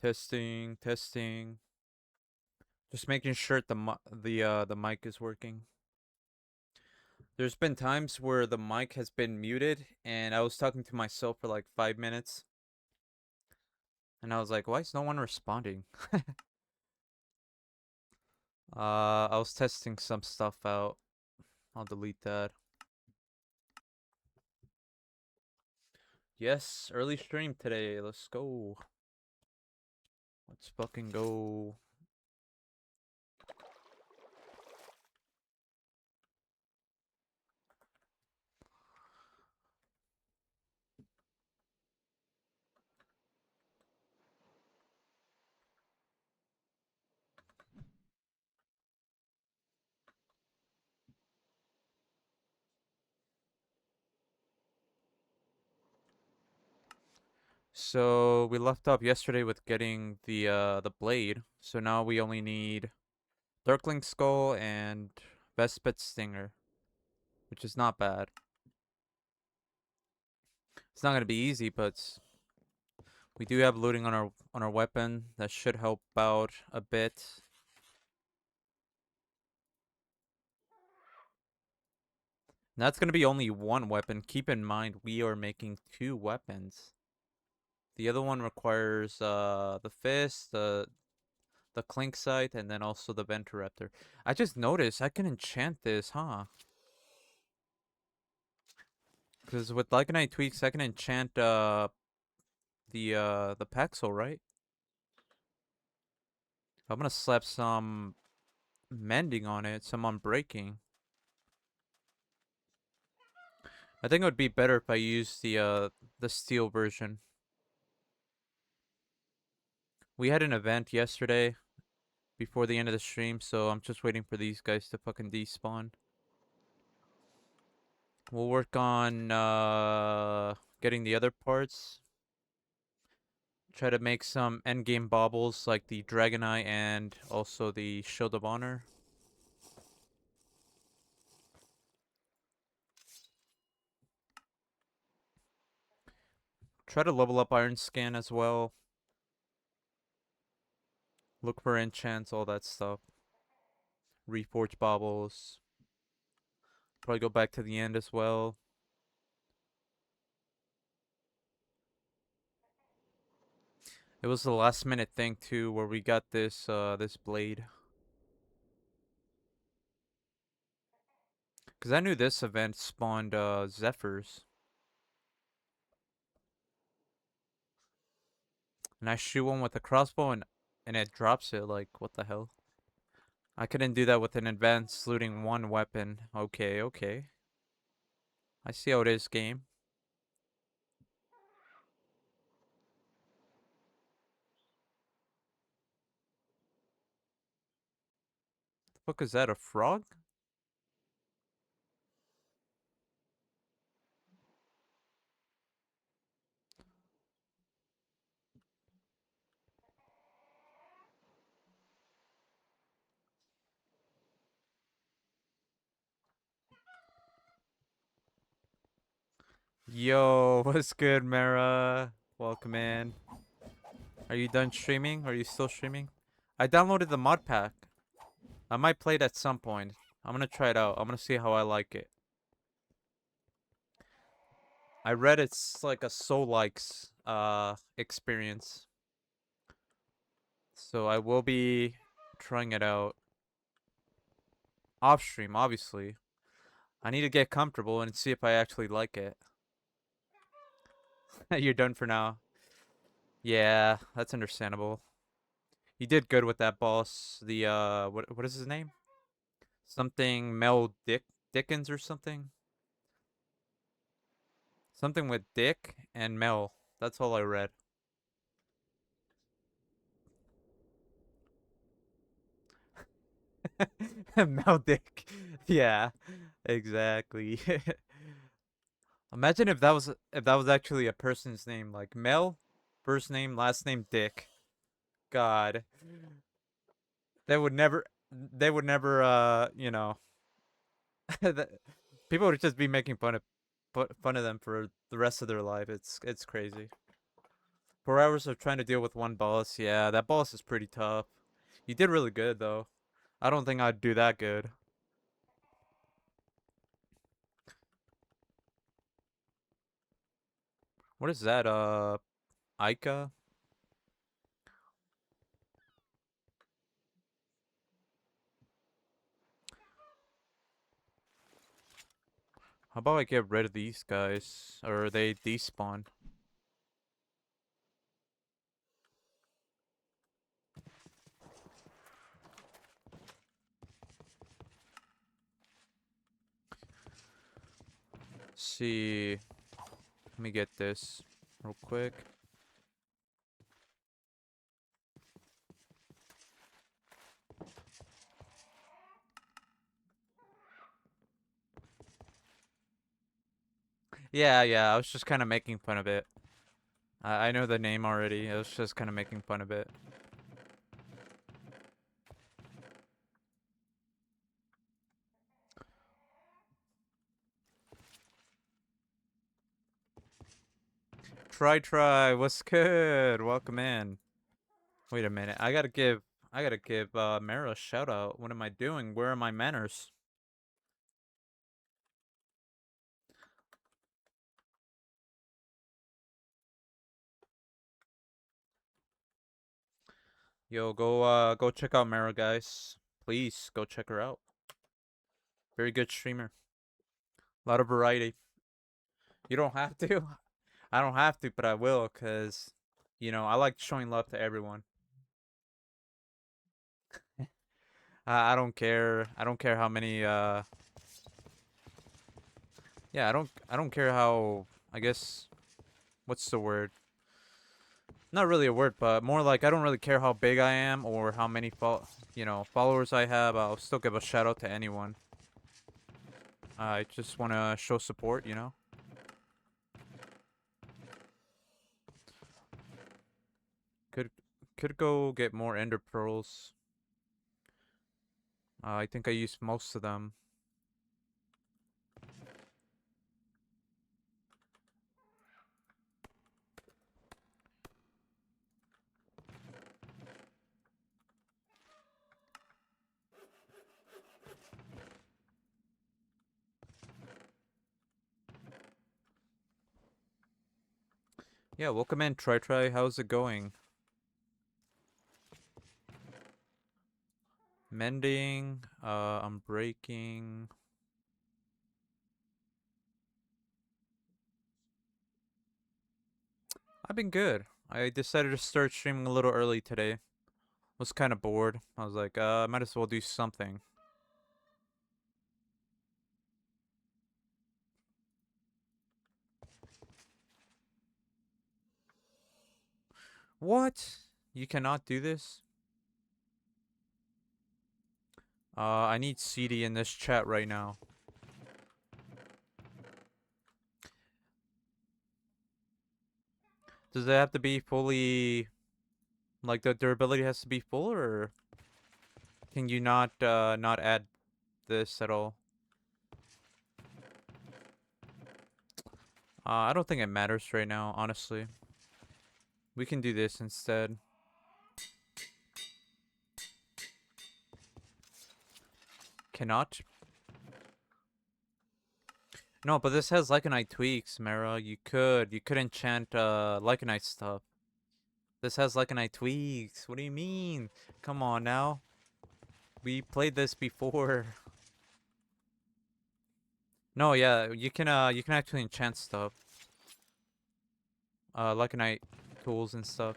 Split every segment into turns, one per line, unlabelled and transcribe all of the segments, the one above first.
Testing, testing. Just making sure the mic is working. There's been times where the mic has been muted, and I was talking to myself for like 5 minutes, and I was like, "Why is no one responding?" I was testing some stuff out. I'll delete that. Yes, early stream today. Let's go. Let's fucking go. So we left off yesterday with getting the blade. So now we only need Darkling Skull and Vespet Stinger, which is not bad. It's not gonna be easy, but we do have looting on our weapon that should help out a bit. And that's gonna be only one weapon. Keep in mind we are making two weapons. The other one requires the fist, the clink sight, and then also the venturaptor. I just noticed I can enchant this, huh? Because with Lycanite tweaks, I can enchant the Paxel, right? I'm gonna slap some mending on it, some unbreaking. I think it would be better if I used the steel version. We had an event yesterday before the end of the stream, so I'm just waiting for these guys to fucking despawn. We'll work on getting the other parts. Try to make some endgame baubles like the Dragonite and also the Shield of Honor. Try to level up Iron Scan as well. Look for enchants, all that stuff. Reforge baubles. Probably go back to the end as well. It was the last minute thing too, where we got this blade. Cause I knew this event spawned Zephyrs, and I shoot one with a crossbow and it drops it. Like what the hell? I couldn't do that with an advanced looting one weapon. Okay, okay. I see how it is, game. The fuck is that? A frog? Yo, what's good, Mara? Welcome in. Are you done streaming? Are you still streaming? I downloaded the mod pack. I might play it at some point. I'm gonna try it out. I'm gonna see how I like it. I read it's like a Soul-likes experience. So I will be trying it out off stream, obviously. I need to get comfortable and see if I actually like it. You're done for now. Yeah, that's understandable. You did good with that boss. The what is his name? Something Dickens or something? Something with Dick and Mel. That's all I read. Mel Dick. Yeah, exactly. Imagine if that was actually a person's name, like Mel, first name, last name Dick. God, they would never, people would just be making fun of them for the rest of their life. It's crazy. 4 hours of trying to deal with one boss. Yeah, that boss is pretty tough. You did really good though. I don't think I'd do that good. What is that? Ica? How about I get rid of these guys? Or they despawn? See. Let me get this real quick. Yeah, yeah, I was just kind of making fun of it. I know the name already. I was just kind of making fun of it. Try. What's good? Welcome in. Wait a minute. I gotta give Mara a shout out. What am I doing? Where are my manners? Yo, go check out Mara, guys. Please go check her out. Very good streamer. A lot of variety. You don't have to. I don't have to, but I will, cause I like showing love to everyone. I don't care. I don't care how many. Yeah, I don't care how. I guess what's the word? Not really a word, but more like I don't really care how big I am or how many followers I have. I'll still give a shout out to anyone. I just want to show support. Could could go get more ender pearls. I think I used most of them. Yeah, welcome in, Try. How's it going? Mending. I'm breaking. I've been good. I decided to start streaming a little early today. Was kind of bored. I was like, I might as well do something. What? You cannot do this? I need CD in this chat right now. Does it have to be fully, like the durability has to be full, or can you not add this at all? I don't think it matters right now, honestly. We can do this instead. Cannot? No, but this has Lycanite tweaks, Mara. You could enchant Lycanite stuff. This has Lycanite tweaks. What do you mean? Come on now. We played this before. No, yeah, you can actually enchant stuff. Lycanite tools and stuff.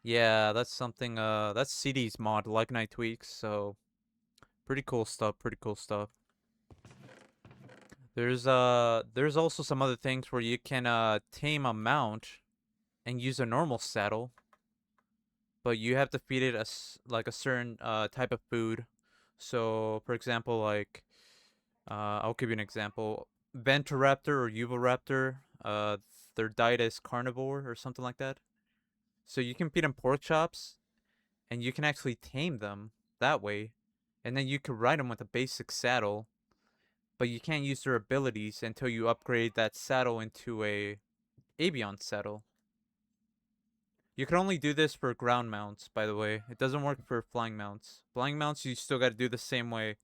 Yeah, that's something that's CD's mod, Lycanite tweaks, so pretty cool stuff, pretty cool stuff. There's also some other things where you can tame a mount and use a normal saddle, but you have to feed it like a certain type of food. So, for example, like I'll give you an example. Venturaptor or Uviraptor, their diet is carnivore or something like that. So you can feed them pork chops, and you can actually tame them that way, and then you can ride them with a basic saddle, but you can't use their abilities until you upgrade that saddle into a Avion saddle. You can only do this for ground mounts, by the way. It doesn't work for flying mounts. Flying mounts, you still got to do the same way.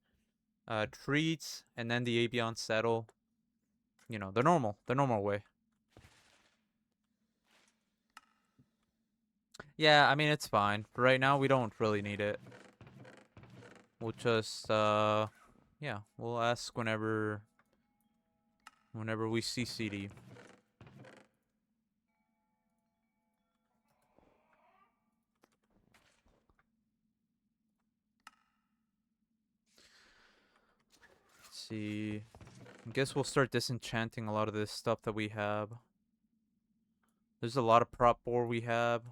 Treats, and then the Avion saddle. You know, the normal way. Yeah, I mean, it's fine. For right now, we don't really need it. We'll just, yeah, we'll ask whenever we see CD. Let's see. I guess we'll start disenchanting a lot of this stuff that we have. There's a lot of prop ore we have.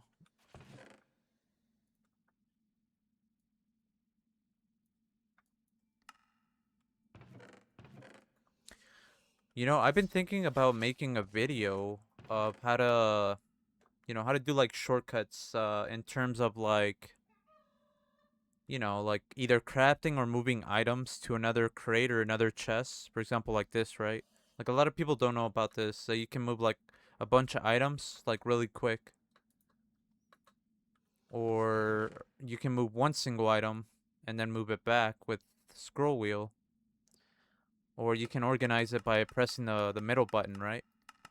You know, I've been thinking about making a video of how to, you know, how to do like shortcuts in terms of like, you know, like either crafting or moving items to another crate or another chest. For example, like this, right? Like a lot of people don't know about this. So you can move like a bunch of items like really quick. Or you can move one single item and then move it back with the scroll wheel. Or you can organize it by pressing the middle button, right?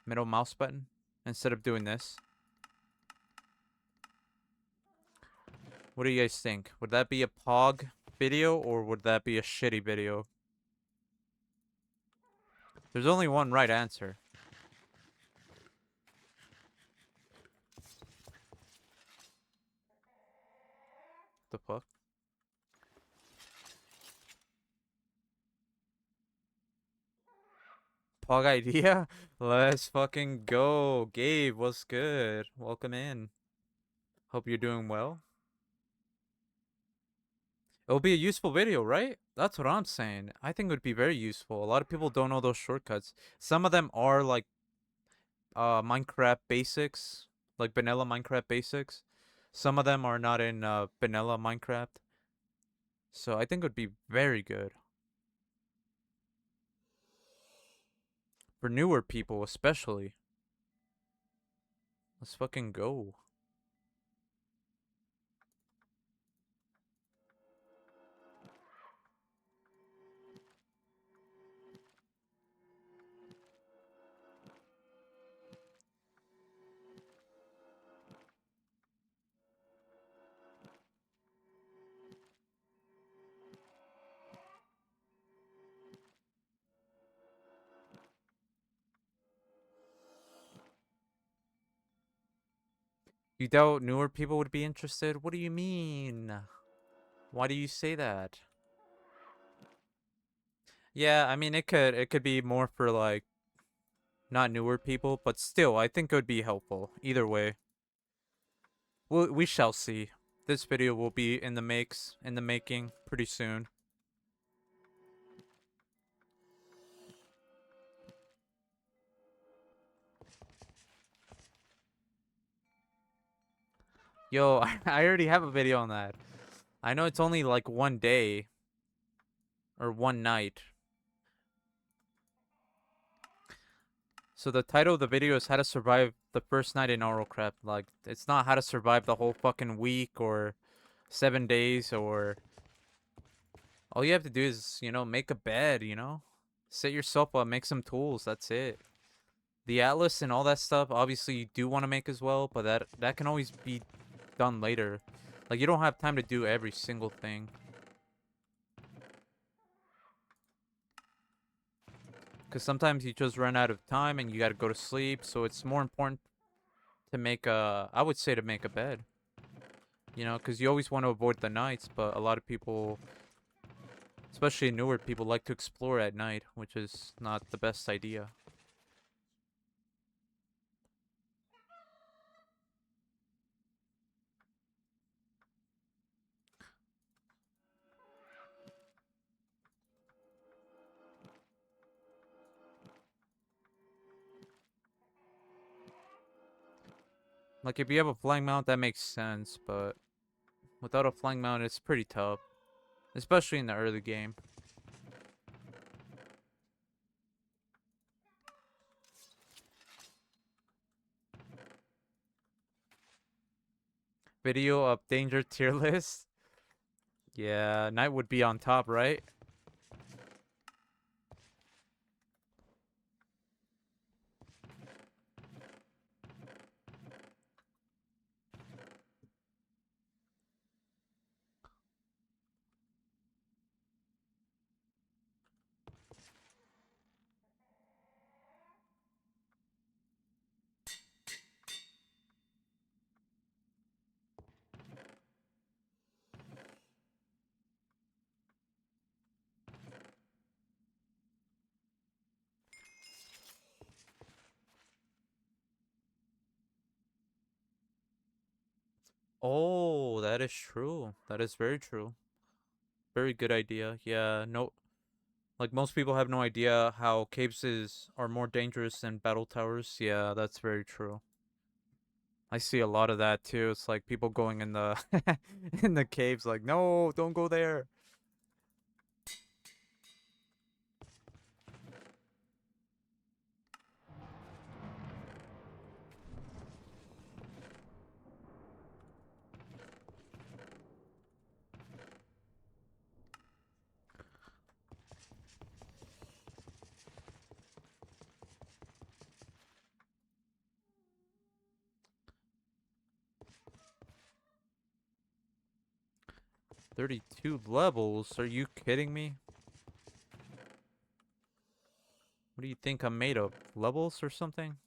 Middle mouse button instead of doing this. What do you guys think? Would that be a pog video or would that be a shitty video? There's only one right answer. The fuck? Pog idea? Let's fucking go. Gabe, what's good? Welcome in. Hope you're doing well. It'll be a useful video, right? That's what I'm saying. I think it would be very useful. A lot of people don't know those shortcuts. Some of them are like Minecraft basics, like vanilla Minecraft basics. Some of them are not in vanilla Minecraft. So I think it would be very good. For newer people especially. Let's fucking go. You doubt newer people would be interested? What do you mean? Why do you say that? Yeah, I mean it could be more for like not newer people, but still I think it would be helpful either way. We shall see. This video will be in the making pretty soon. Yo, I already have a video on that. I know it's only like one day or one night. So the title of the video is how to survive the first night in Rlcraft. Like it's not how to survive the whole fucking week or 7 days or all you have to do is, you know, make a bed, you know? Set yourself up, make some tools, that's it. The atlas and all that stuff, obviously you do want to make as well, but that can always be done later. Like you don't have time to do every single thing. Because sometimes you just run out of time and you got to go to sleep, so it's more important to make a, I would say to make a bed. You know, because you always want to avoid the nights, but a lot of people, especially newer people, like to explore at night, which is not the best idea. Like, if you have a flying mount, that makes sense, but without a flying mount, it's pretty tough. Especially in the early game. Video of danger tier list. Yeah, night would be on top, right? Oh, that is true. That is very true. Very good idea. Yeah, no, like most people have no idea how are more dangerous than battle towers. Yeah, that's very true. I see a lot of that too. It's like people going in the in the caves like, "No, don't go there." 32 levels? Are you kidding me? What do you think I'm made of? Levels or something?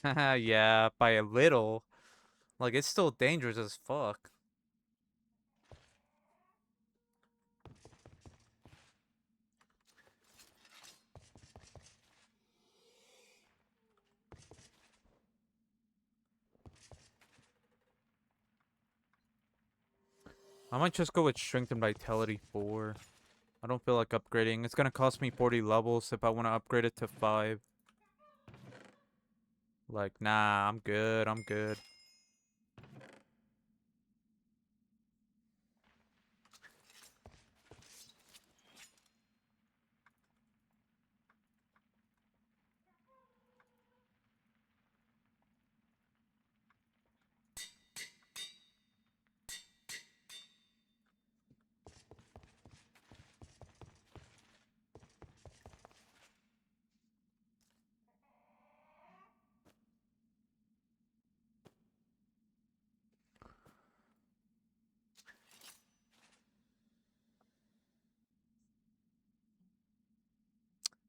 Yeah, by a little. Like, it's still dangerous as fuck. I might just go with Strength and Vitality 4. I don't feel like upgrading. It's gonna cost me 40 levels if I want to upgrade it to 5. Like, nah, I'm good. I'm good.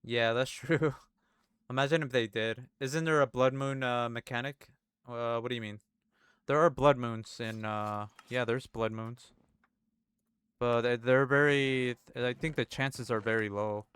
Yeah, that's true. Imagine if they did. Isn't there a blood moon mechanic? What do you mean? There are blood moons in yeah, there's blood moons. But they're very I think the chances are very low.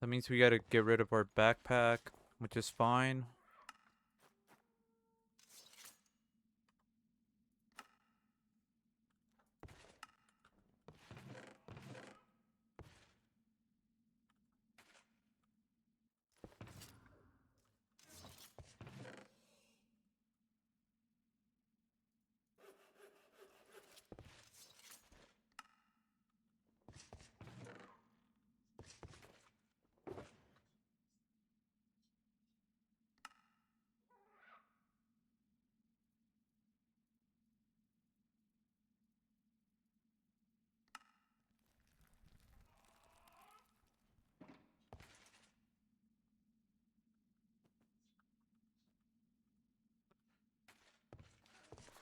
That means we gotta get rid of our backpack, which is fine.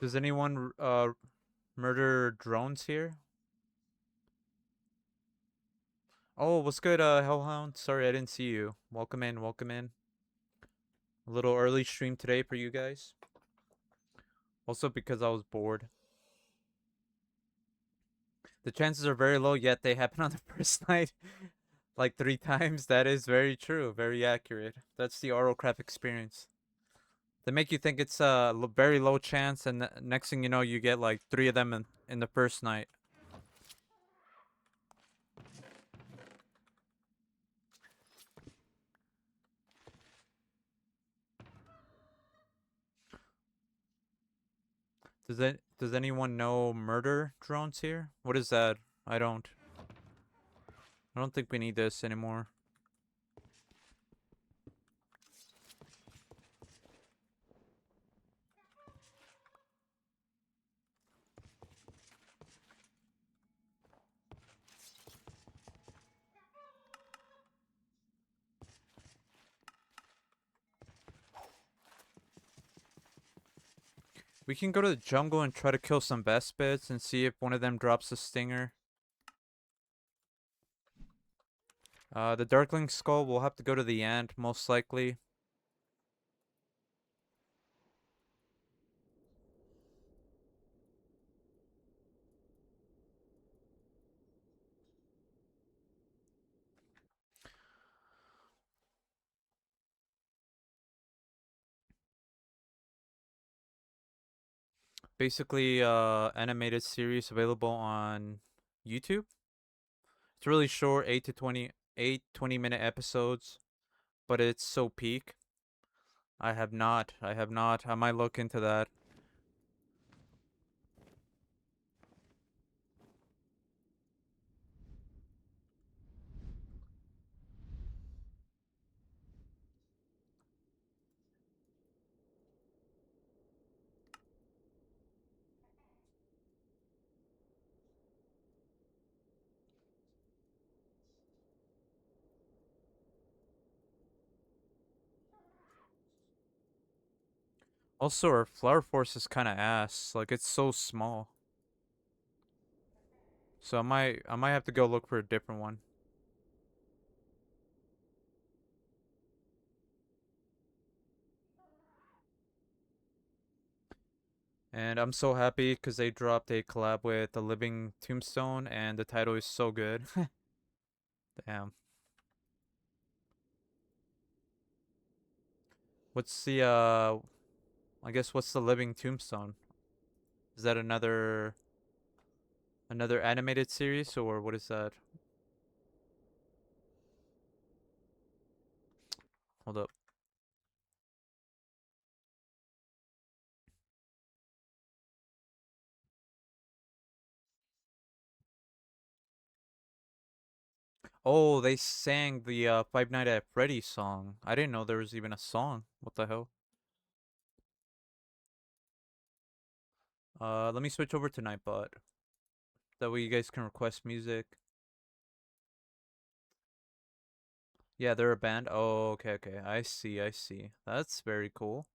Does anyone murder drones here? Oh, what's good, Hellhound? Sorry I didn't see you. Welcome in, welcome in. A little early stream today for you guys. Also because I was bored. The chances are very low, yet they happen on the first night like 3 times. That is very true, very accurate. That's the Rlcraft experience. They make you think it's a very low chance, and next thing you know, you get like 3 of them in the first night. Does anyone know murder drones here? What is that? I don't. I don't think we need this anymore. We can go to the jungle and try to kill some Vespids and see if one of them drops a stinger. The Darkling Skull will have to go to the end, most likely. Basically, animated series available on YouTube. It's really short, 8 to 20 minute episodes, but it's so peak. I have not. I have not. I might look into that. Also, our flower force is kind of ass. Like it's so small. So I might have to go look for a different one. And I'm so happy because they dropped a collab with the Living Tombstone, and the title is so good. Damn. What's the I guess what's the Living Tombstone? Is that another animated series, or what is that? Hold up. Oh, they sang the Five Nights at Freddy's song. I didn't know there was even a song. What the hell? Let me switch over to Nightbot. That way you guys can request music. Yeah, they're a band. Oh, okay, okay. I see, I see. That's very cool.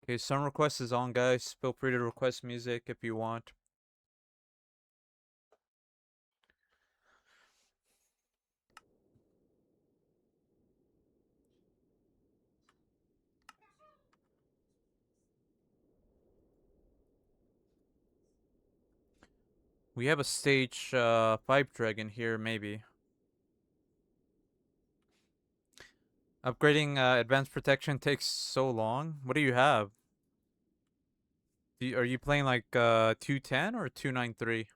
Okay, song request is on, guys. Feel free to request music if you want. We have a stage 5 dragon here, maybe. Upgrading advanced protection takes so long. What do you have? Are you playing like 210 or 293?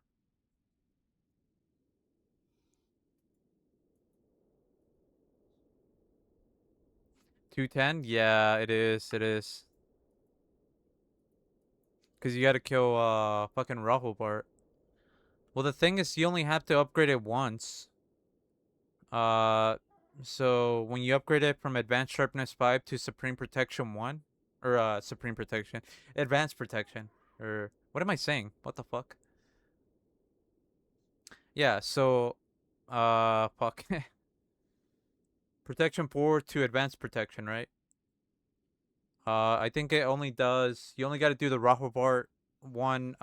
210? Yeah, it is. It is. Cause you gotta kill fucking Rahul Bart. Well, the thing is, you only have to upgrade it once. Uh, so when you upgrade it from Advanced Sharpness 5 to Supreme Protection 1, or Supreme Protection, Advanced Protection, or what am I saying? What the fuck? Yeah, so fuck. Protection 4 to Advanced Protection, right? I think it only does. You only got to do the Rahobart 1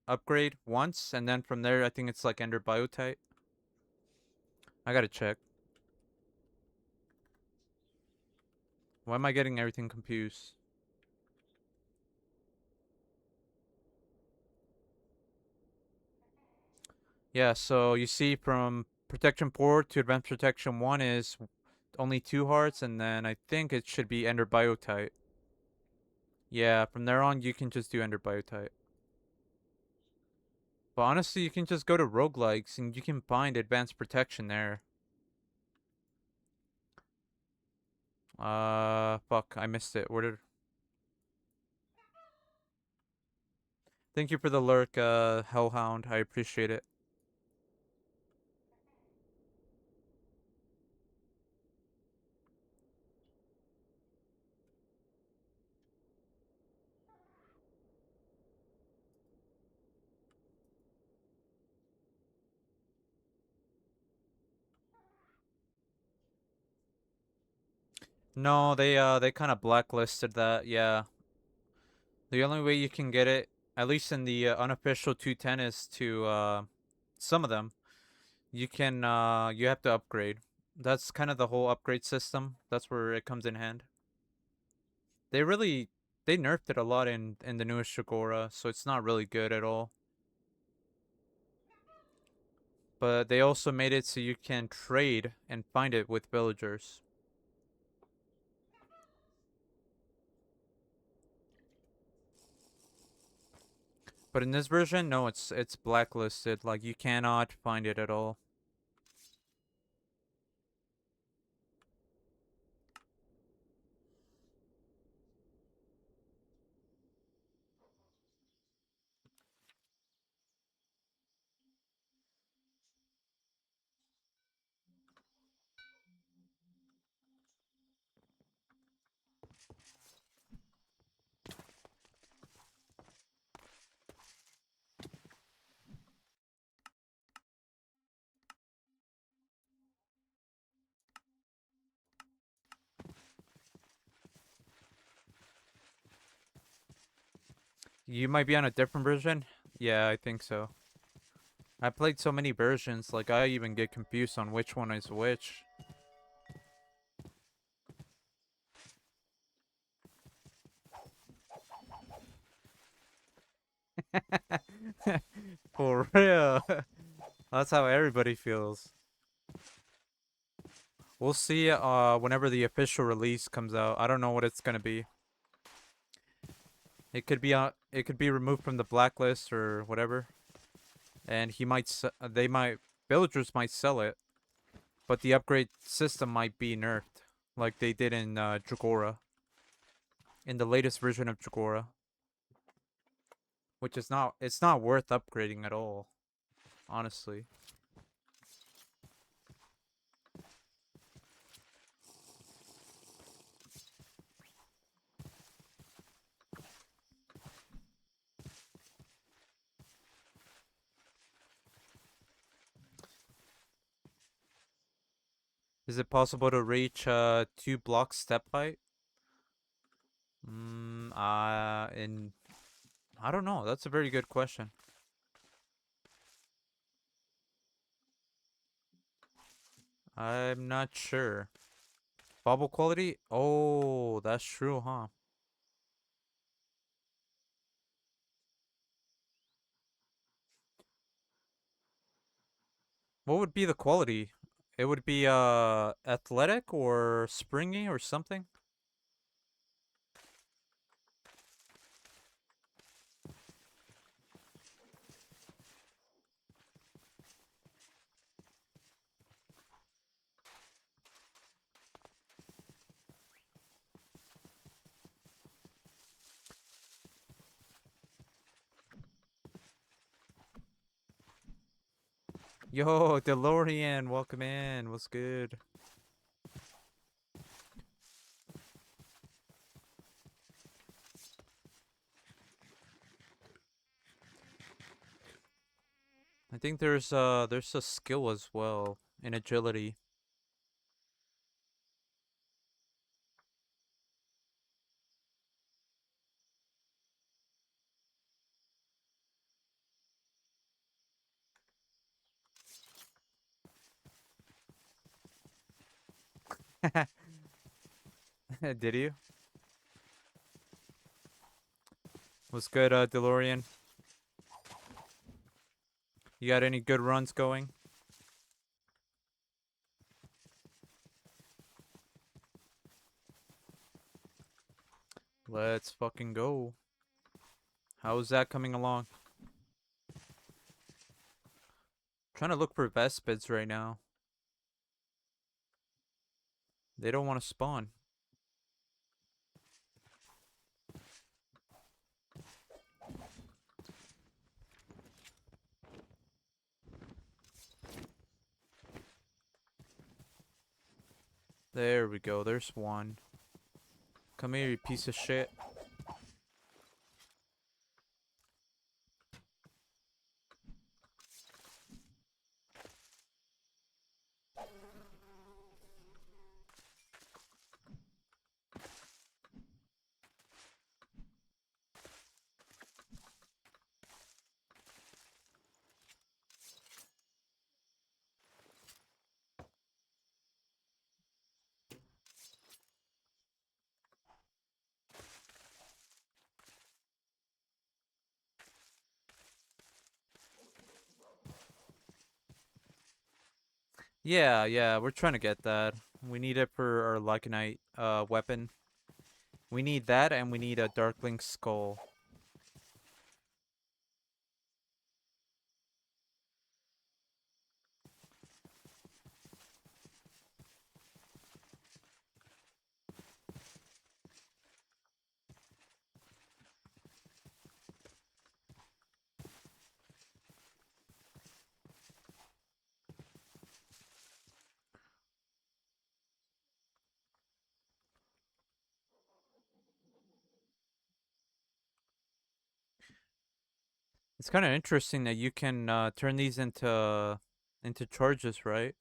upgrade once, and then from there, I think it's like Ender Biotite. I gotta check. Why am I getting everything confused? Yeah, so you see from Protection 4 to Advanced Protection 1 is only 2 hearts, and then I think it should be Ender Biotite. Yeah, from there on, you can just do Ender Biotite. But honestly, you can just go to roguelikes and you can find Advanced Protection there. Fuck, I missed it. Where did... Thank you for the lurk, Hellhound. I appreciate it. No, they kind of blacklisted that. Yeah, the only way you can get it, at least in the unofficial 210, is to some of them. You have to upgrade. That's kind of the whole upgrade system. That's where it comes in hand. They really they nerfed it a lot in the newest Shigora, so it's not really good at all. But they also made it so you can trade and find it with villagers. But in this version, no, it's blacklisted. Like you cannot find it at all. You might be on a different version. Yeah, I think so. I played so many versions, like I even get confused on which one is which. For real. That's how everybody feels. We'll see whenever the official release comes out. I don't know what it's going to be. It could be removed from the blacklist or whatever. And they might villagers might sell it, but the upgrade system might be nerfed like they did in Jagora, in the latest version of Jagora, which is not it's not worth upgrading at all, honestly. Is it possible to reach 2 block step height? In I don't know. That's a very good question. I'm not sure. Bobble quality? Oh, that's true, huh? What would be the quality? It would be athletic or springy or something? Yo, DeLorean, welcome in. What's good? I think there's a skill as well in agility. Did you? What's good, DeLorean? You got any good runs going? Let's fucking go. How's that coming along? Trying to look for Vespids right now. They don't want to spawn. There we go. There's one. Come here, you piece of shit. Yeah, we're trying to get that. We need it for our Lycanite weapon. We need that, and we need a Darkling skull. It's kind of interesting that you can turn these into charges, right?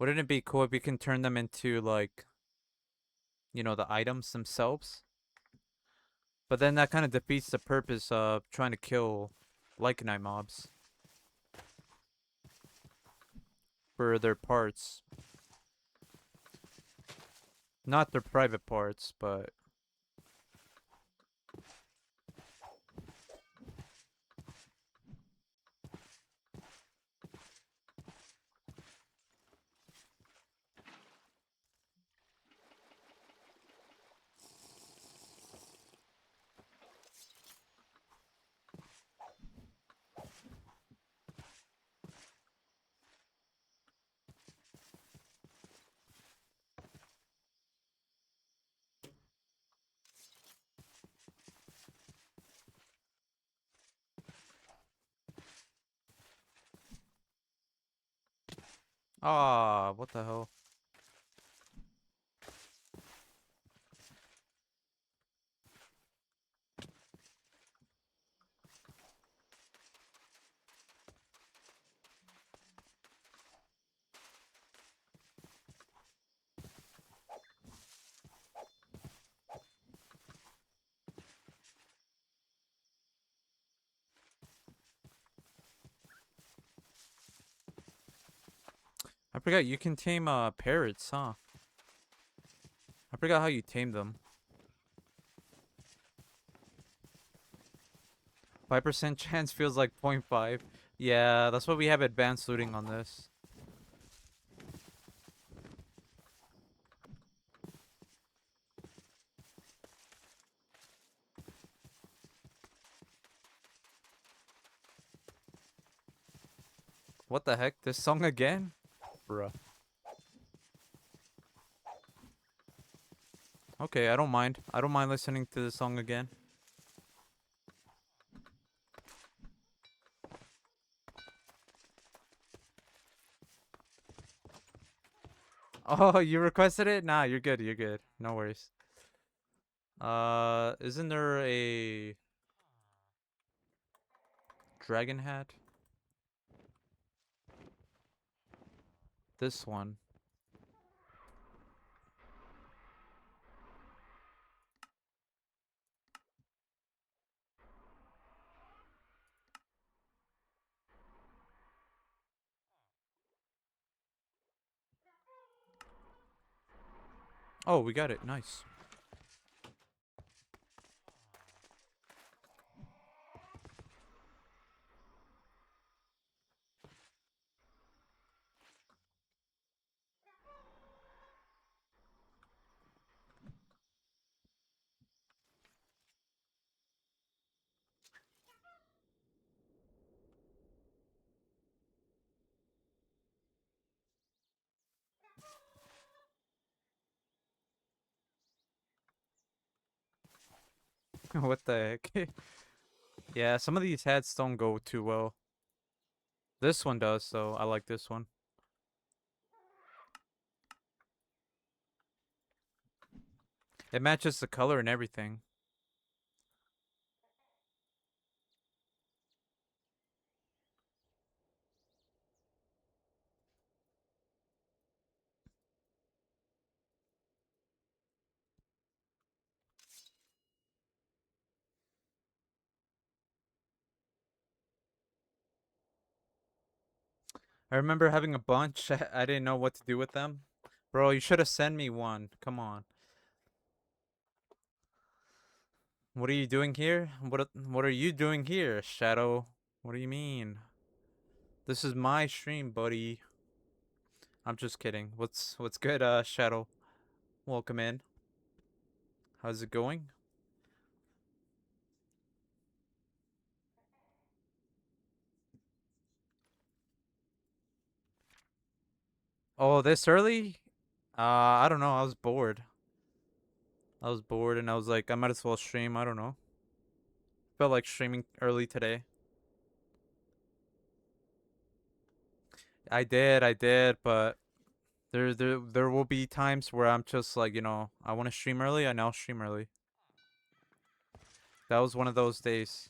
Wouldn't it be cool if you can turn them into like, the items themselves? But then that kind of defeats the purpose of trying to kill Lycanite mobs for their parts. Not their private parts, but what the hell? I forgot you can tame parrots, huh? I forgot how you tame them. 5% chance feels like 0.5. Yeah, that's why we have advanced looting on this. What the heck? This song again? Bruh. Okay, I don't mind. I don't mind listening to the song again. Oh, you requested it? Nah, you're good. You're good. No worries. Isn't there a dragon hat? This one. Oh, we got it. Nice. What the heck? Yeah, some of these hats don't go too well. This one does, so I like this one. It matches the color and everything. I remember having a bunch. I didn't know what to do with them. Bro, you should have sent me one. Come on. What are you doing here? What are you doing here, Shadow? What do you mean? This is my stream, buddy. I'm just kidding. What's good, Shadow? Welcome in. How's it going? Oh, this early? I don't know. I was bored. I was bored and I was like, I might as well stream. I don't know. Felt like streaming early today. I did, but there will be times where I'm just like, I want to stream early, and I'll stream early. That was one of those days.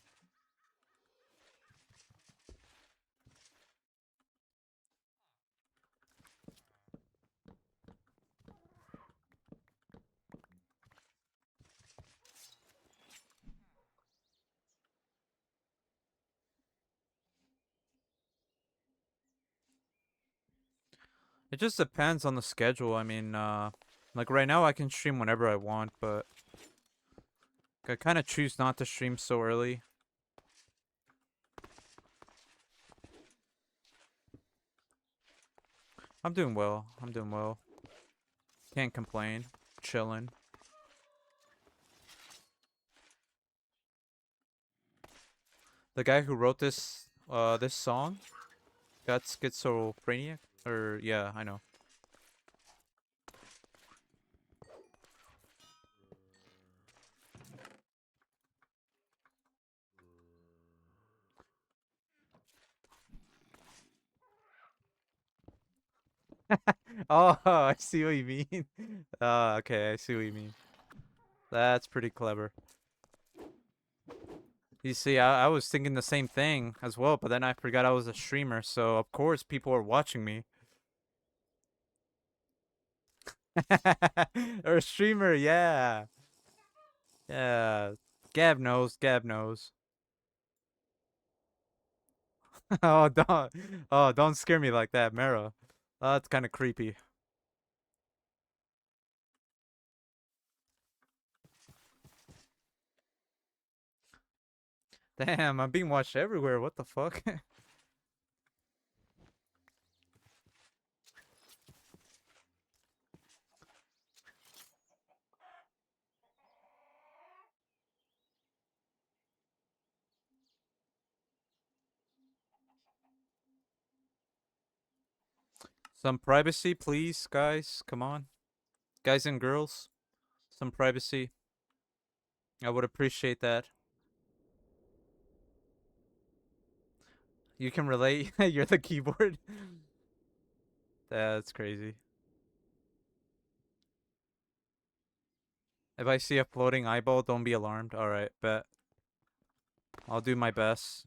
It just depends on the schedule. I mean, like right now I can stream whenever I want, but I kind of choose not to stream so early. I'm doing well. I'm doing well. Can't complain. Chilling. The guy who wrote this song got schizophrenia, or yeah, I know. Oh, I see what you mean. Okay, I see what you mean. That's pretty clever. You see, I was thinking the same thing as well, but then I forgot I was a streamer, so of course people are watching me. Or a streamer, yeah. Yeah. Gab knows, Gab knows. Oh, don't scare me like that, Mara. That's kind of creepy. Damn, I'm being watched everywhere. What the fuck? Some privacy, please, guys. Come on. Guys and girls, some privacy. I would appreciate that. You can relate. You're the keyboard. That's crazy. If I see a floating eyeball, don't be alarmed. Alright, bet. I'll do my best.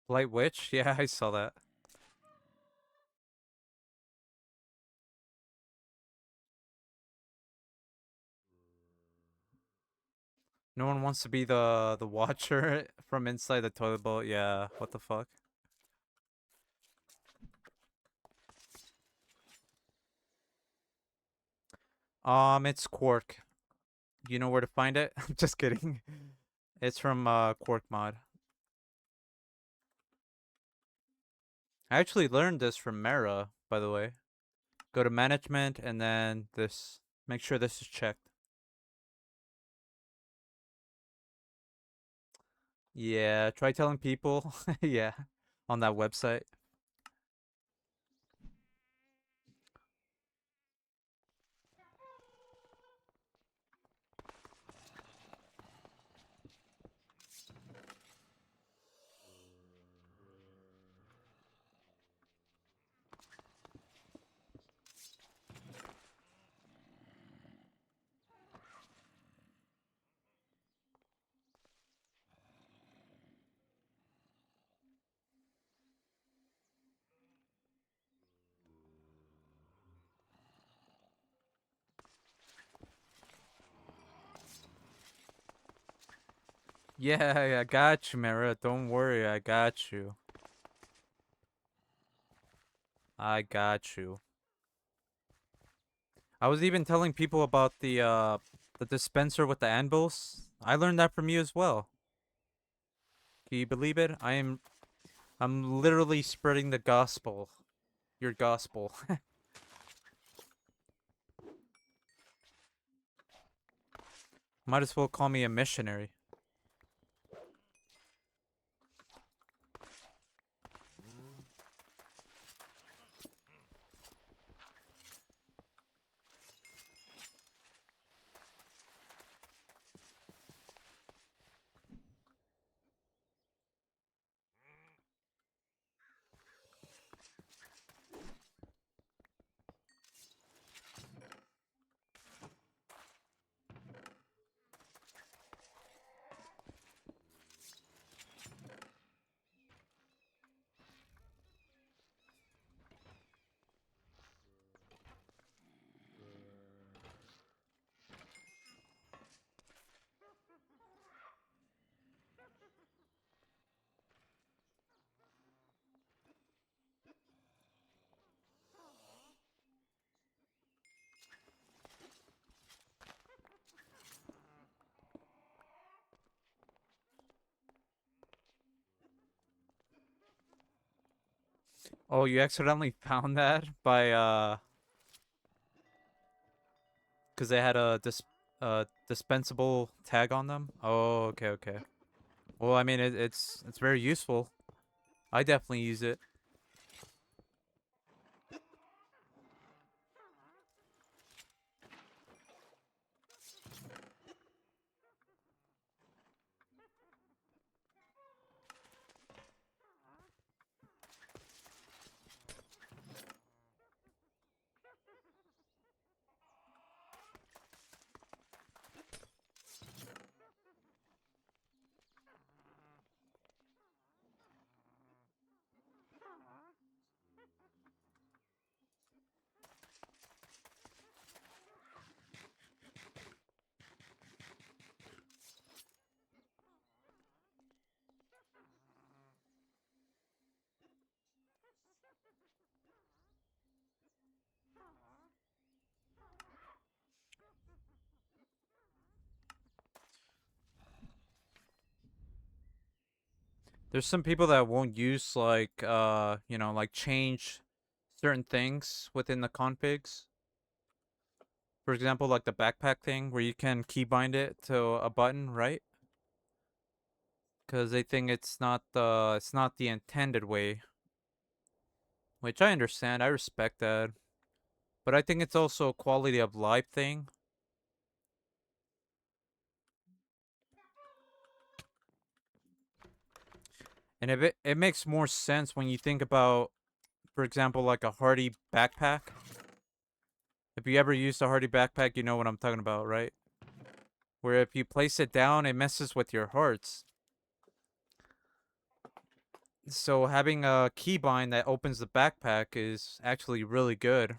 Light Witch? Yeah, I saw that. No one wants to be the watcher from inside the toilet bowl. Yeah, what the fuck? It's Quark. You know where to find it? I'm just kidding. It's from Quark Mod. I actually learned this from Mara, by the way. Go to management and then this. Make sure this is checked. Yeah, try telling people. Yeah, on that website. Yeah, I got you, Mara. Don't worry, I got you. I got you. I was even telling people about the dispenser with the anvils. I learned that from you as well. Can you believe it? I'm literally spreading the gospel. Your gospel. Might as well call me a missionary. Oh, you accidentally found that by because they had a dispensable tag on them. Oh, okay, okay. Well, I mean, it's very useful. I definitely use it. There's some people that won't use like like change certain things within the configs. For example, like the backpack thing where you can keybind it to a button, right? Because they think it's not the intended way, which I understand. I respect that, but I think it's also a quality of life thing. And it makes more sense when you think about, for example, like a hardy backpack. If you ever used a hardy backpack, you know what I'm talking about, right? Where if you place it down, it messes with your hearts. So having a keybind that opens the backpack is actually really good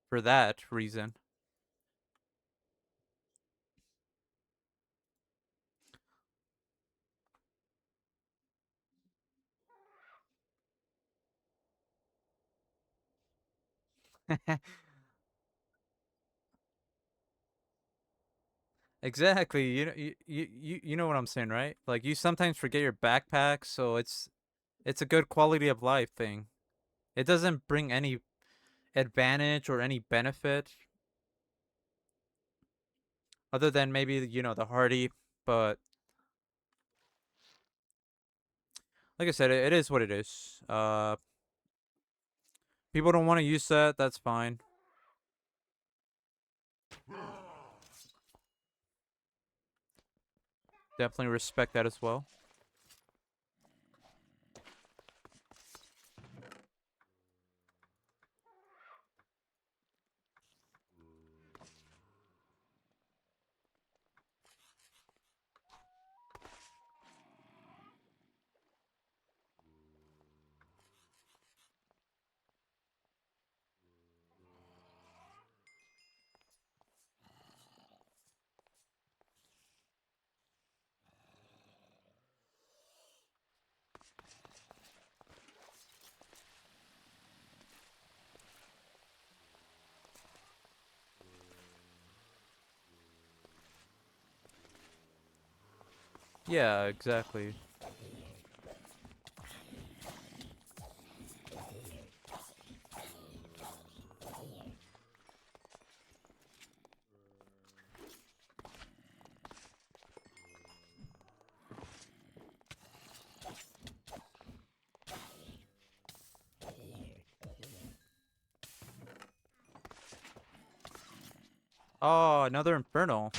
for that reason. Exactly. You know what I'm saying, right? Like you sometimes forget your backpack, so it's a good quality of life thing. It doesn't bring any advantage or any benefit other than maybe the hardy, but like I said, it is what it is. People don't want to use that, that's fine. Definitely respect that as well. Yeah, exactly. Oh, another Inferno.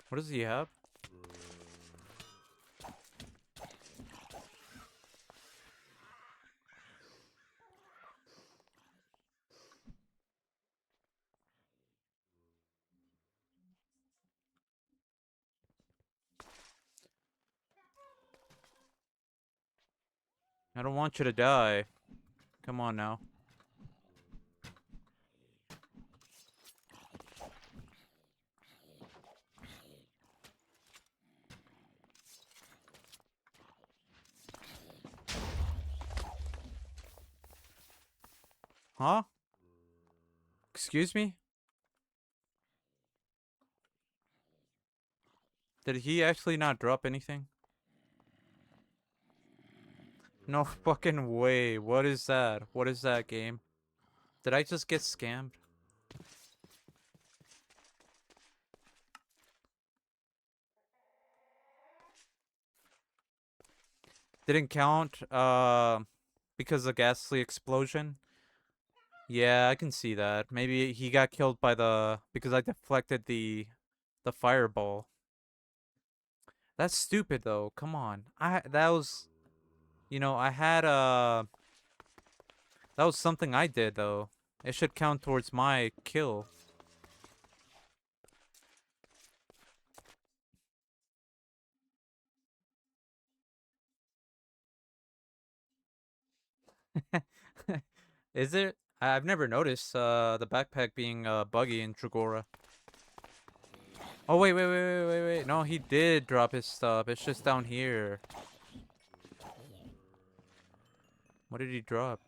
What does he have? I don't want you to die. Come on now. Huh? Excuse me? Did he actually not drop anything? No fucking way. What is that? What is that game? Did I just get scammed? Didn't count because of ghastly explosion. Yeah, I can see that. Maybe he got killed by the because I deflected the fireball. That's stupid though. Come on. That was I had that was something I did though. It should count towards my kill. Is it? I've never noticed the backpack being buggy in Dragora. Oh wait. No, he did drop his stuff. It's just down here. What did he drop?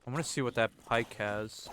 I want to see what that pike has.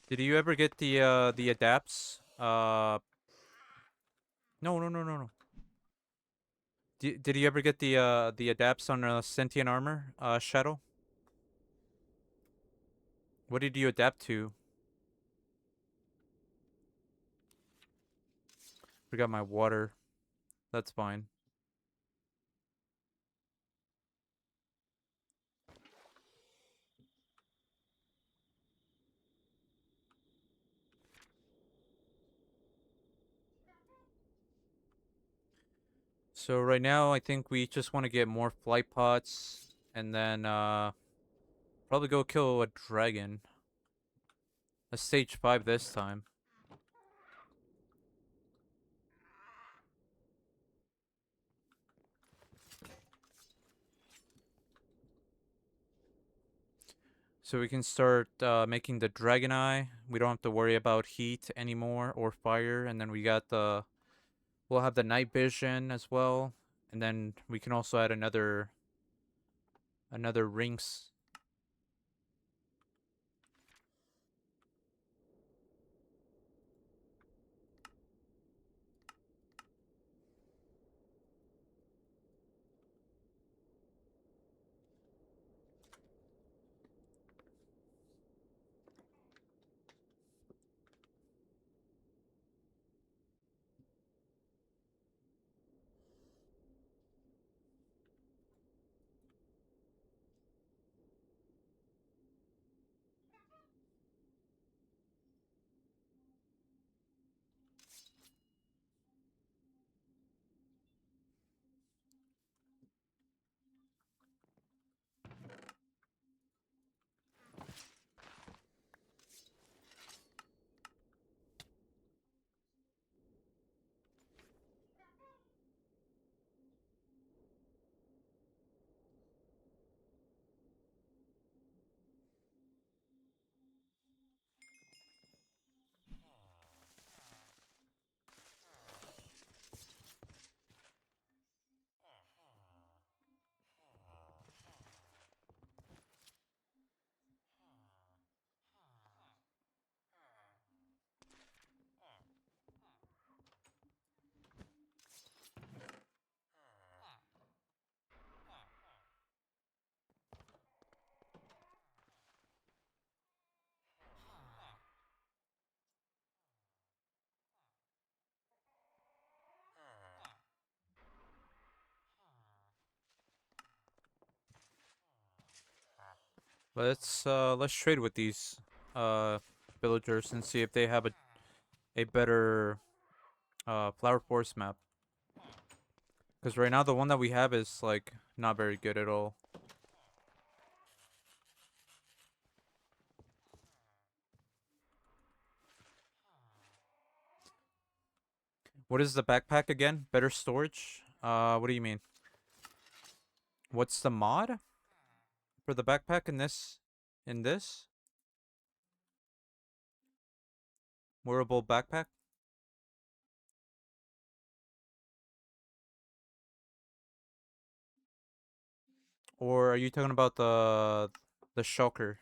Did you ever get the adapts? No, no, no, no, no. Did you ever get the adapts on sentient armor, Shadow? What did you adapt to? Forgot my water. That's fine. So right now, I think we just want to get more flight pots, and then probably go kill a dragon. A stage 5 this time. So we can start making the dragon eye. We don't have to worry about heat anymore or fire, and then we got the we'll have the night vision as well, and then we can also add another rings. Let's trade with these uh villagers and see if they have a better flower forest map. Because right now the one that we have is like not very good at all. What is the backpack again? Better storage? What do you mean? What's the mod? For the backpack in this wearable backpack, or are you talking about the shulker?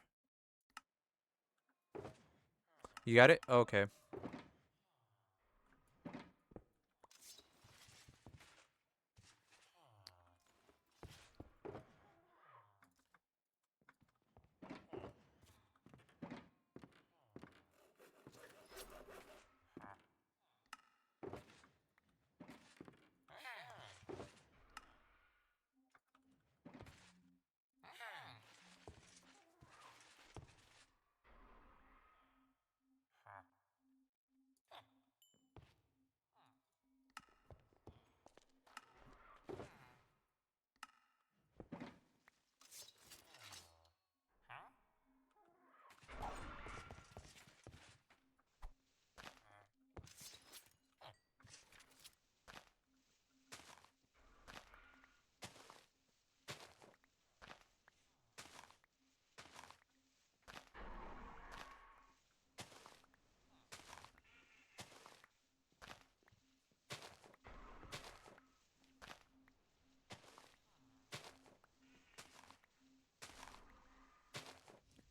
You got it? Okay.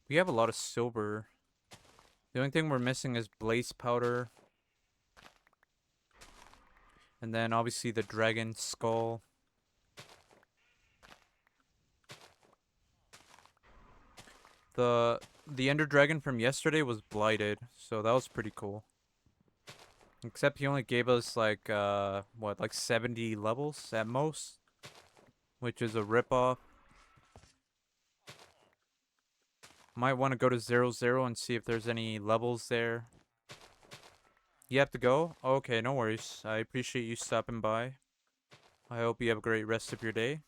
We have a lot of silver. The only thing we're missing is blaze powder. And then obviously the dragon skull. The ender dragon from yesterday was blighted, so that was pretty cool. Except he only gave us like what, like 70 levels at most, which is a ripoff. Might want to go to 00 and see if there's any levels there. You have to go? Okay, no worries. I appreciate you stopping by. I hope you have a great rest of your day.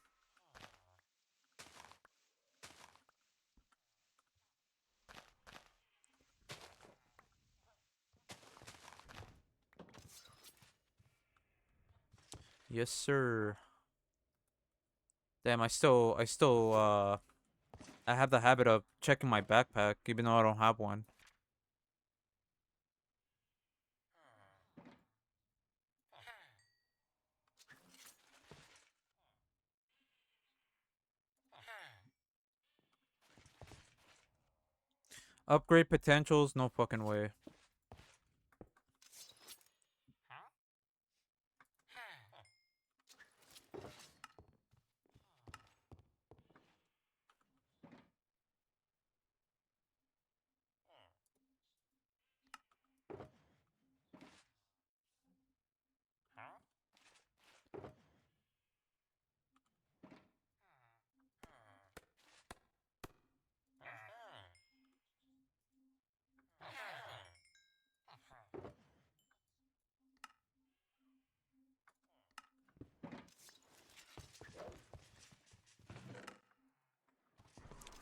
Yes, sir. Damn, I have the habit of checking my backpack even though I don't have one. Upgrade potentials? No fucking way.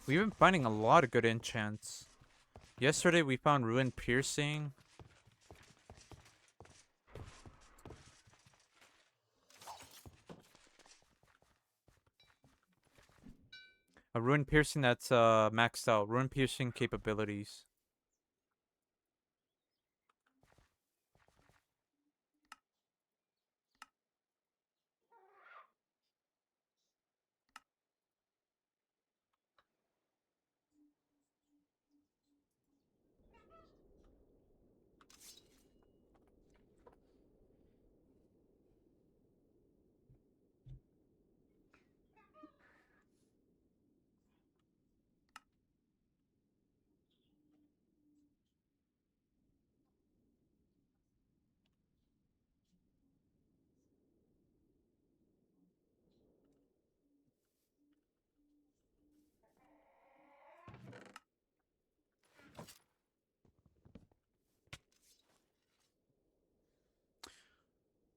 We've been finding a lot of good enchants. Yesterday we found Ruin Piercing. A Ruin Piercing that's maxed out. Ruin Piercing capabilities.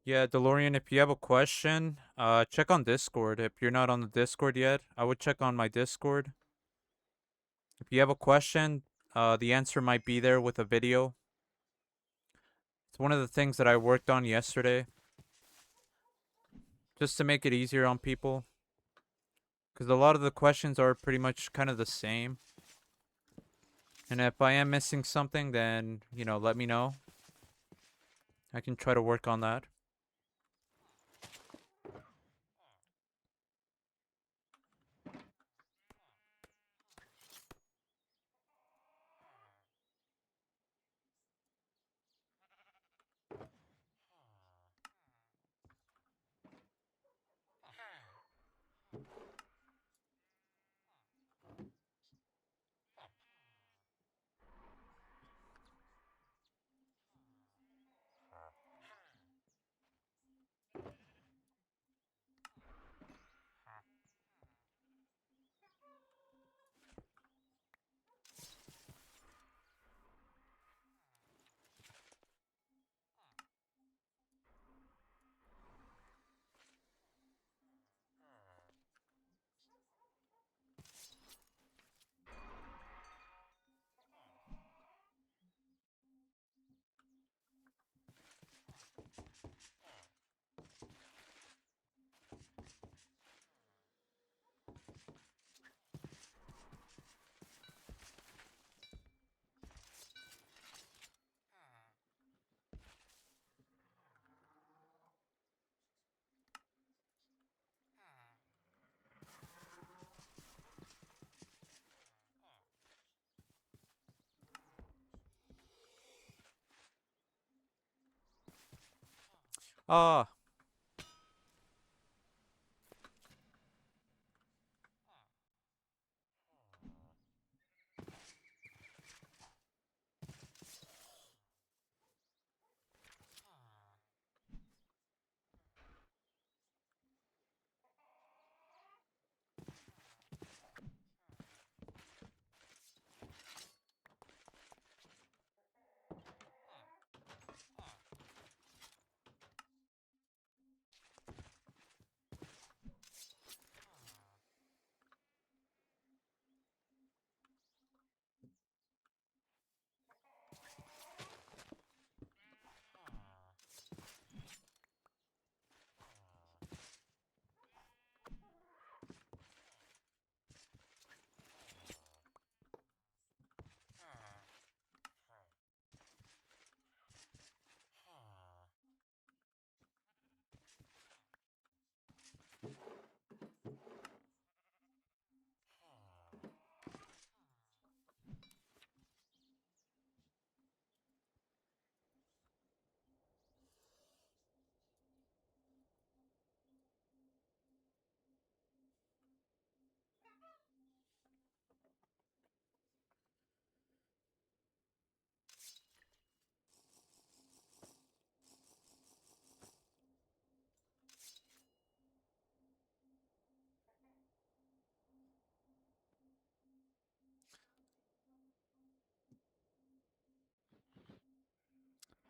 Yeah, DeLorean, if you have a question, check on Discord. If you're not on the Discord yet, I would check on my Discord. If you have a question, the answer might be there with a video. It's one of the things that I worked on yesterday. Just to make it easier on people. Because a lot of the questions are pretty much kind of the same. And if I am missing something, then, you know, let me know. I can try to work on that.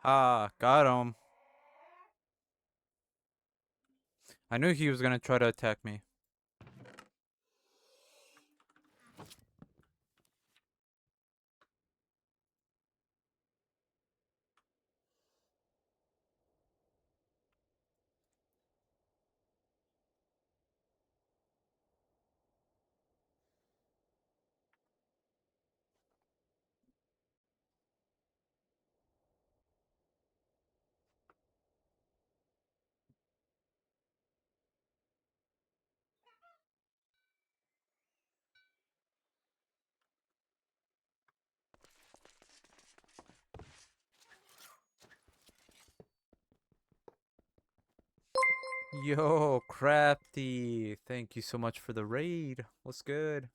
Ah, got him. I knew he was gonna try to attack me. Yo, Crafty. Thank you so much for the raid. What's good?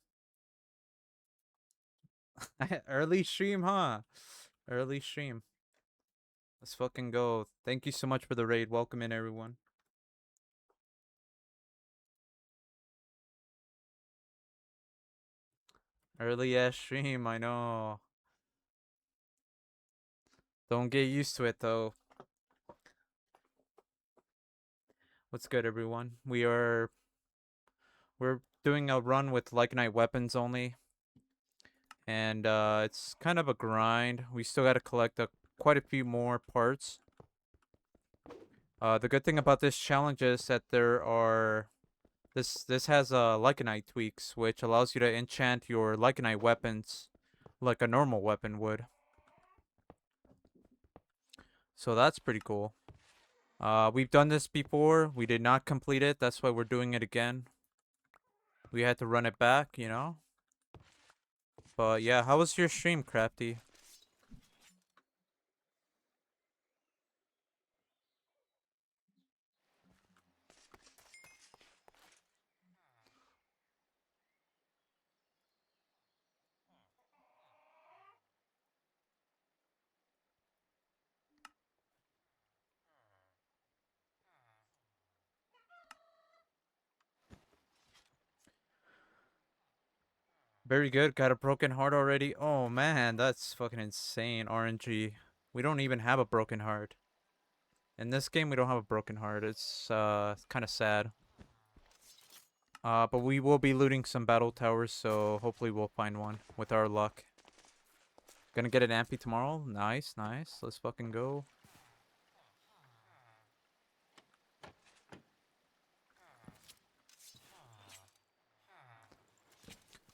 Early stream, huh? Early stream. Let's fucking go. Thank you so much for the raid. Welcome in, everyone. Early ass stream, I know. Don't get used to it, though. What's good, everyone? We're doing a run with Lycanite weapons only. And it's kind of a grind. We still gotta collect quite a few more parts. The good thing about this challenge is that there's This has Lycanite tweaks, which allows you to enchant your Lycanite weapons like a normal weapon would. So that's pretty cool. We've done this before. We did not complete it. That's why we're doing it again. We had to run it back, you know? But yeah, how was your stream, Crafty? Very good. Got a broken heart already. Oh man, that's fucking insane. RNG. We don't even have a broken heart. In this game, we don't have a broken heart. It's kind of sad. But we will be looting some battle towers, so hopefully we'll find one with our luck. Gonna get an ampy tomorrow. Nice, nice. Let's fucking go.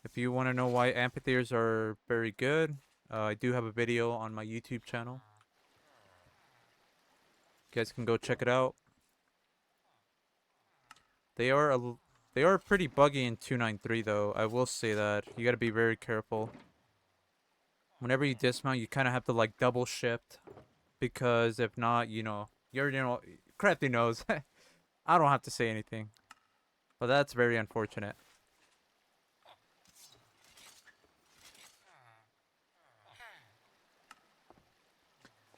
If you want to know why amphitheaters are very good, I do have a video on my YouTube channel. You guys can go check it out. They are they are pretty buggy in 293 though. I will say that. You got to be very careful. Whenever you dismount, you kind of have to like double shift because if not, you already know. Crafty knows. I don't have to say anything, but that's very unfortunate.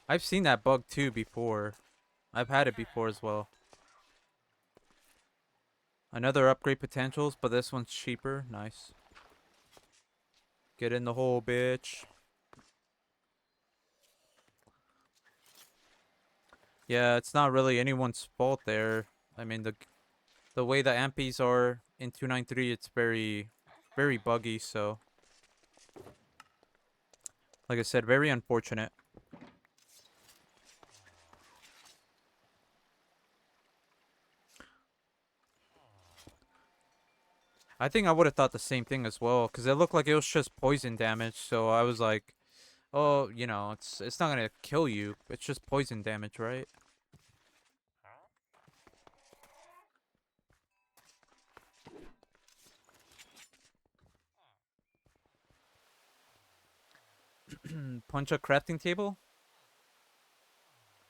I've seen that bug too before. I've had it before as well. Another upgrade potentials, but this one's cheaper. Nice. Get in the hole, bitch. Yeah, it's not really anyone's fault there. I mean, the way the ampies are in 293, it's very, very buggy. So, like I said, very unfortunate. I think I would have thought the same thing as well, because it looked like it was just poison damage. So I was like, oh, it's not gonna kill you. It's just poison damage, right? Punch a crafting table?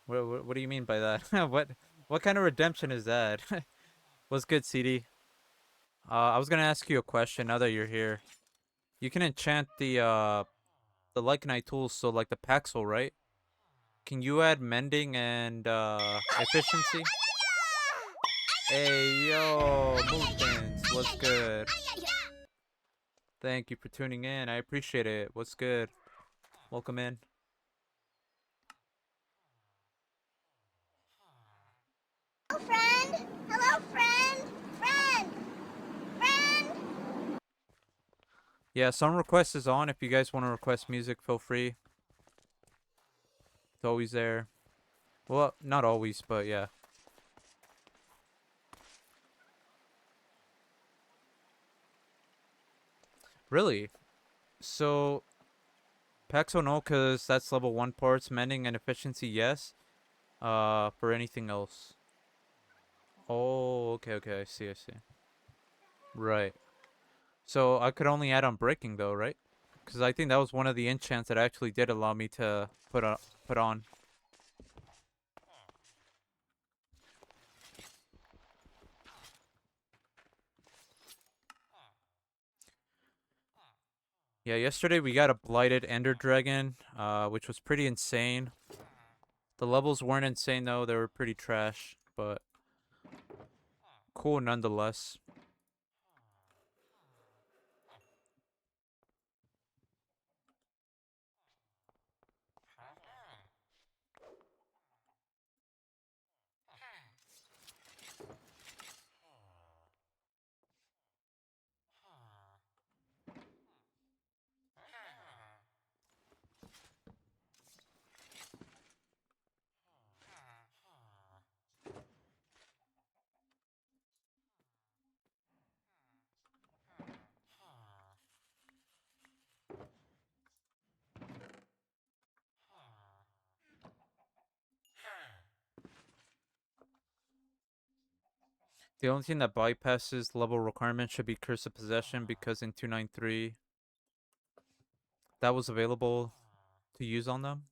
What do you mean by that? What kind of redemption is that? What's good, CD? I was gonna ask you a question now that you're here. You can enchant the Lycanite tools, so like the Paxel, right? Can you add mending and efficiency? Hey yo, movements. What's good? Thank you for tuning in. I appreciate it. What's good? Welcome in.
Hello, friend. Hello, friend. Friend. Friend.
Yeah, song request is on. If you guys want to request music, feel free. It's always there. Well, not always, but yeah. Really? So, Paxo no, because that's level 1 parts. Mending and efficiency, yes. For anything else. Oh, okay, okay. I see, I see. Right. So, I could only add on breaking, though, right? Because I think that was one of the enchants that actually did allow me to put on. Yeah, yesterday we got a blighted ender dragon, which was pretty insane. The levels weren't insane though; they were pretty trash, but cool nonetheless. The only thing that bypasses level requirement should be Curse of Possession because in 293 that was available to use on them.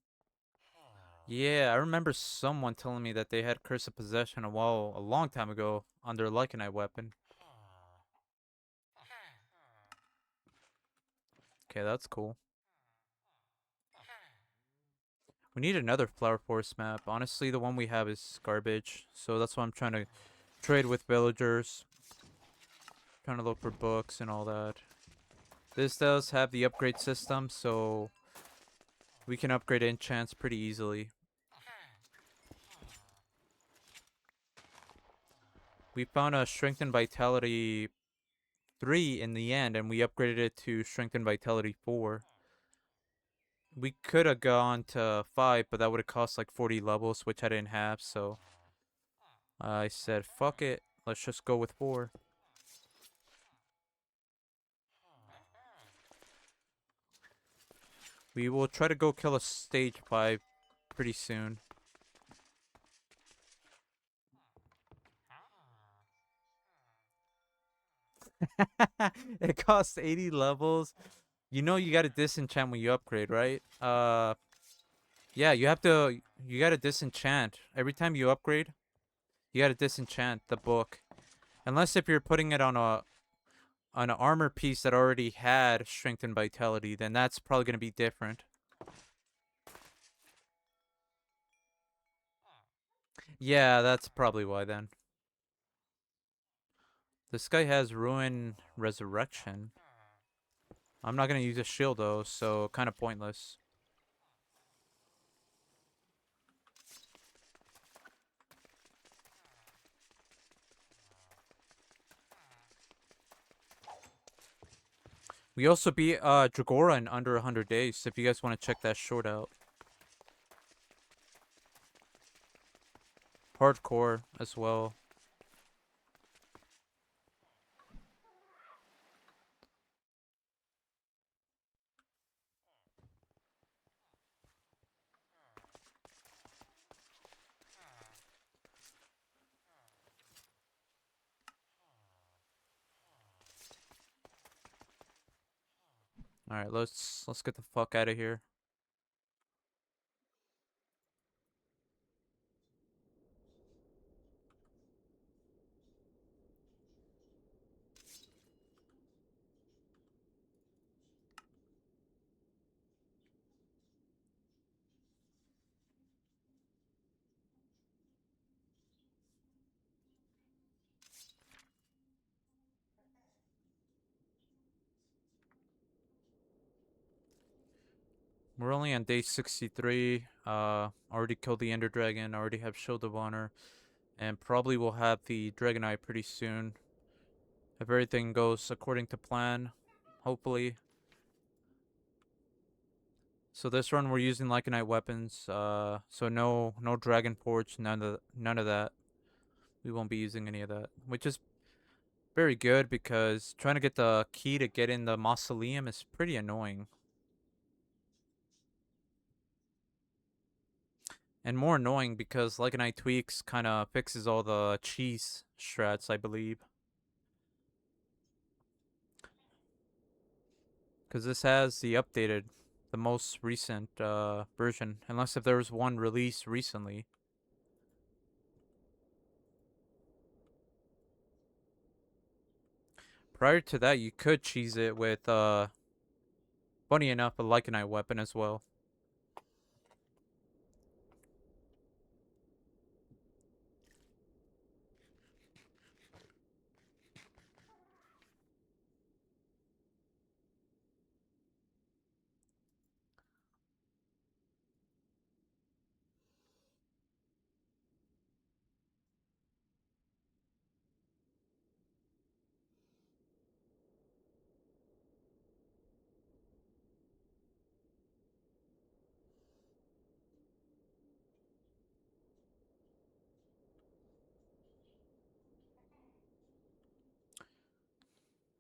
Yeah, I remember someone telling me that they had Curse of Possession a long time ago on their Lycanite weapon. Okay, that's cool. We need another Flower Forest map. Honestly, the one we have is garbage, so that's why I'm trying to trade with villagers. Trying to look for books and all that. This does have the upgrade system, so we can upgrade enchants pretty easily. We found a Strength and Vitality 3 in the end, and we upgraded it to Strength and Vitality 4. We could have gone to 5, but that would have cost like 40 levels, which I didn't have, so I said, fuck it, let's just go with 4. We will try to go kill a stage 5 pretty soon. It costs 80 levels. You know you gotta disenchant when you upgrade, right? Yeah, you gotta disenchant. Every time you upgrade, you gotta disenchant the book. Unless if you're putting it on an armor piece that already had strength and vitality, then that's probably gonna be different. Yeah, that's probably why then. This guy has ruin resurrection. I'm not gonna use a shield though, so kind of pointless. We also beat Dragora in under 100 days. If you guys want to check that short out, hardcore as well. All right, let's get the fuck out of here. We're only on day 63. Already killed the Ender Dragon. Already have Shield of Honor, and probably will have the Dragonite pretty soon. If everything goes according to plan, hopefully. So this run we're using Lycanite weapons. So no Dragon Forge, none of that. We won't be using any of that, which is very good because trying to get the key to get in the mausoleum is pretty annoying. And more annoying because Lycanite Tweaks kind of fixes all the cheese strats, I believe. Because this has the most recent version, unless if there was one released recently. Prior to that, you could cheese it with, funny enough, a Lycanite weapon as well.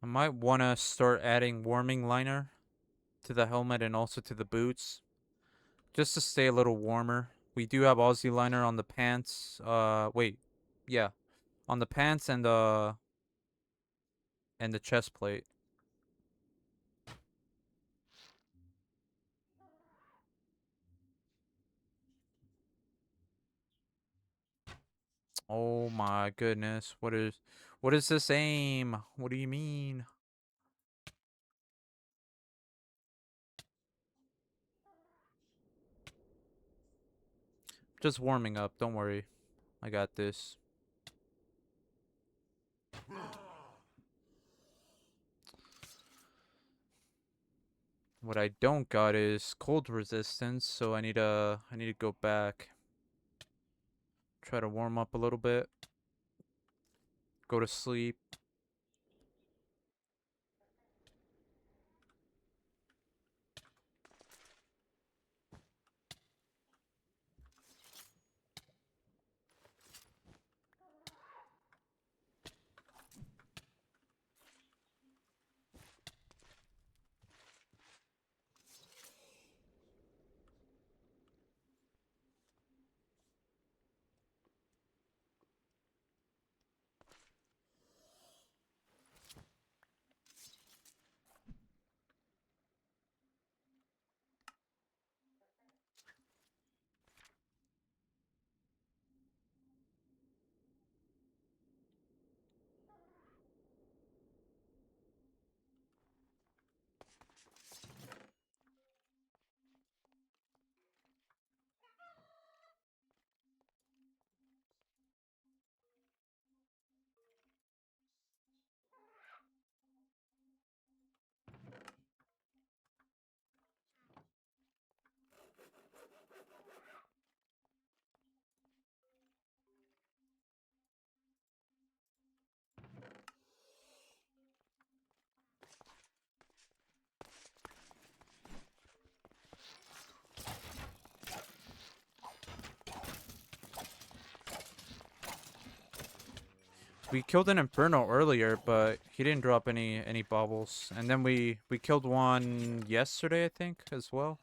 I might want to start adding warming liner to the helmet and also to the boots, just to stay a little warmer. We do have Aussie liner on the pants. Wait, yeah, On the pants and the chest plate. Oh my goodness. What is this aim? What do you mean? Just warming up, don't worry. I got this. What I don't got is cold resistance, so I need to go back. Try to warm up a little bit. Go to sleep. We killed an Inferno earlier, but he didn't drop any baubles. And then we killed one yesterday, I think, as well.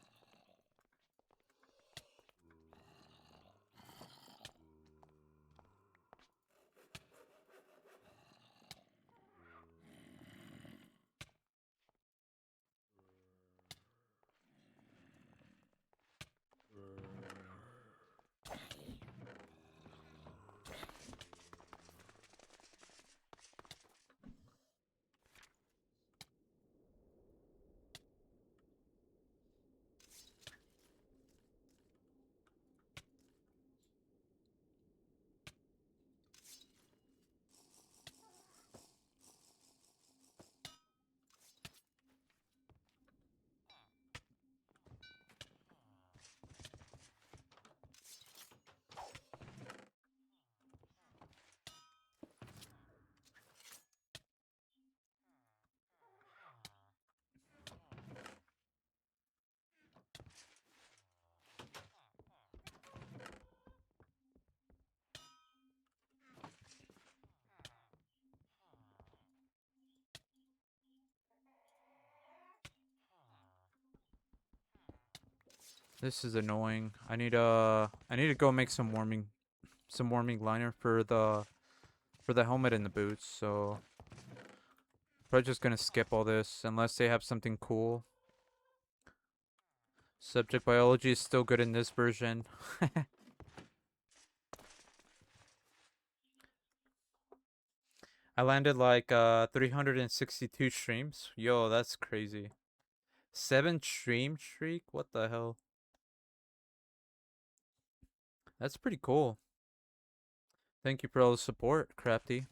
This is annoying. I need to go make some warming liner for the helmet and the boots. So probably just gonna skip all this unless they have something cool. Subject biology is still good in this version. I landed like 362 streams. Yo, that's crazy. 7 stream streak? What the hell? That's pretty cool. Thank you for all the support, Crafty.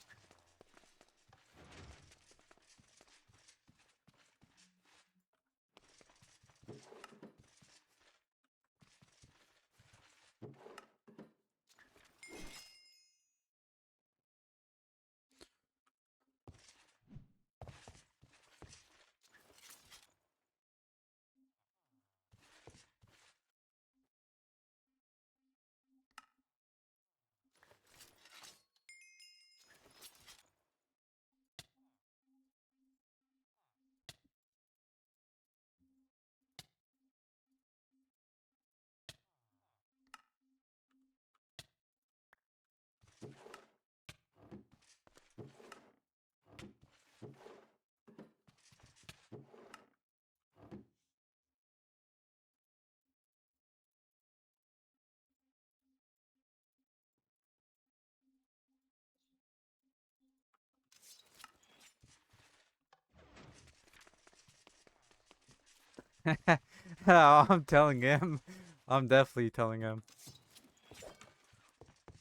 Oh, I'm telling him. I'm definitely telling him.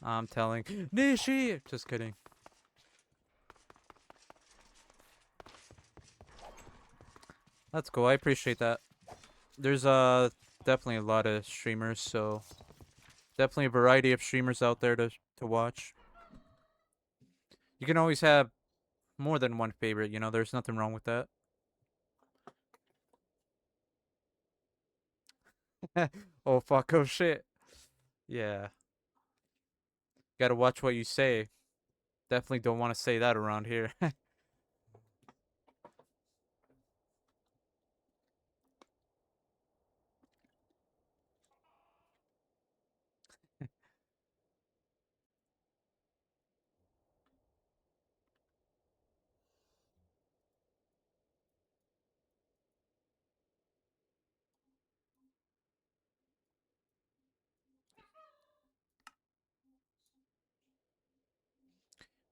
I'm telling Nishi. Just kidding. That's cool. I appreciate that. There's definitely a lot of streamers, so definitely a variety of streamers out there to watch. You can always have more than one favorite, you know, there's nothing wrong with that. Oh fuck, oh shit. Yeah. Gotta watch what you say. Definitely don't want to say that around here.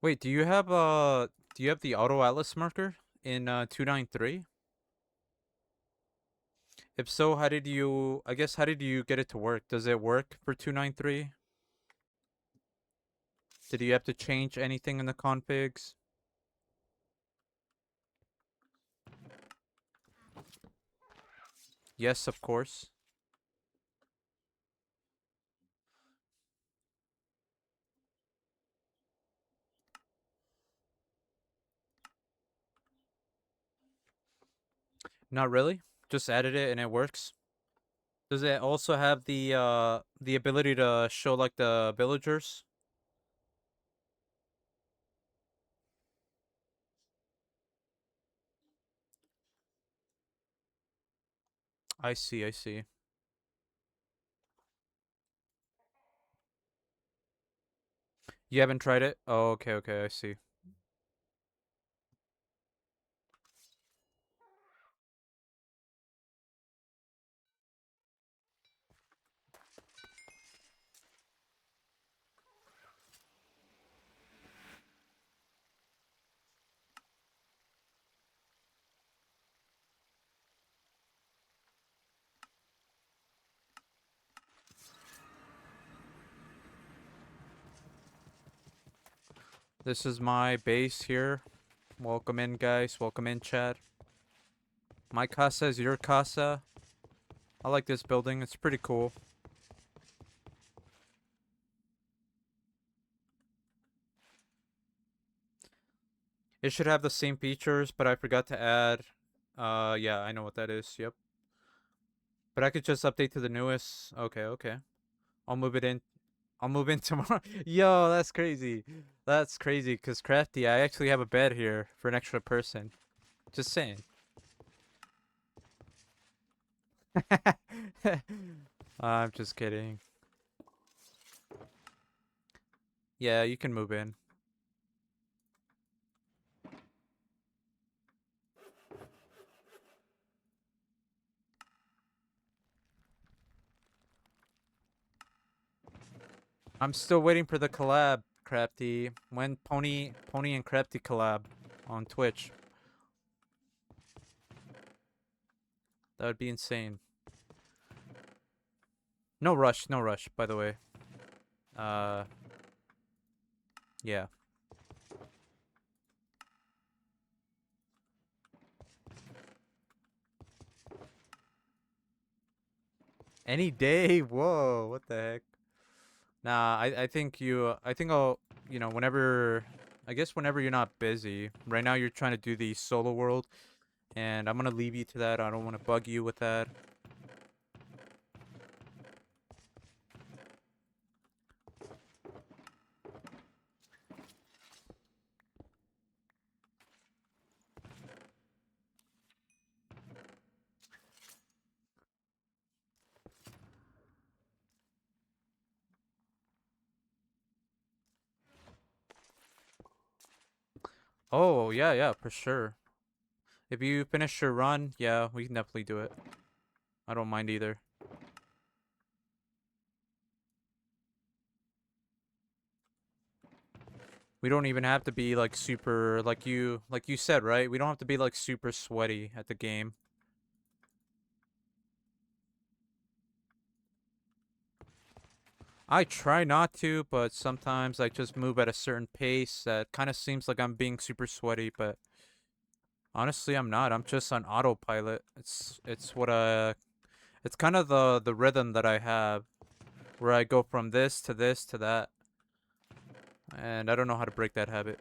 Wait, do you have the auto atlas marker in 293? If so, how did you get it to work? Does it work for 293? Did you have to change anything in the configs? Yes, of course. Not really. Just added it and it works. Does it also have the ability to show like the villagers? I see, I see. You haven't tried it? Oh, okay, okay, I see. This is my base here. Welcome in, guys. Welcome in, chat. My casa is your casa. I like this building. It's pretty cool. It should have the same features, but I forgot to add. Yeah, I know what that is. Yep. But I could just update to the newest. Okay, okay. I'll move it in. I'll move in tomorrow. Yo, that's crazy. That's crazy. Cause Crafty, I actually have a bed here for an extra person. Just saying. I'm just kidding. Yeah, you can move in. I'm still waiting for the collab, Crafty. When Pony and Crafty collab on Twitch. That would be insane. No rush, no rush, by the way. Uh yeah. Any day. Whoa, what the heck? Nah, I think I think I'll, whenever, I guess whenever you're not busy. Right now you're trying to do the solo world, and I'm gonna leave you to that. I don't want to bug you with that. Oh, yeah, yeah, for sure. If you finish your run, yeah, we can definitely do it. I don't mind either. We don't even have to be like super, like you said, right? We don't have to be like super sweaty at the game. I try not to, but sometimes I just move at a certain pace that kind of seems like I'm being super sweaty, but honestly I'm not. I'm just on autopilot. It's what it's kind of the rhythm that I have where I go from this to that, and I don't know how to break that habit.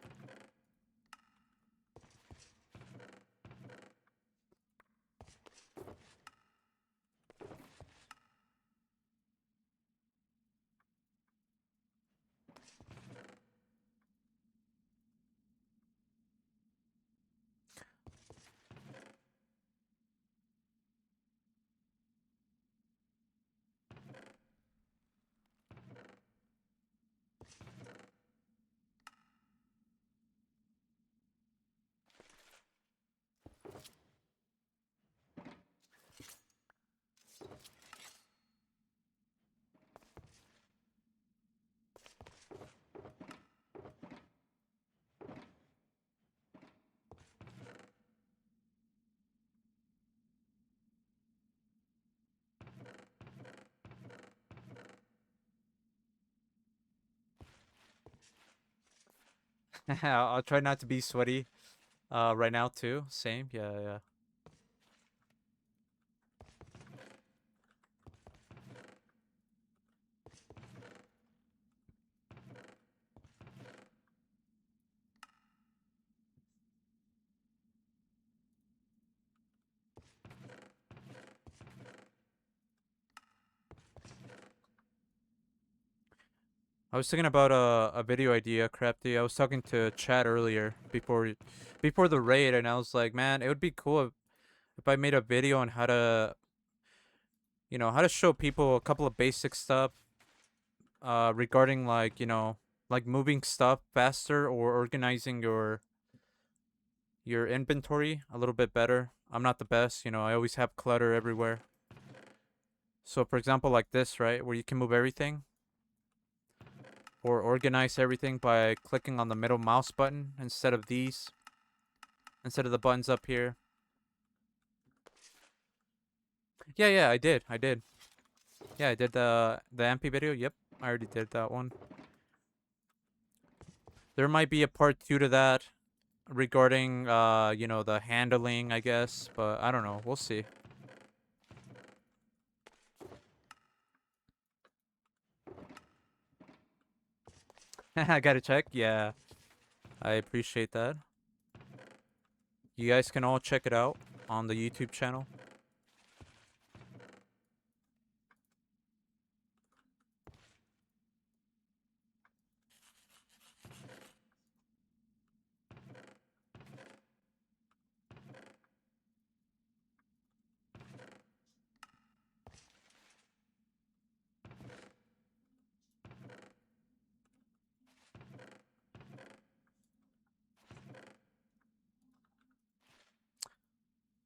I'll try not to be sweaty right now too. Same. Yeah, yeah. I was thinking about a video idea, Crafty. I was talking to Chad earlier before the raid, and I was like, man, it would be cool if I made a video on how to, how to show people a couple of basic stuff regarding like moving stuff faster or organizing your inventory a little bit better. I'm not the best, I always have clutter everywhere. So for example, like this, right, where you can move everything or organize everything by clicking on the middle mouse button instead of the buttons up here. Yeah, yeah, I did. I did. Yeah, I did the MP video. Yep, I already did that one. There might be a part 2 to that regarding the handling, I guess, but I don't know. We'll see. I got to check. Yeah, I appreciate that. You guys can all check it out on the YouTube channel.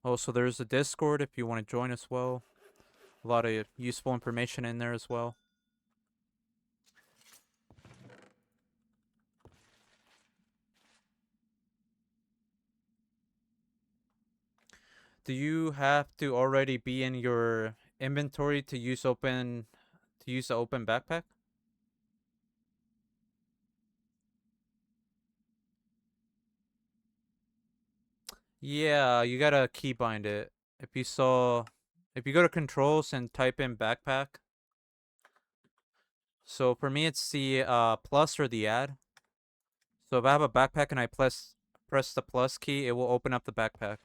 Also, there's a Discord if you want to join as well. A lot of useful information in there as well. Do you have to already be in your inventory to use the open backpack? Yeah, you gotta keybind it. If you go to controls and type in backpack. So for me, it's the plus or the add. So if I have a backpack and I press the plus key, it will open up the backpack.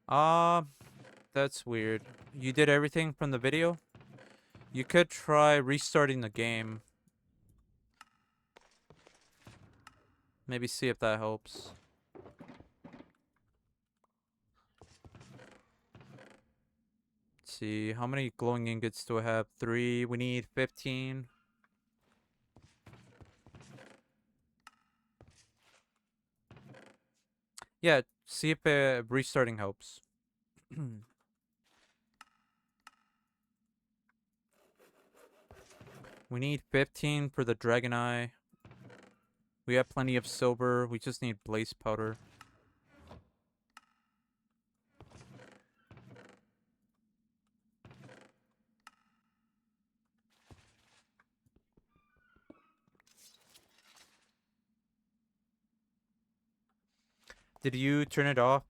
Uh, that's weird. You did everything from the video? You could try restarting the game. Maybe see if that helps. Let's see, how many glowing ingots do I have? 3. We need 15. Yeah, see if restarting helps. We need 15 for the dragon eye. We have plenty of silver. We just need blaze powder. Did you turn it off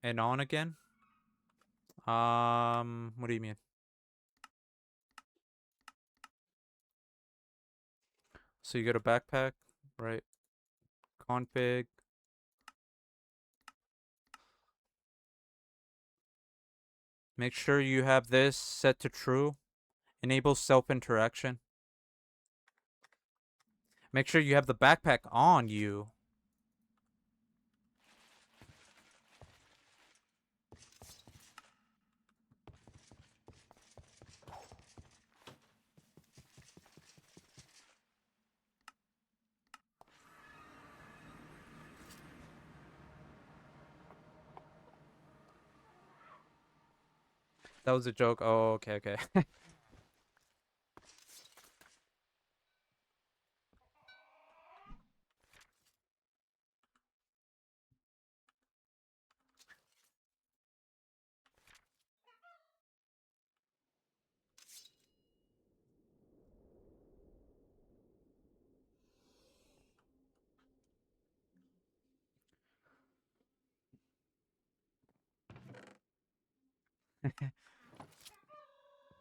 and on again? What do you mean? So you go to backpack, right? Config. Make sure you have this set to true. Enable self-interaction. Make sure you have the backpack on you. That was a joke. Oh, okay, okay.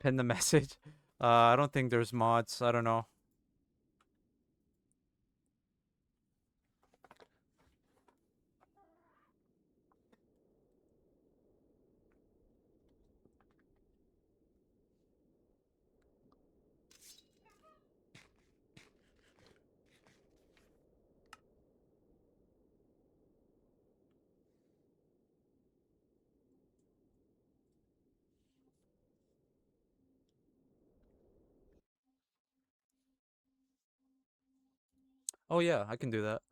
Pin the message. I don't think there's mods. I don't know. Oh yeah, I can do that.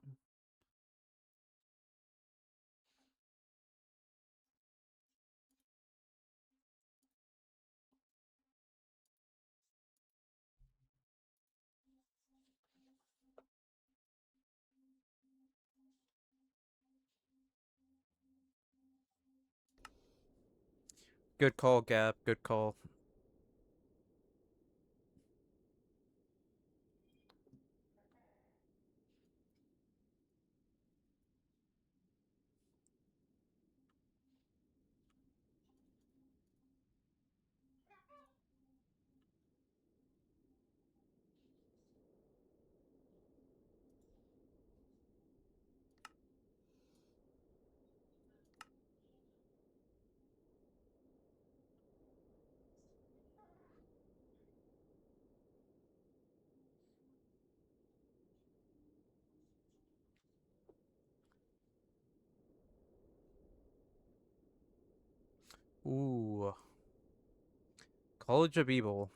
Good call, Gab. Good call. Ooh. College of Evil.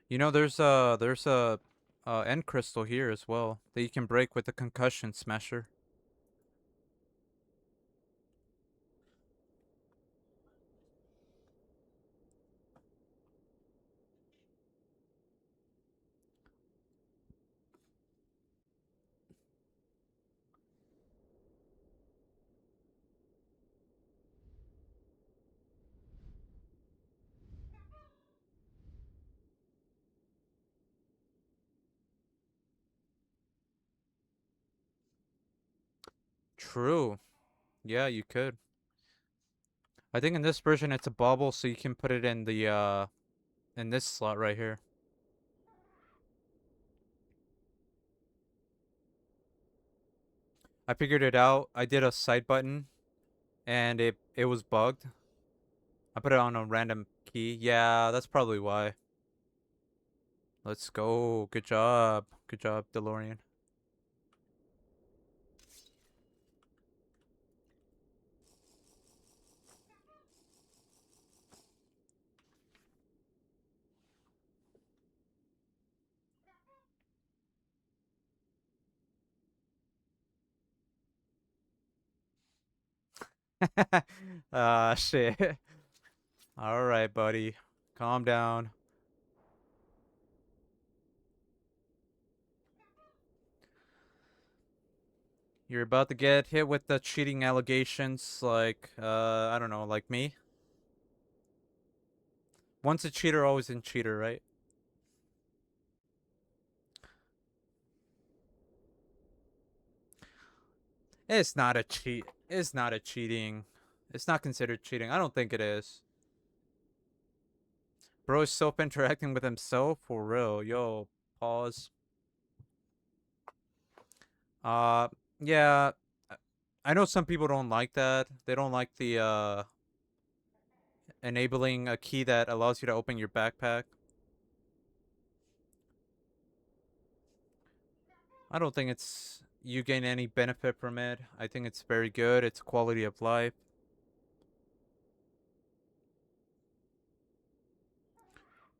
You know, there's a end crystal here as well that you can break with the concussion smasher. True. Yeah, you could. I think in this version it's a bauble, so you can put it in the in this slot right here. I figured it out. I did a side button and it was bugged. I put it on a random key. Yeah, that's probably why. Let's go. Good job. Good job, DeLorean. Shit. All right, buddy. Calm down. You're about to get hit with the cheating allegations like, I don't know, like me. Once a cheater, always a cheater, right? It's not a cheat. It's not a cheating. It's not considered cheating. I don't think it is. Bro is self-interacting with himself for real. Yo, pause. Uh, yeah. I know some people don't like that. They don't like the enabling a key that allows you to open your backpack. I don't think it's you gain any benefit from it. I think it's very good. It's quality of life.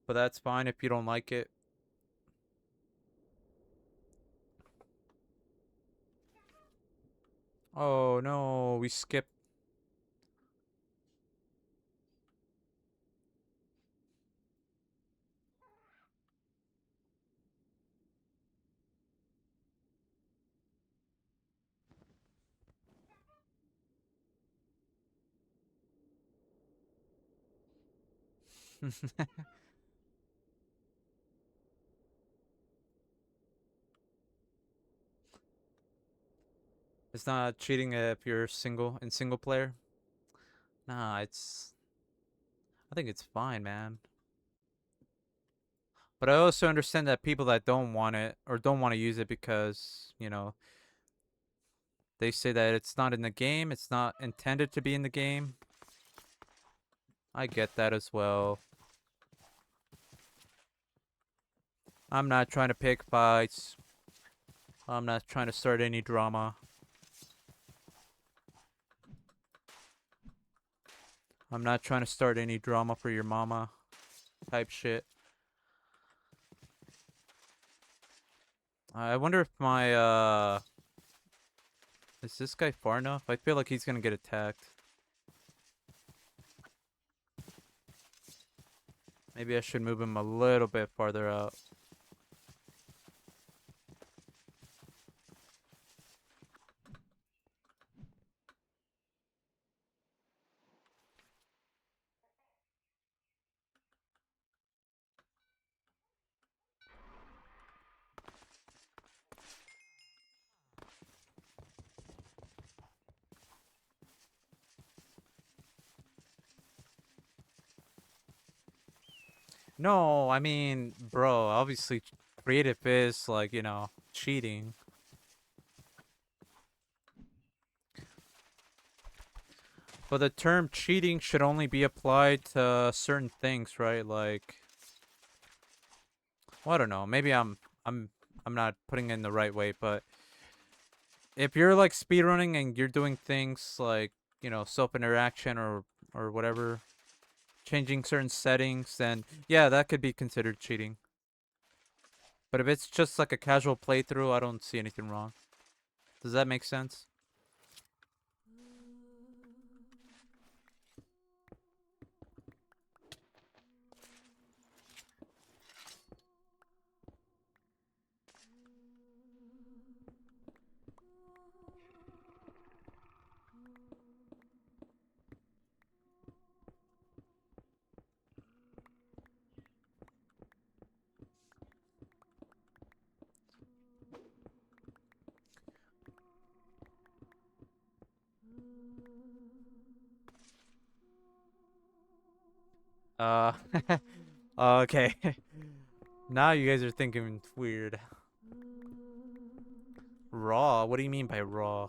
But that's fine if you don't like it. Oh no, we skipped. It's not cheating if you're single in single player. Nah, it's. I think it's fine, man. But I also understand that people that don't want it or don't want to use it because, they say that it's not in the game, it's not intended to be in the game. I get that as well. I'm not trying to pick fights. I'm not trying to start any drama. I'm not trying to start any drama for your mama type shit. I wonder if my is this guy far enough? I feel like he's gonna get attacked. Maybe I should move him a little bit farther out. No, I mean, bro, obviously creative is like, cheating. But the term cheating should only be applied to certain things, right? Like, well, I don't know. Maybe I'm I'm not putting it in the right way, but if you're like speedrunning and you're doing things like, self-interaction or whatever, changing certain settings, then yeah, that could be considered cheating. But if it's just like a casual playthrough, I don't see anything wrong. Does that make sense? Uh, okay. Now you guys are thinking weird. Raw? What do you mean by raw?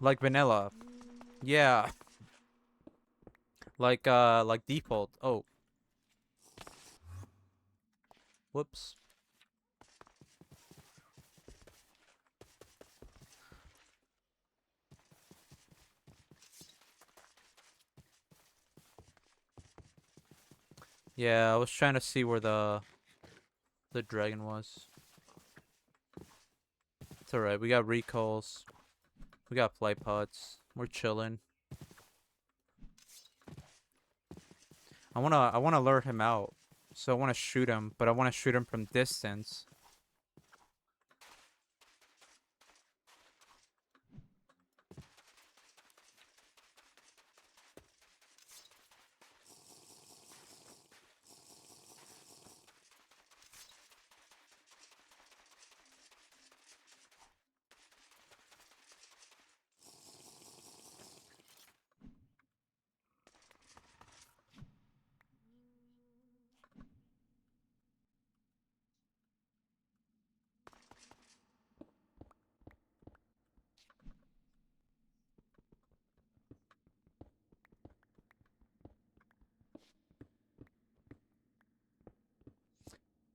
Like vanilla. Yeah. Like default. Oh, whoops. Yeah, I was trying to see where the dragon was. It's alright. We got recalls. We got flight pods. We're chilling. I wanna lure him out. So I wanna shoot him, but I wanna shoot him from distance.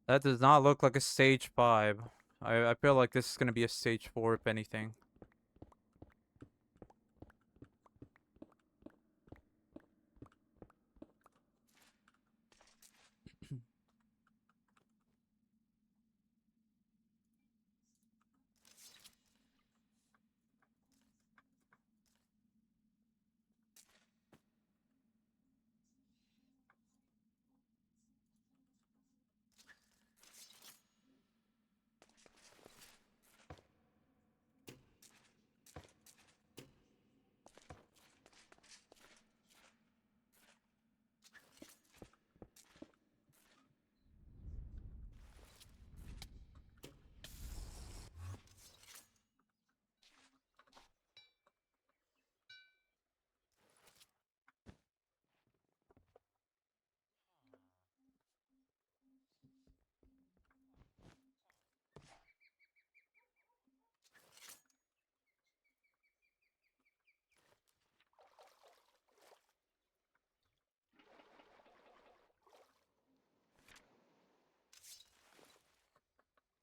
That does not look like a stage 5. I feel like this is gonna be a stage 4 if anything.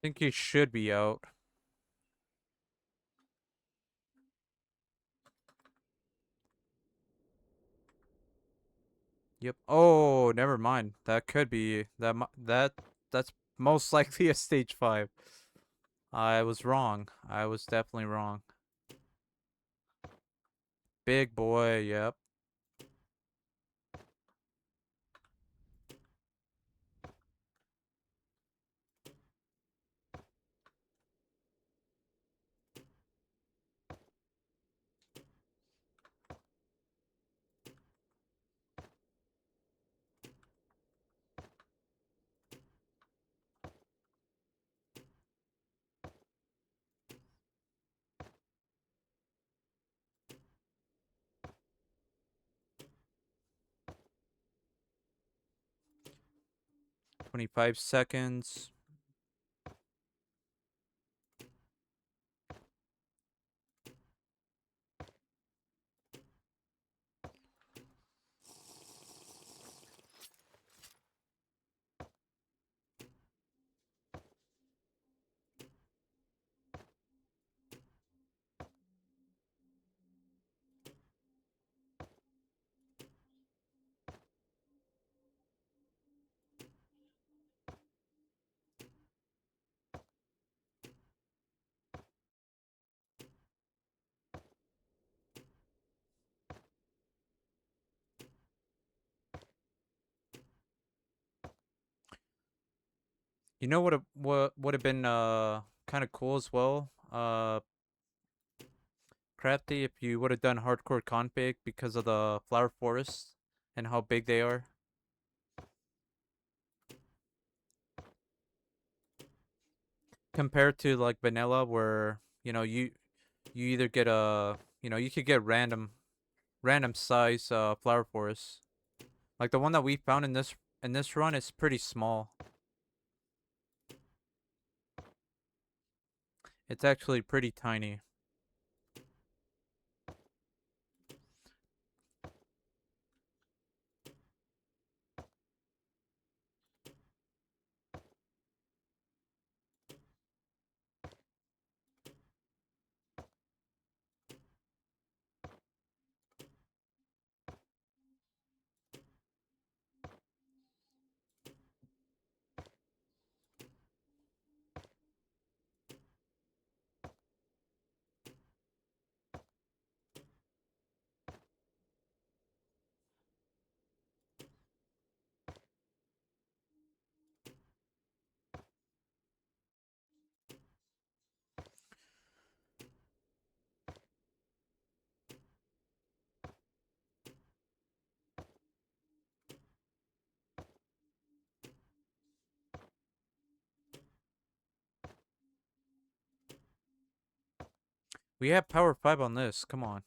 'Think he should be out. Yep. Oh, never mind. That could be that's most likely a stage 5. I was wrong. I was definitely wrong. Big boy, yep. 25 seconds. You know what would have been kind of cool as well? Crafty, if you would have done hardcore config because of the flower forests and how big they are. Compared to like vanilla where, you either get you could get random size flower forests. Like the one that we found in this run is pretty small. It's actually pretty tiny. We have power 5 on this. Come on.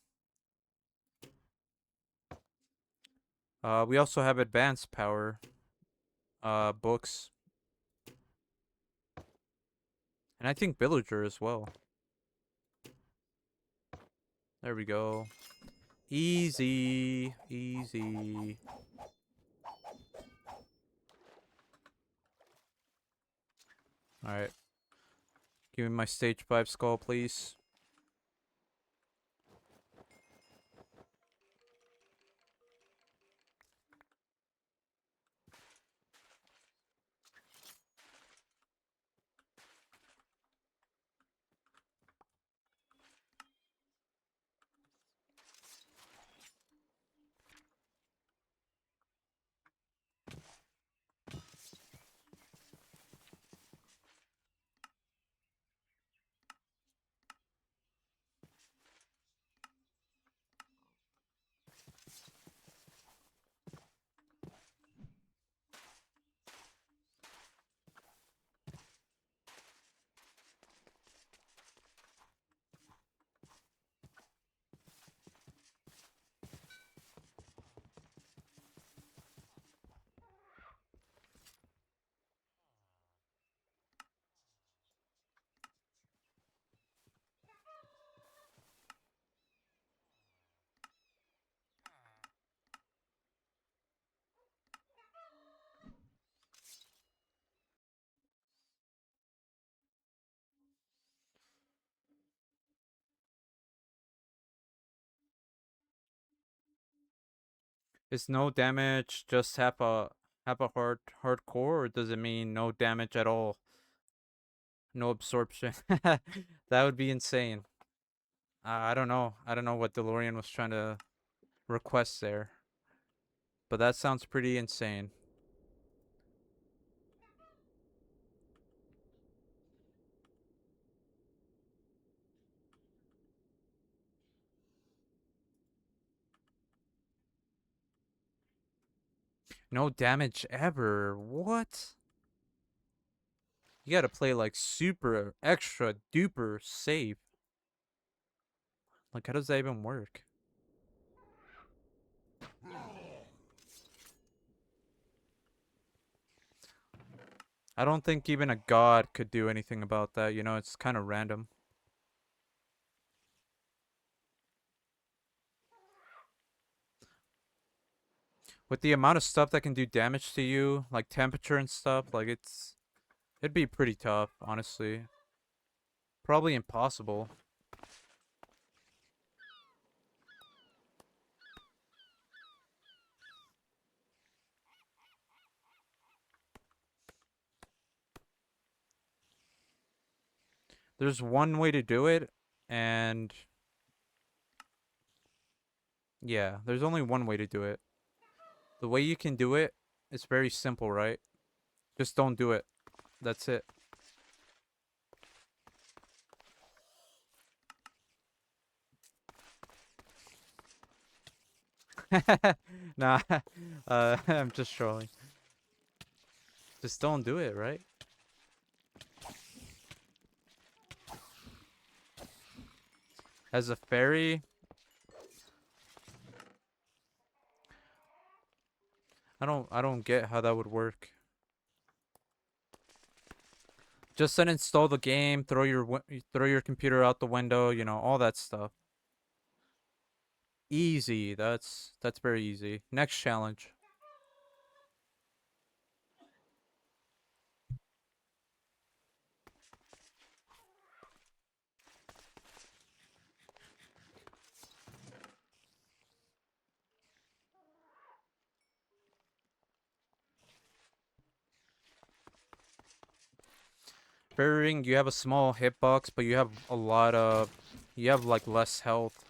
We also have advanced power books. And I think villager as well. There we go. Easy. Easy. Alright. Give me my stage 5 skull, please. Is no damage just have a hardcore, or does it mean no damage at all? No absorption. That would be insane. I don't know. I don't know what DeLorean was trying to request there. But that sounds pretty insane. No damage ever. What? You gotta play like super extra duper safe. Like, how does that even work? I don't think even a god could do anything about that. You know, it's kind of random. With the amount of stuff that can do damage to you, like temperature and stuff, like it'd be pretty tough, honestly. Probably impossible. There's one way to do it, and yeah, there's only one way to do it. The way you can do it is very simple, right? Just don't do it. That's it. Nah, I'm just trolling. Just don't do it, right? As a fairy, I don't get how that would work. Just uninstall the game, throw your computer out the window, you know, all that stuff. Easy. That's very easy. Next challenge. Fairy ring, you have a small hitbox, but you have like less health.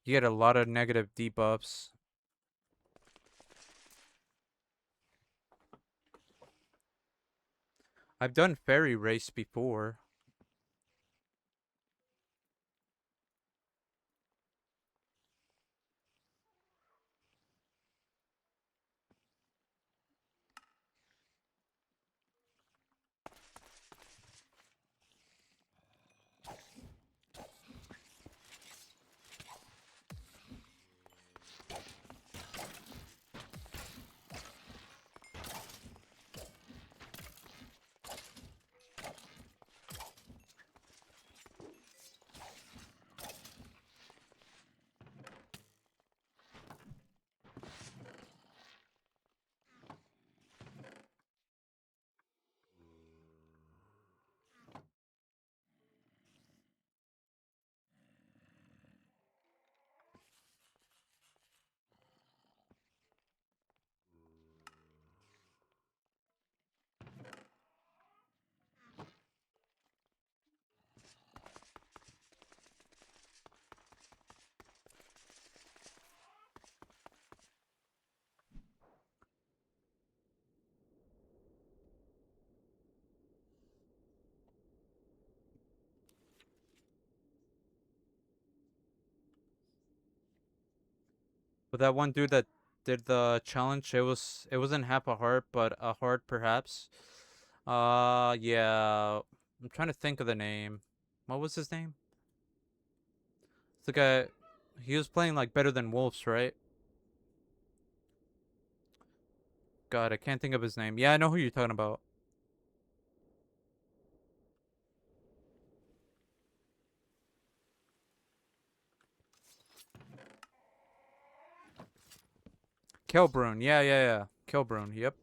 You get a lot of negative debuffs. I've done fairy race before. With that one dude that did the challenge, it wasn't half a heart, but a heart perhaps. Yeah. I'm trying to think of the name. What was his name? It's the guy. He was playing like Better Than Wolves, right? God, I can't think of his name. Yeah, I know who you're talking about. Kelbrun. Yeah, yeah, yeah. Kelbrun. Yep.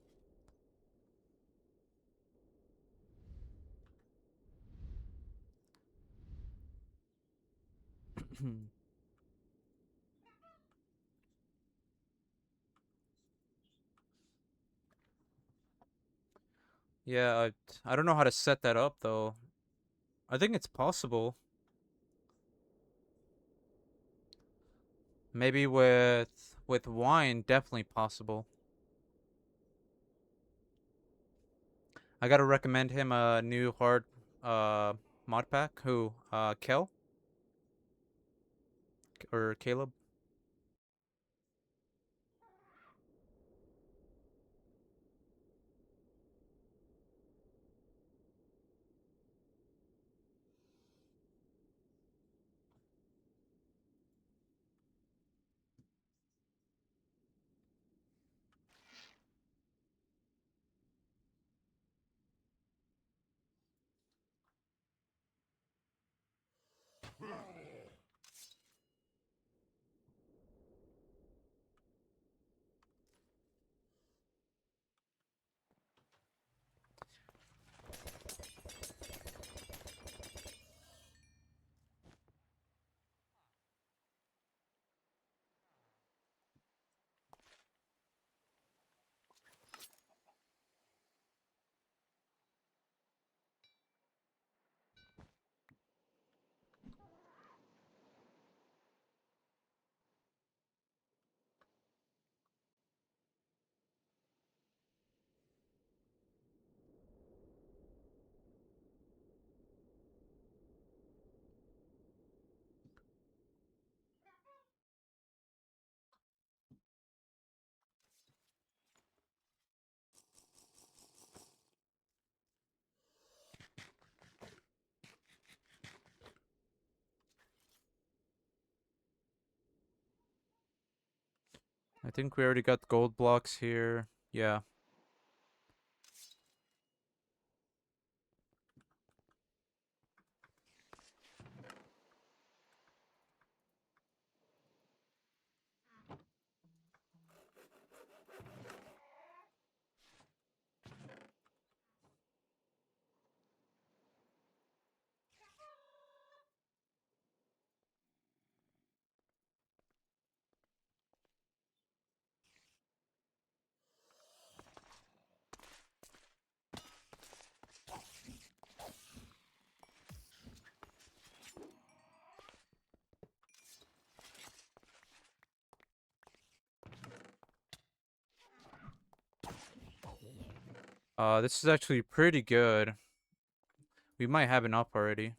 Yeah, I don't know how to set that up though. I think it's possible. Maybe with wine, definitely possible. I gotta recommend him a new hard uh mod pack. Who? Kel or Caleb? I think we already got gold blocks here. Yeah. This is actually pretty good. We might have enough already.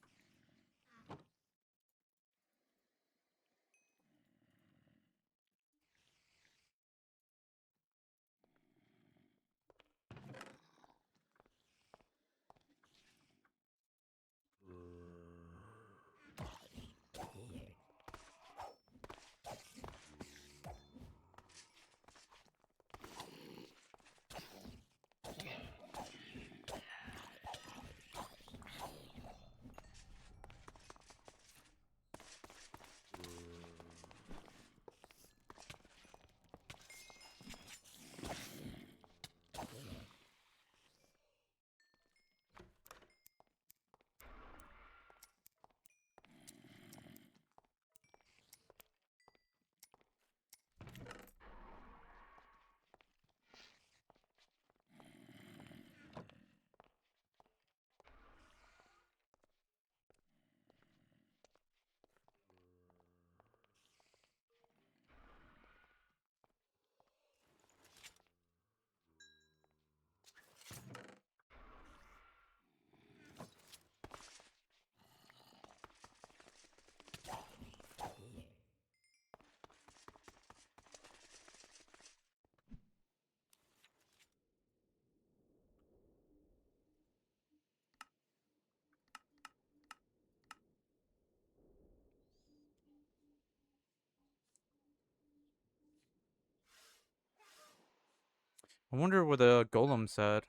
I wonder where the golem's at.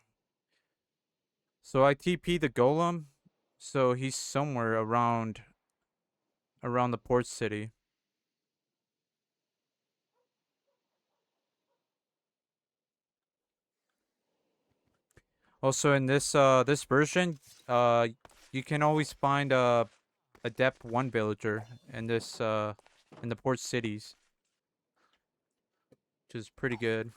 So I TP the golem, so he's somewhere around the port city. Also in this version, uh you can always find a depth 1 villager in this in the port cities, which is pretty good.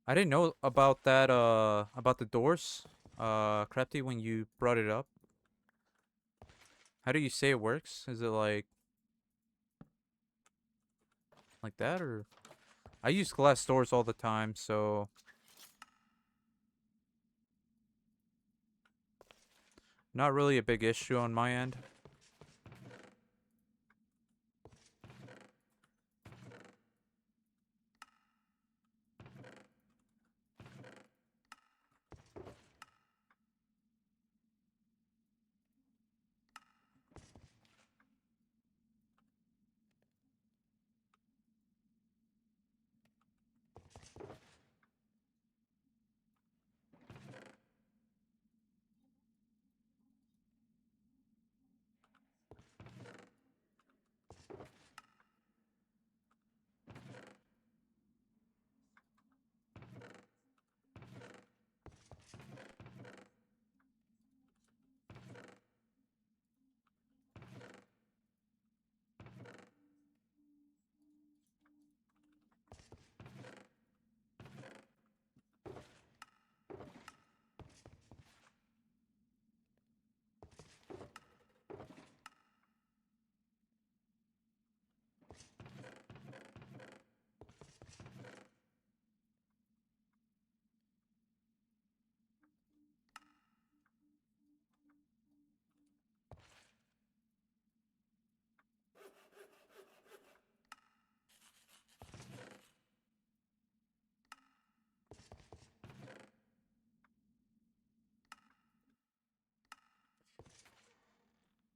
I didn't know about that about the doors, Crafty, when you brought it up. How do you say it works? Is it like that, or I use glass doors all the time, so not really a big issue on my end.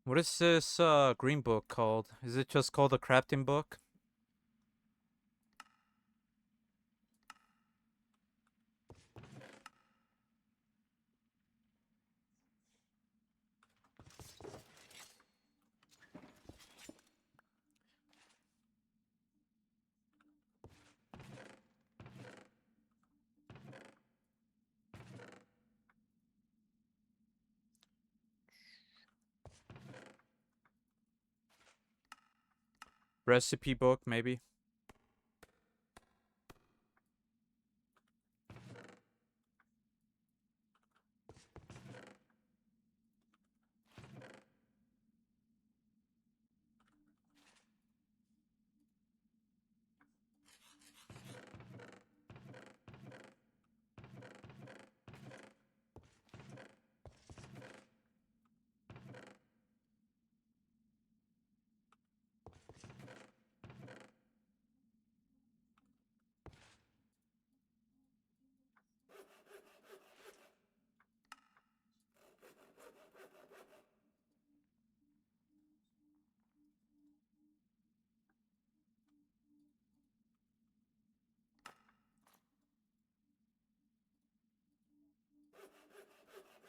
What is this green book called? Is it just called a crafting book? Recipe book, maybe?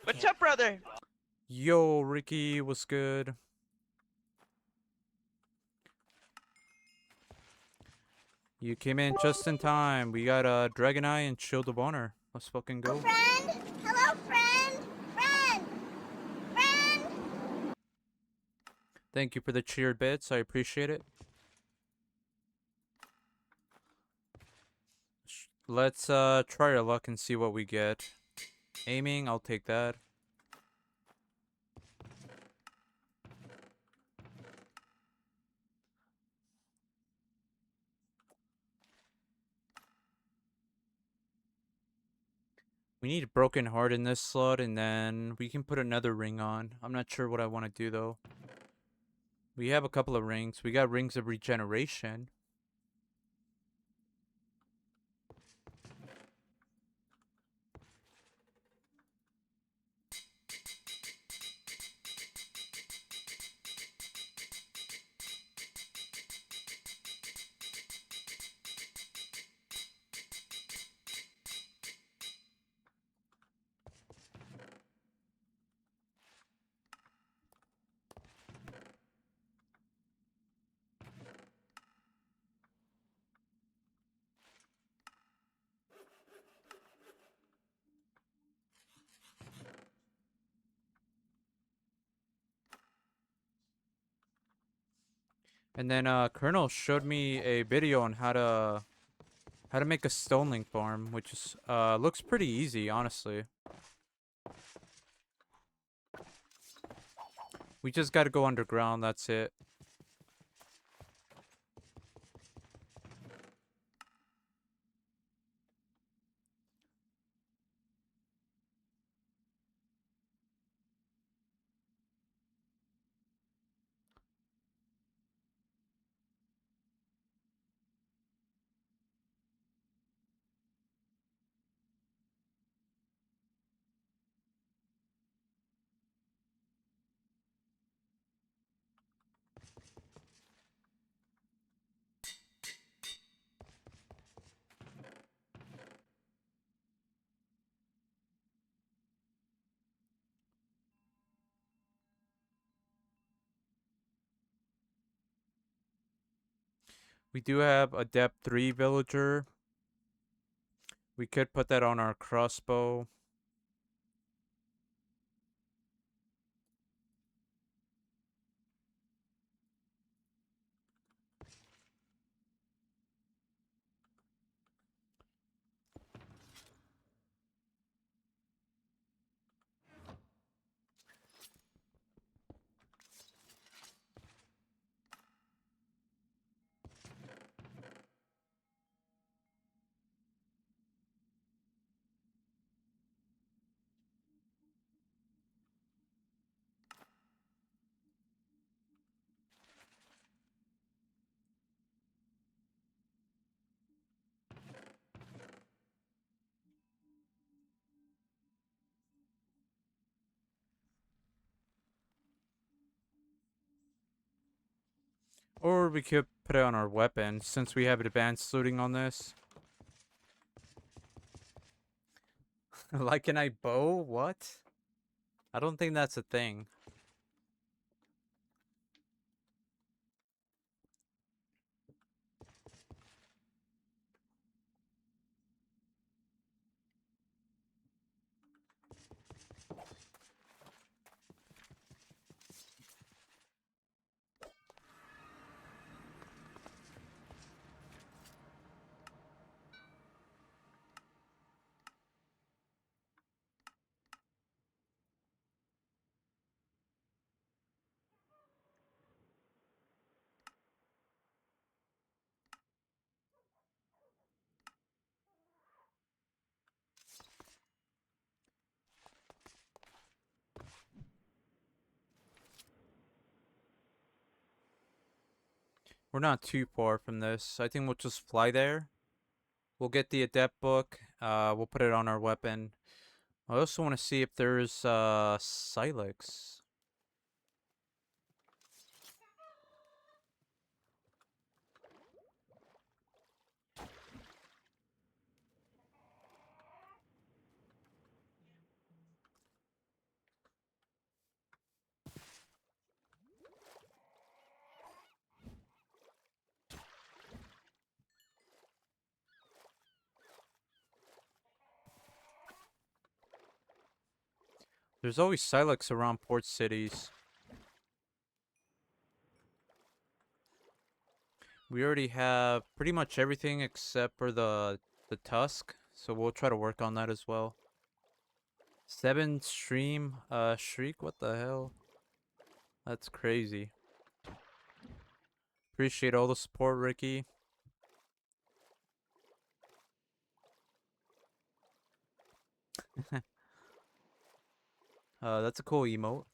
What's up, brother?
Yo, Ricky, what's good? You came in just in time. We got Dragonite and Shield of Honor. Let's fucking go.
Friend? Hello, friend? Friend? Friend?
Thank you for the cheered bits. I appreciate it. Let's try our luck and see what we get. Aiming, I'll take that. We need a broken heart in this slot, and then we can put another ring on. I'm not sure what I want to do though. We have a couple of rings. We got rings of regeneration. And then Colonel showed me a video on how to make a stoneling farm, which is looks pretty easy, honestly. We just got to go underground, that's it. We do have a Pt.3 villager. We could put that on our crossbow. Or we could put it on our weapon, since we have advanced looting on this. Lycanite bow? What? I don't think that's a thing. We're not too far from this. I think we'll just fly there. We'll get the adept book. We'll put it on our weapon. I also want to see if there's silex. There's always silex around port cities. We already have pretty much everything except for the tusk, so we'll try to work on that as well. 7 stream shriek, what the hell? That's crazy. Appreciate all the support, Ricky. That's a cool emote.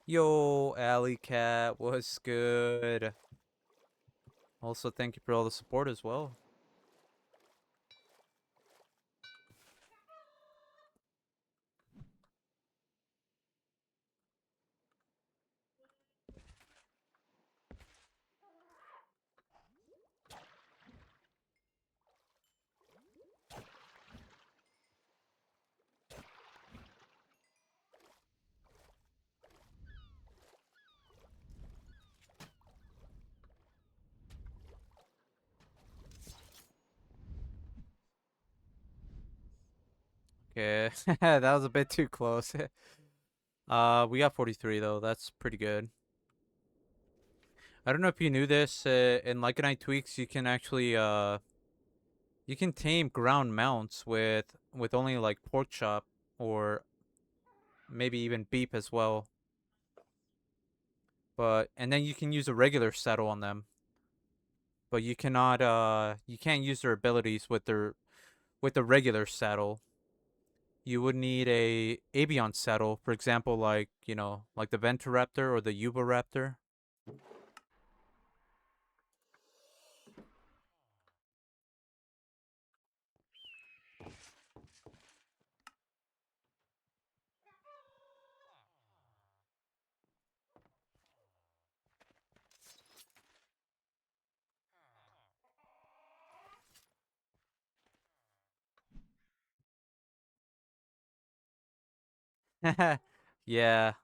Yo, Alley Cat, what's good? Also, thank you for all the support as well. Okay, that was a bit too close. We got 43 though. That's pretty good. I don't know if you knew this. In Lycanite tweaks, you can actually you can tame ground mounts with only like pork chop or maybe even beef as well. But and then you can use a regular saddle on them. But you cannot you can't use their abilities with the regular saddle. You would need a avian saddle, for example, like, you know, like the Venturaptor or the Yubaraptor. Yeah,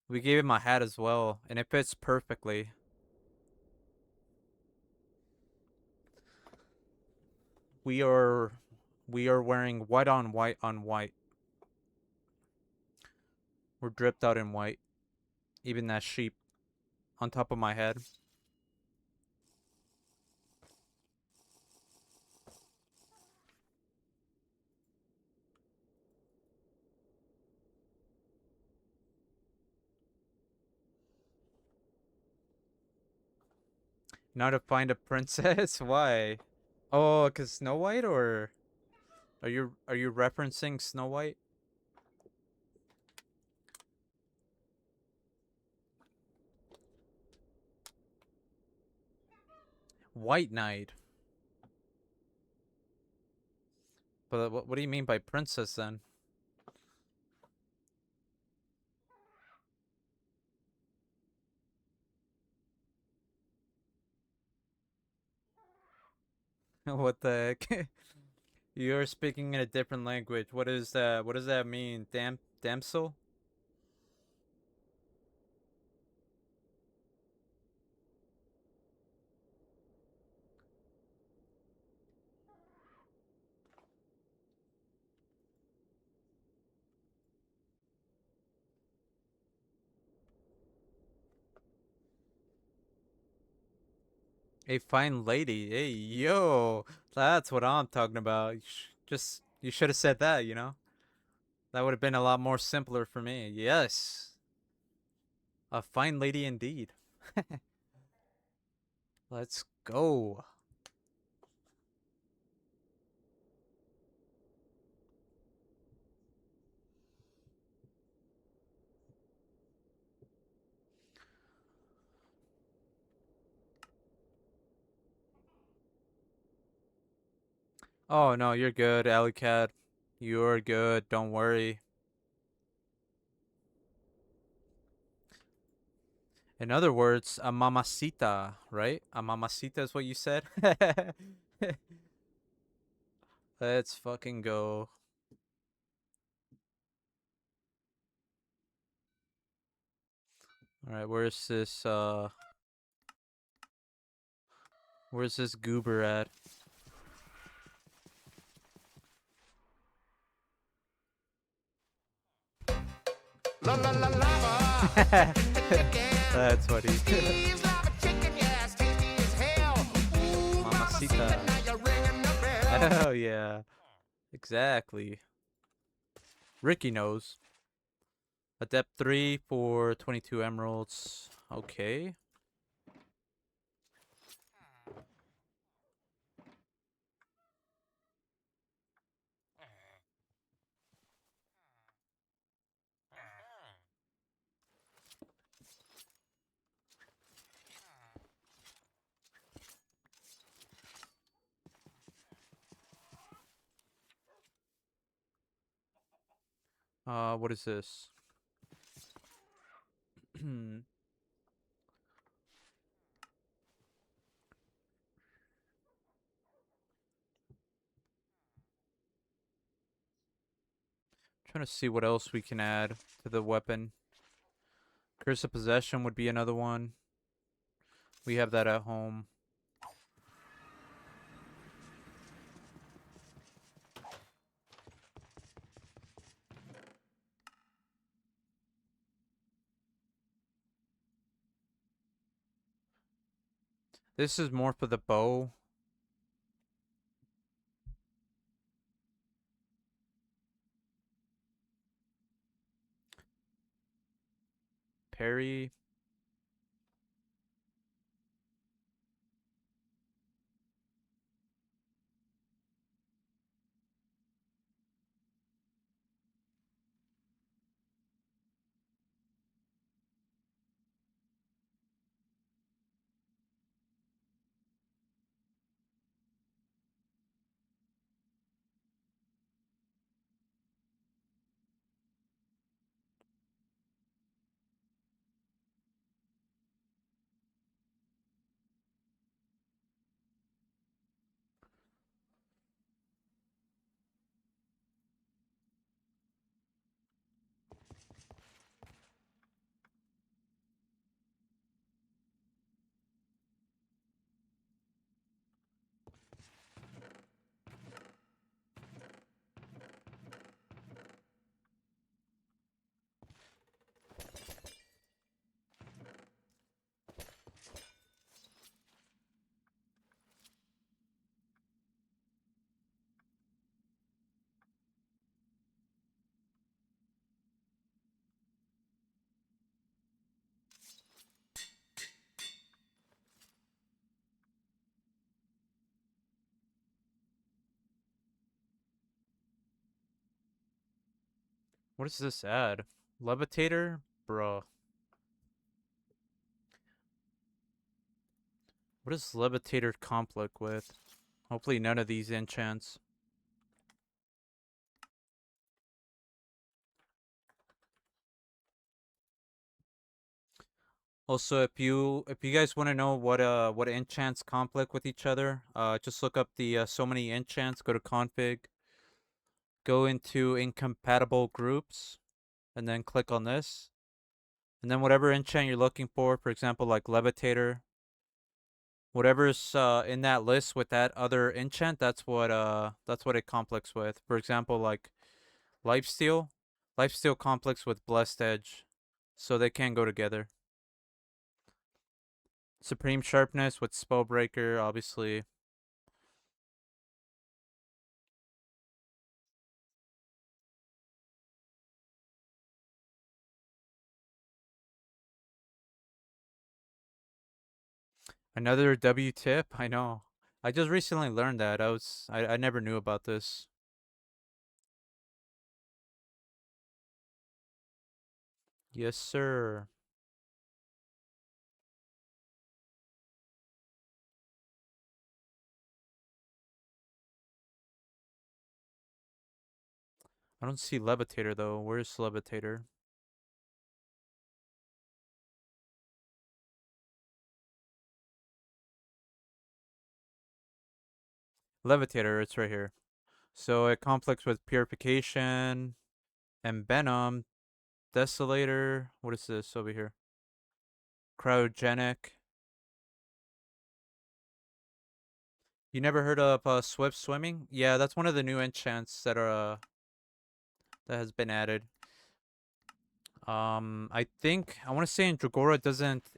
we gave him a hat as well, and it fits perfectly. We are we are wearing white on white on white. We're dripped out in white. Even that sheep on top of my head. Now to find a princess? Why? Oh, cause Snow White, or are you referencing Snow White? White Knight. But what do you mean by princess then? What the heck? You're speaking in a different language. What is that? What does that mean? Damsel? A fine lady. Hey, yo. That's what I'm talking about. You should have said that, you know? That would have been a lot more simpler for me. Yes. A fine lady indeed. Let's go. Oh, no, you're good, Alley Cat. You're good. Don't worry. In other words, a mamacita, right? A mamacita is what you said? Let's fucking go. Alright, where's this goober at?
La la la lava,
That's funny.
Steve's lava chicken, yeah, tasty as hell. Ooh,
Mamacita.
now you're ringing the bell.
Oh yeah. Exactly. Ricky knows. A depth 3 for 22 emeralds. Okay. What is this? Trying to see what else we can add to the weapon. Curse of Possession would be another one. We have that at home. This is more for the bow. Parry. What does this add? Levitator? Bruh. What does Levitator conflict with? Hopefully none of these enchants. Also, if you guys want to know what enchants conflict with each other, just look up the so many enchants. Go to config, go into incompatible groups, and then click on this. And then whatever enchant you're looking for example, like Levitator, whatever's in that list with that other enchant, that's what it conflicts with. For example, like Lifesteal, Lifesteal conflicts with Blessed Edge, so they can go together. Supreme Sharpness with Spellbreaker, obviously. Another W tip? I know. I just recently learned that. I never knew about this. Yes, sir. I don't see Levitator though. Where's Levitator? Levitator, it's right here. So it conflicts with Purification and Venom. Desolator. What is this over here? Cryogenic. You never heard of Swift Swimming? Yeah, that's one of the new enchants that are that has been added. I think I want to say in Dragora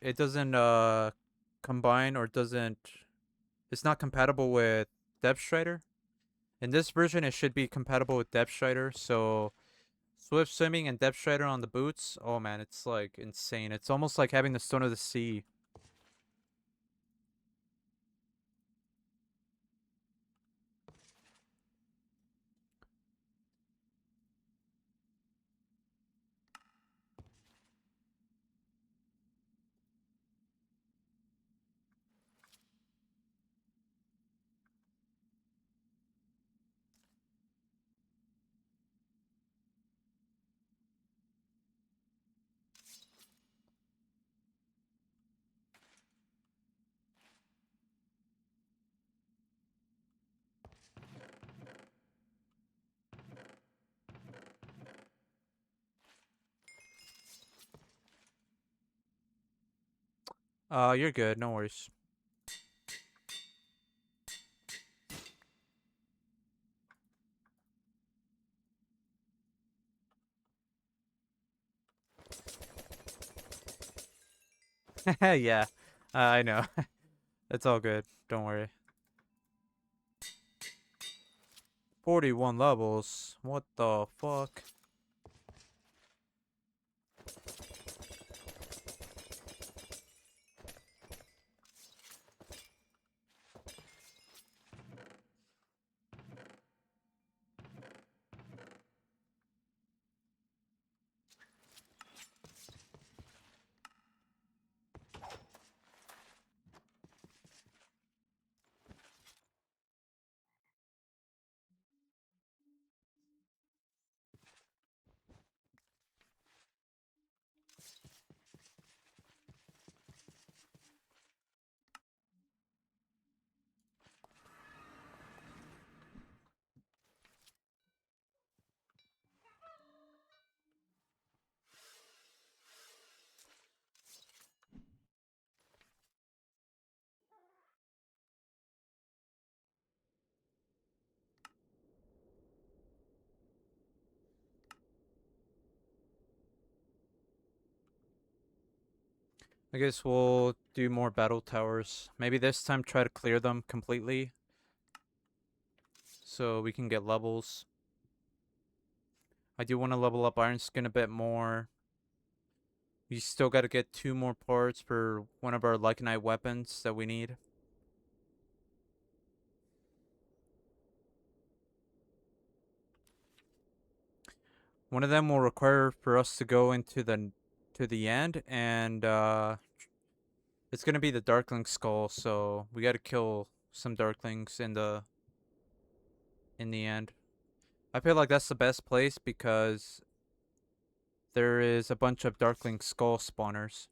it doesn't combine or doesn't it's not compatible with Depth Strider. In this version, it should be compatible with Depth Strider. So Swift Swimming and Depth Strider on the boots. Oh man, it's like insane. It's almost like having the Stone of the Sea. You're good. No worries. Yeah, I know. It's all good. Don't worry. 41 levels. What the fuck? I guess we'll do more battle towers. Maybe this time try to clear them completely. So we can get levels. I do want to level up Iron Skin a bit more. We still got to get 2 more parts for one of our Lycanite weapons that we need. One of them will require for us to go into the end, and it's gonna be the Darkling Skull. So we got to kill some Darklings in the end. I feel like that's the best place because there is a bunch of Darkling Skull spawners.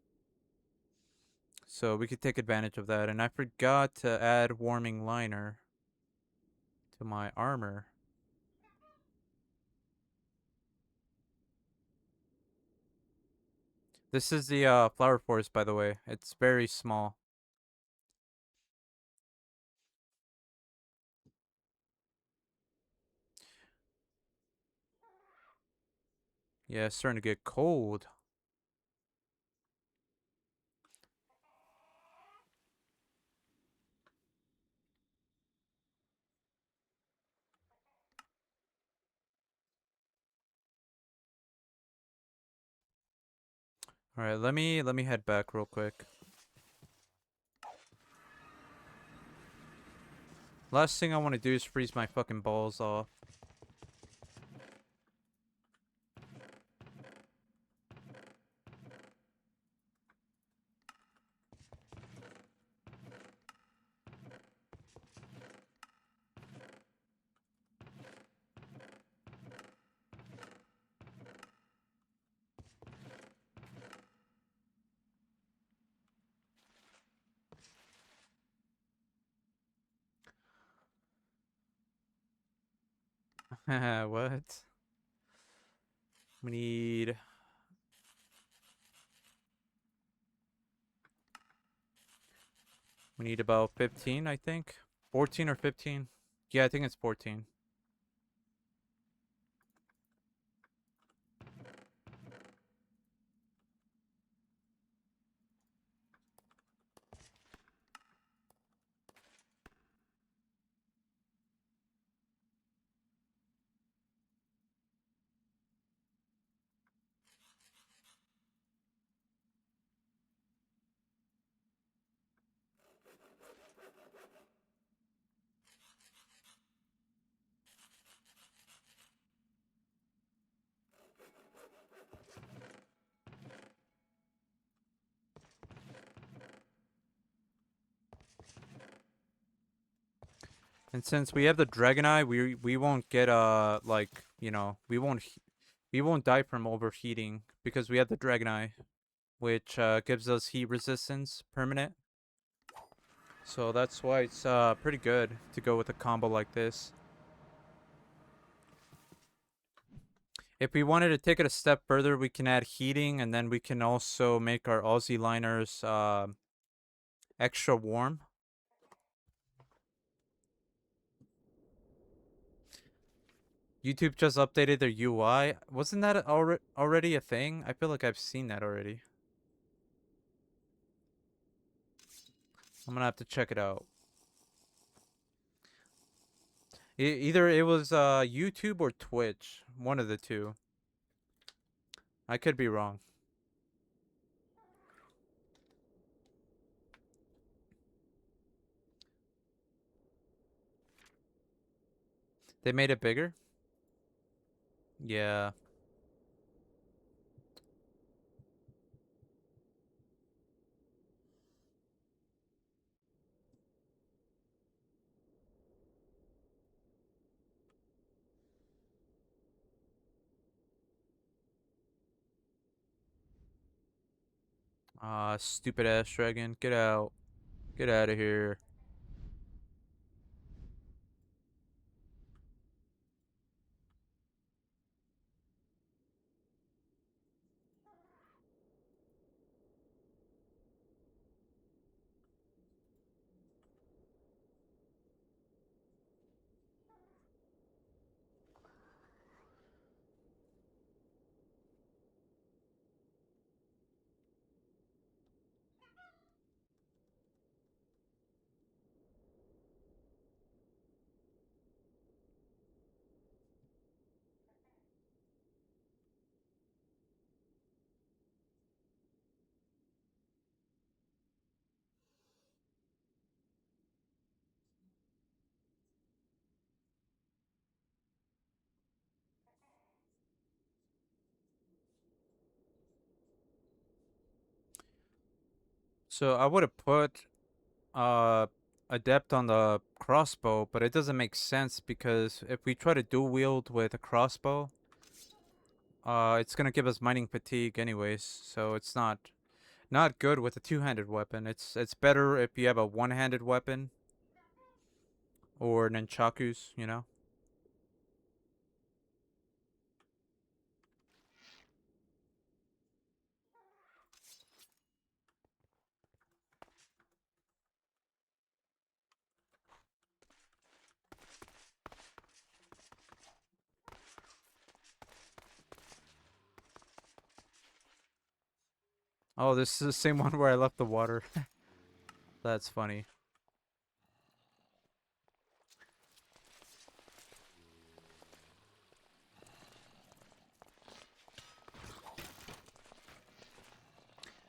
So we could take advantage of that. And I forgot to add Warming Liner to my armor. This is the flower forest, by the way. It's very small. Yeah, it's starting to get cold. All right, let me head back real quick. Last thing I want to do is freeze my fucking balls off. What? We need we need about 15, I think. 14 or 15. Yeah, I think it's 14. And since we have the Dragon Eye, we won't get like, we won't die from overheating because we have the Dragon Eye, which gives us heat resistance permanent. So that's why it's pretty good to go with a combo like this. If we wanted to take it a step further, we can add heating, and then we can also make our Aussie liners extra warm. YouTube just updated their UI. Wasn't that already a thing? I feel like I've seen that already. I'm gonna have to check it out. Either it was YouTube or Twitch, one of the two. I could be wrong. They made it bigger? Yeah. Ah, stupid ass dragon. Get out. Get out of here. So I would have put uh adept on the crossbow, but it doesn't make sense because if we try to dual wield with a crossbow, it's gonna give us mining fatigue anyways, so it's not good with a two-handed weapon. It's better if you have a one-handed weapon or nunchakus, you know? Oh, this is the same one where I left the water. That's funny.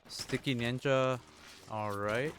Sticky ninja. Alright.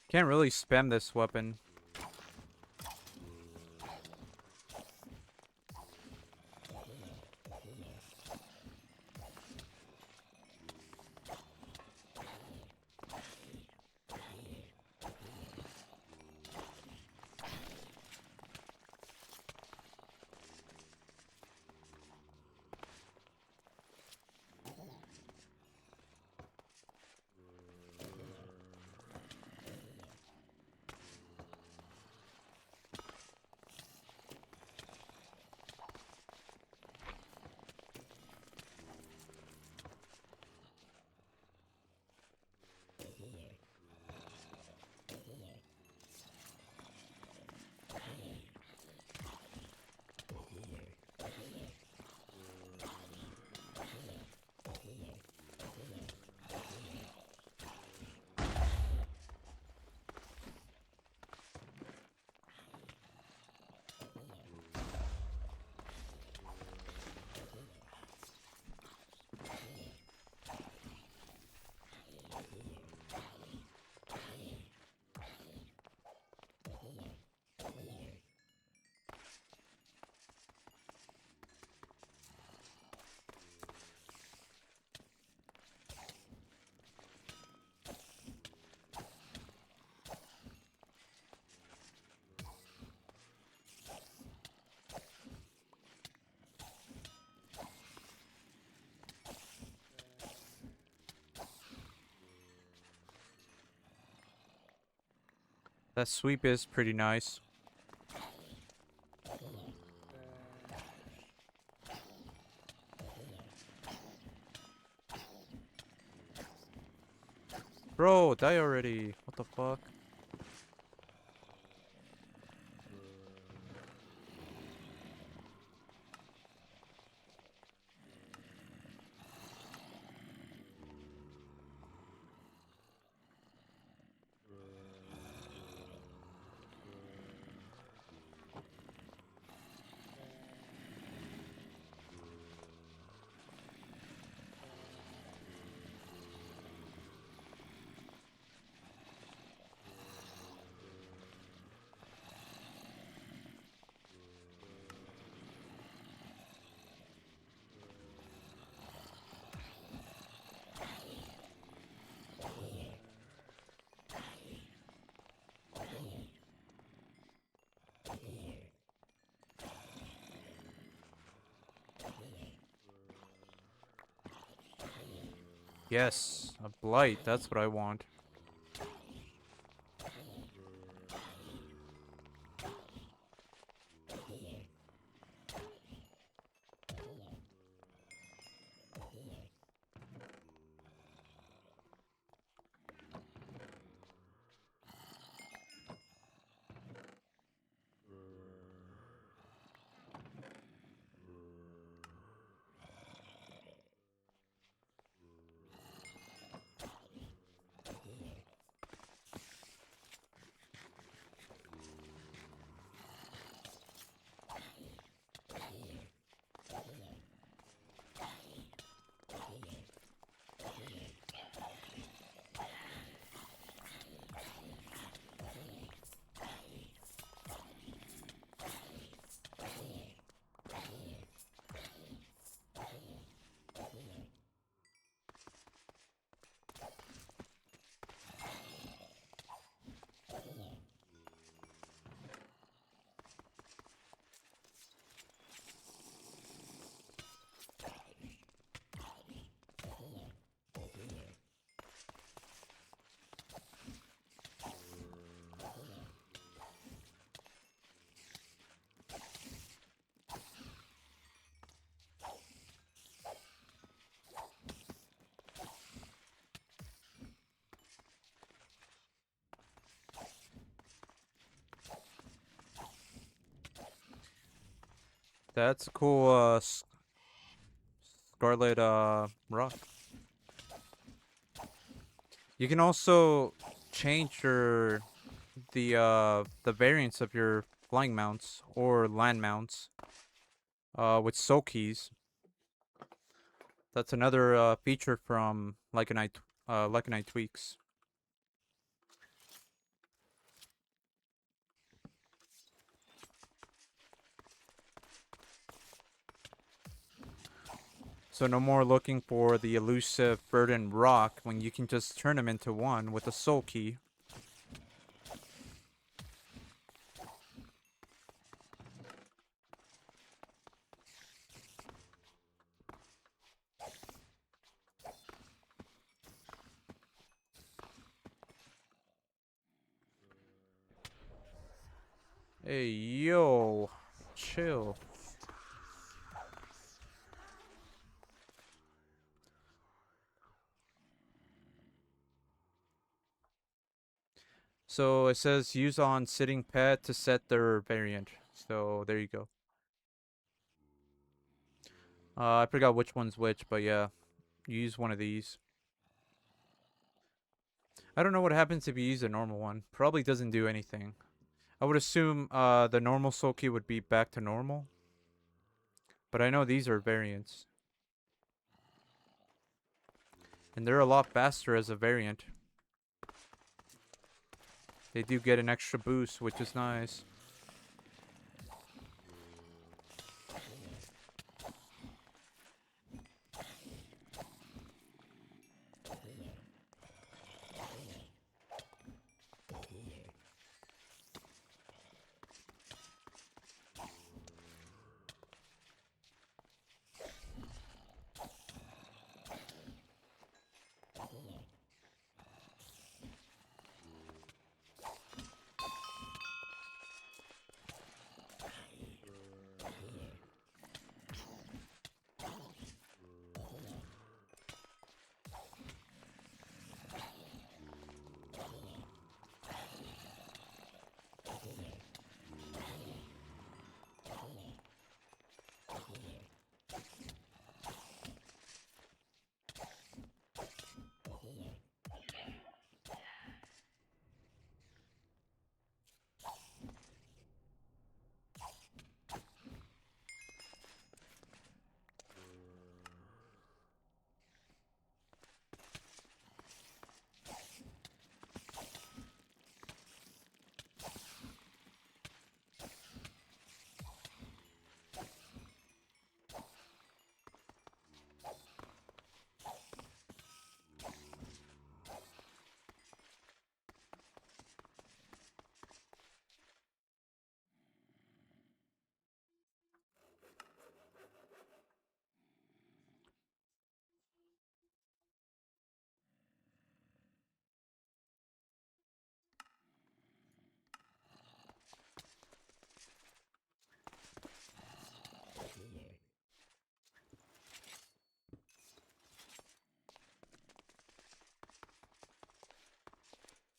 Can't really spam this weapon. That sweep is pretty nice. Bro, die already. What the fuck? Yes, a blight. That's what I want. That's a cool scarlet rock. You can also change the variants of your flying mounts or land mounts with soul keys. That's another feature from Lycanite tweaks. So no more looking for the elusive verdant rock when you can just turn them into one with a soul key. Hey, yo, chill. So it says use on sitting pet to set their variant. So there you go. I forgot which one's which, but yeah, use one of these. I don't know what happens if you use a normal one. Probably doesn't do anything. I would assume the normal soul key would be back to normal. But I know these are variants. And they're a lot faster as a variant. They do get an extra boost, which is nice.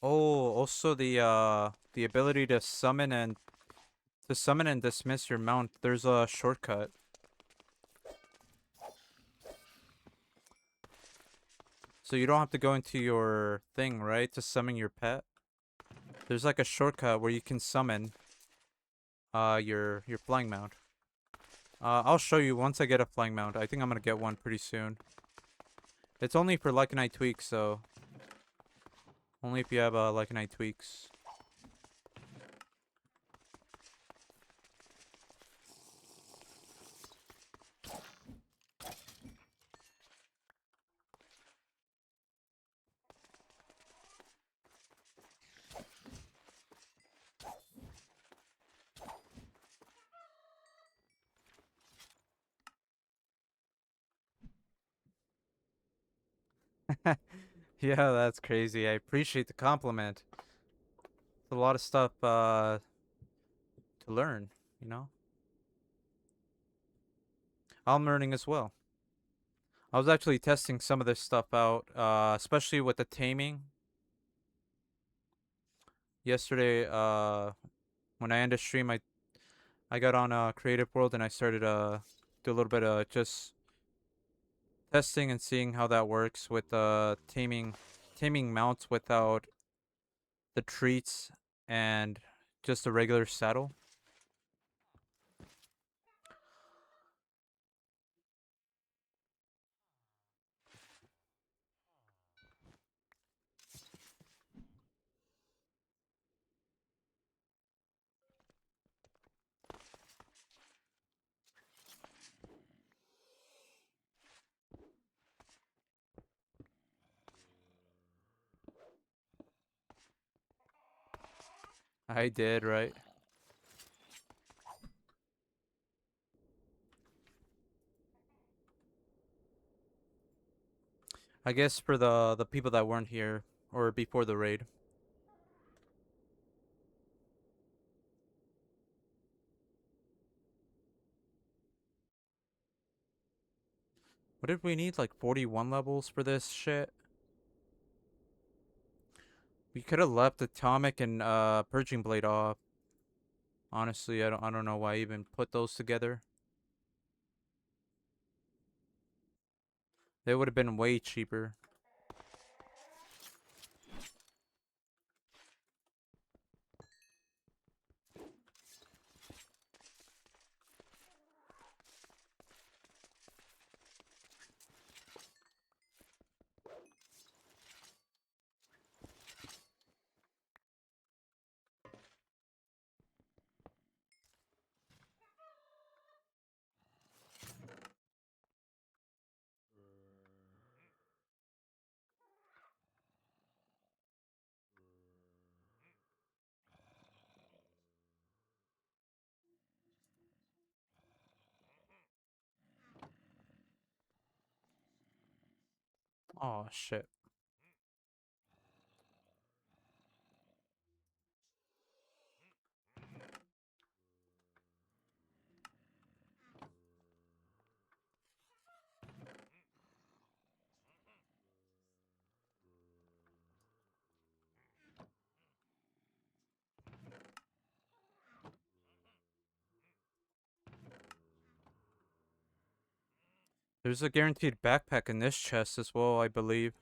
Oh, also the ability to summon and dismiss your mount. There's a shortcut. So you don't have to go into your thing, right, to summon your pet. There's like a shortcut where you can summon your flying mount. I'll show you once I get a flying mount. I think I'm gonna get one pretty soon. It's only for Lycanite tweaks, so only if you have Lycanite tweaks. Yeah, that's crazy. I appreciate the compliment. It's a lot of stuff to learn, you know? I'm learning as well. I was actually testing some of this stuff out, especially with the taming. Yesterday, when I ended stream, I got on Creative World and I started do a little bit of just testing and seeing how that works with taming mounts without the treats and just a regular saddle. I did, right? I guess for the people that weren't here or before the raid. What did we need? Like 41 levels for this shit? We could have left Atomic and Purging Blade off. Honestly, I don't know why I even put those together. They would have been way cheaper. Oh shit. There's a guaranteed backpack in this chest as well, I believe.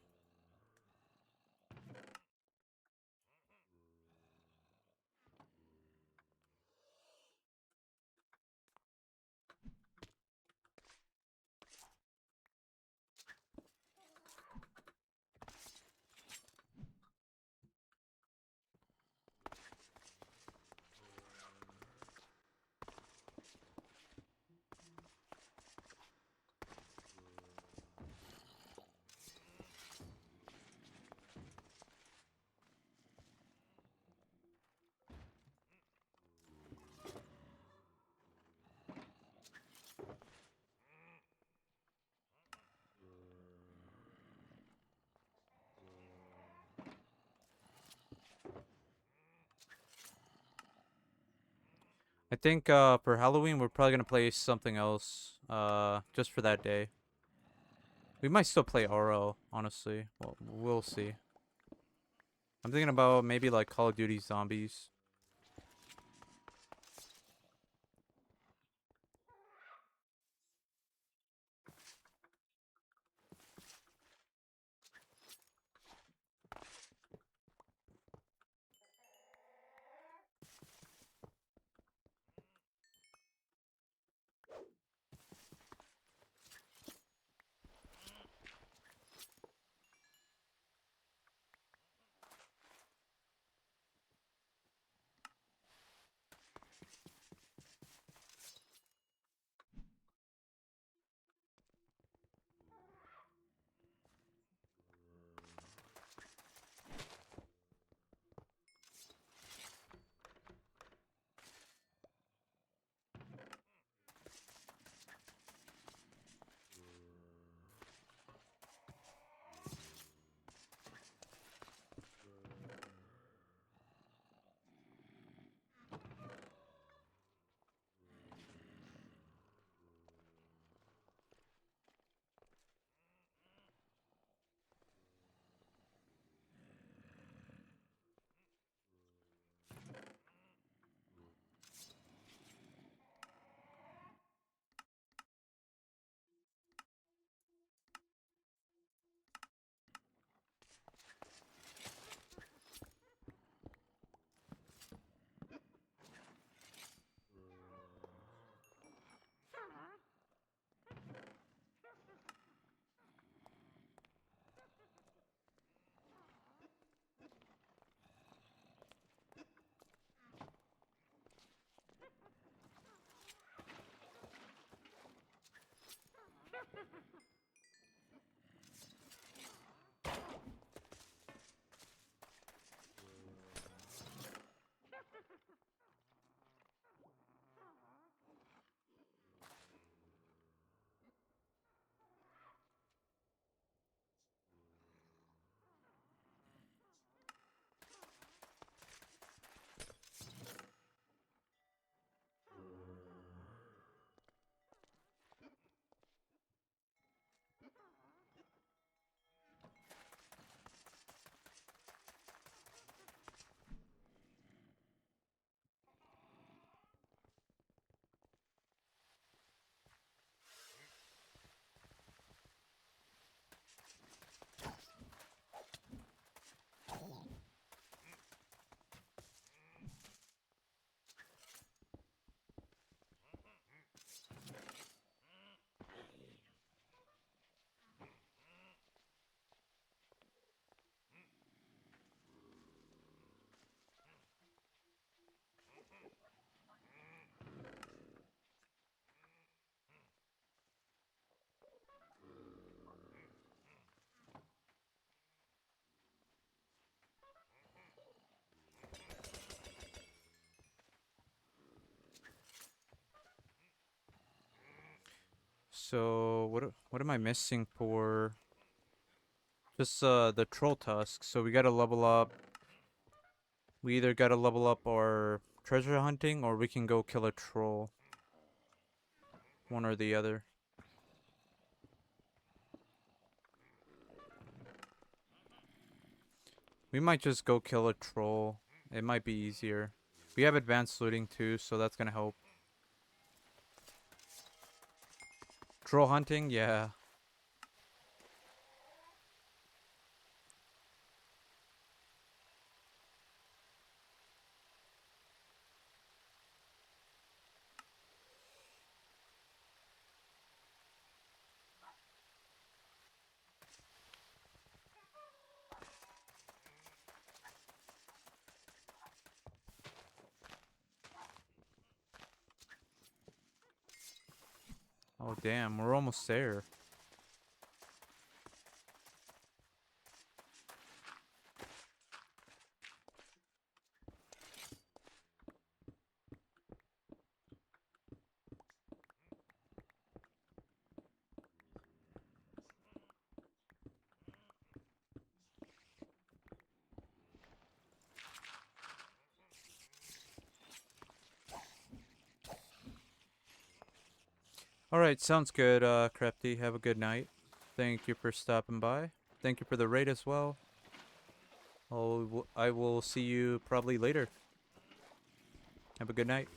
I think for Halloween we're probably gonna play something else just for that day. We might still play RL, honestly. Well, we'll see. I'm thinking about maybe like Call of Duty Zombies. So what am I missing for just the troll tusk? So we gotta level up. We either gotta level up our treasure hunting or we can go kill a troll. One or the other. We might just go kill a troll. It might be easier. We have advanced looting too, so that's gonna help. Troll hunting, yeah. Oh damn, we're almost there. Alright, sounds good, Crafty. Have a good night. Thank you for stopping by. Thank you for the raid as well. I will see you probably later. Have a good night.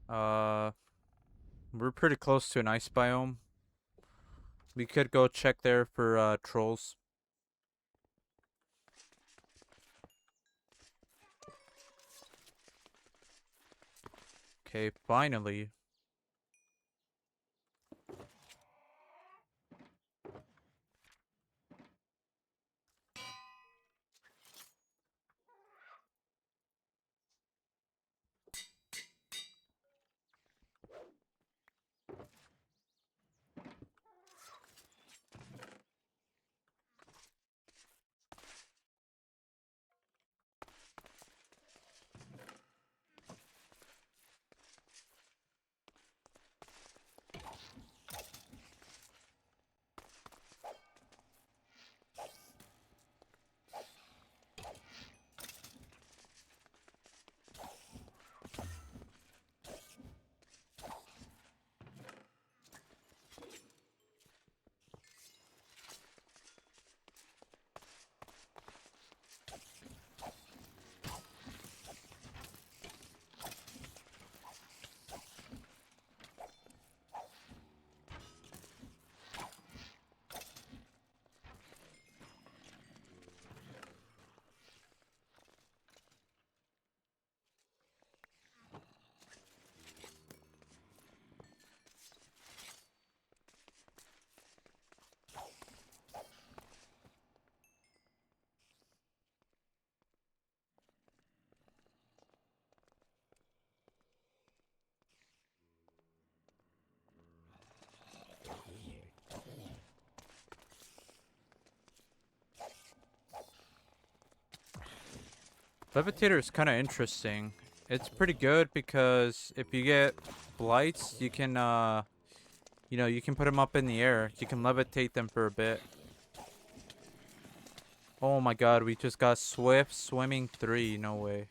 Uh, we're pretty close to an ice biome. We could go check there for trolls. Okay, finally. Levitator is kind of interesting. It's pretty good because if you get blights, you can you can put them up in the air. You can levitate them for a bit. Oh my god, we just got Swift Swimming 3. No way.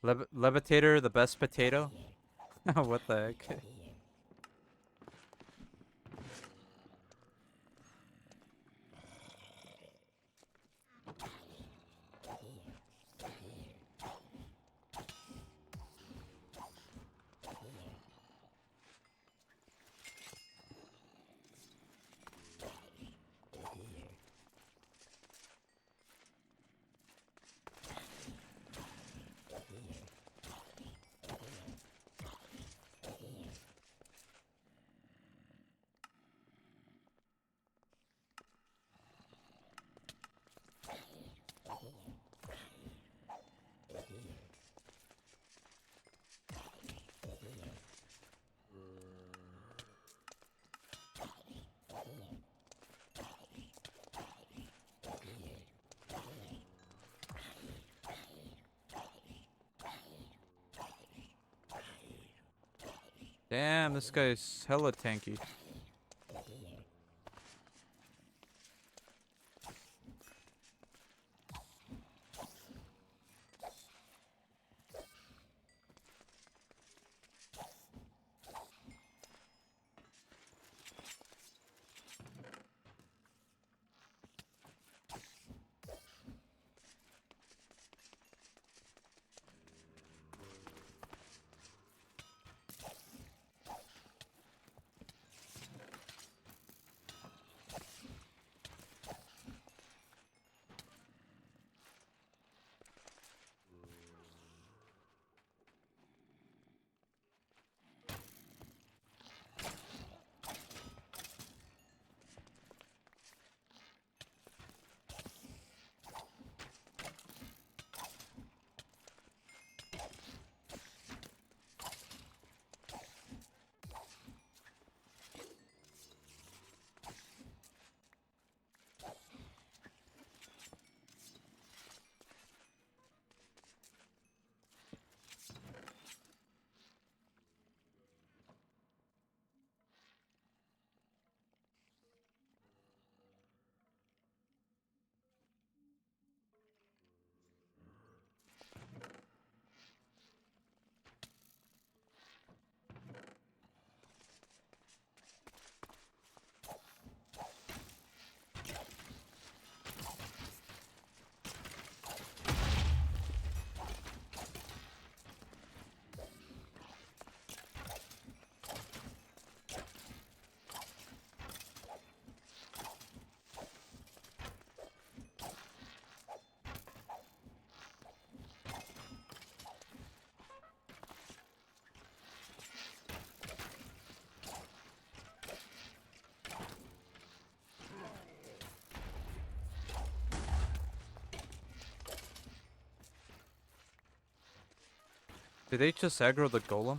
Levitator, the best potato? What the heck? Damn, this guy's hella tanky. Did they just aggro the golem?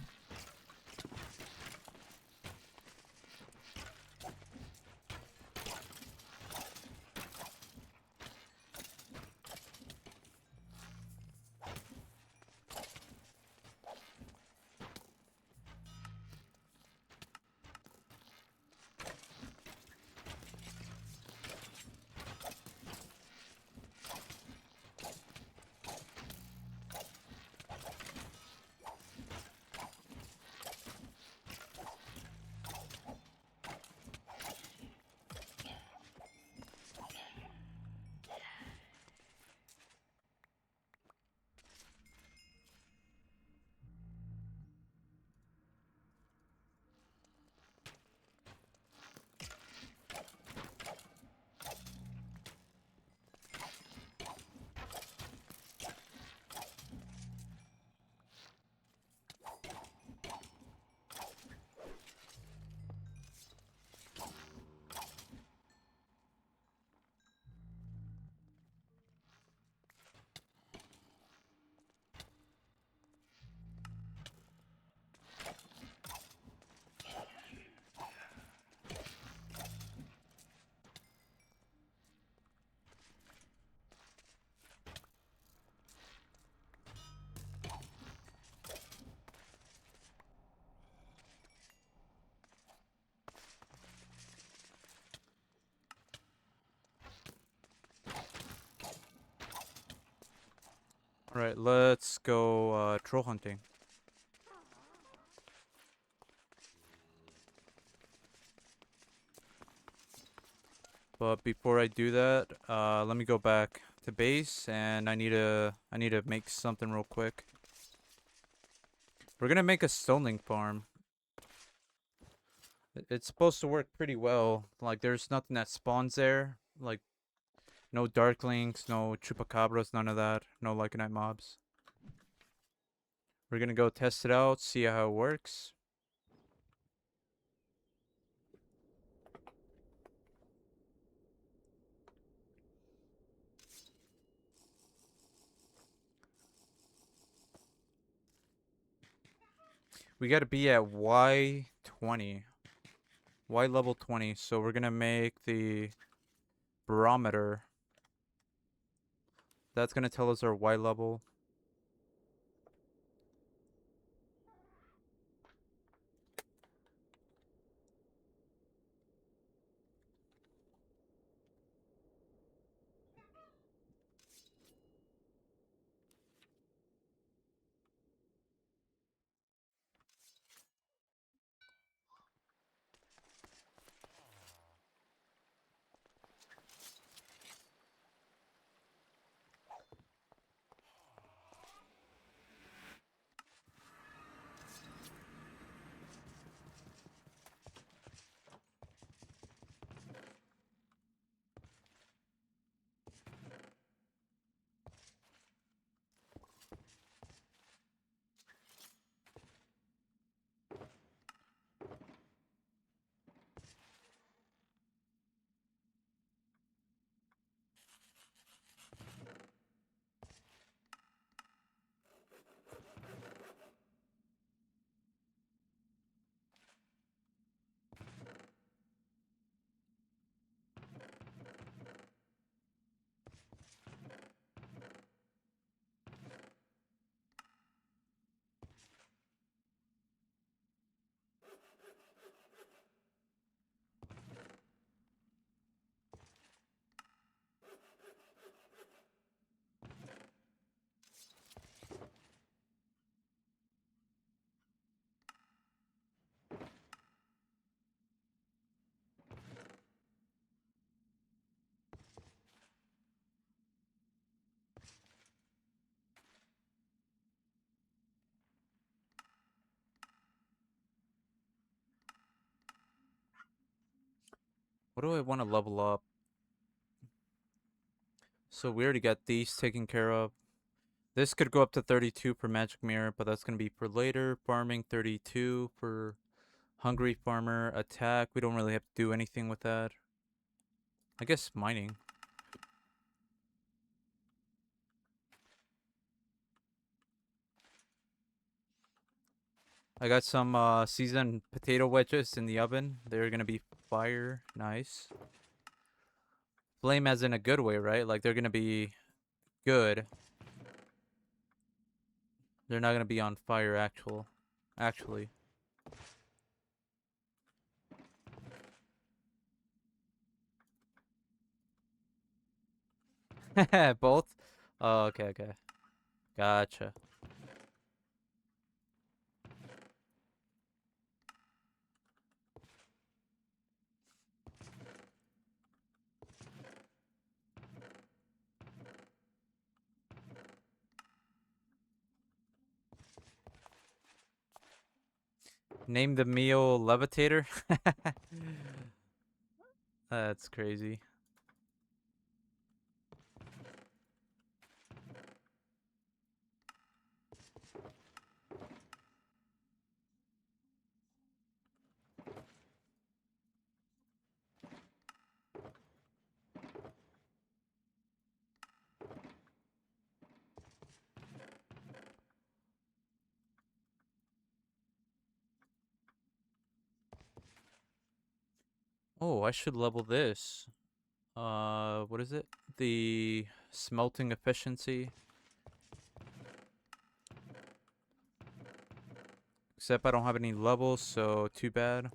Alright, let's go troll hunting. But before I do that, let me go back to base, and I need to make something real quick. We're gonna make a stoneling farm. It's supposed to work pretty well. Like, there's nothing that spawns there. Like, no darklings, no chupacabras, none of that. No Lycanite mobs. We're gonna go test it out, see how it works. We gotta be at Y20. Y level 20. So we're gonna make the barometer. That's gonna tell us our Y level. What do I want to level up? So we already got these taken care of. This could go up to 32 for magic mirror, but that's going to be for later. Farming 32 for hungry farmer. Attack, we don't really have to do anything with that. I guess mining. I got some seasoned potato wedges in the oven. They're going to be fire. Nice. Flame as in a good way, right? Like they're going to be good. They're not going to be on fire actually. Both? Oh, okay. Gotcha. Name the meal levitator? That's crazy. Oh, I should level this. What is it? The smelting efficiency. Except I don't have any levels, so too bad.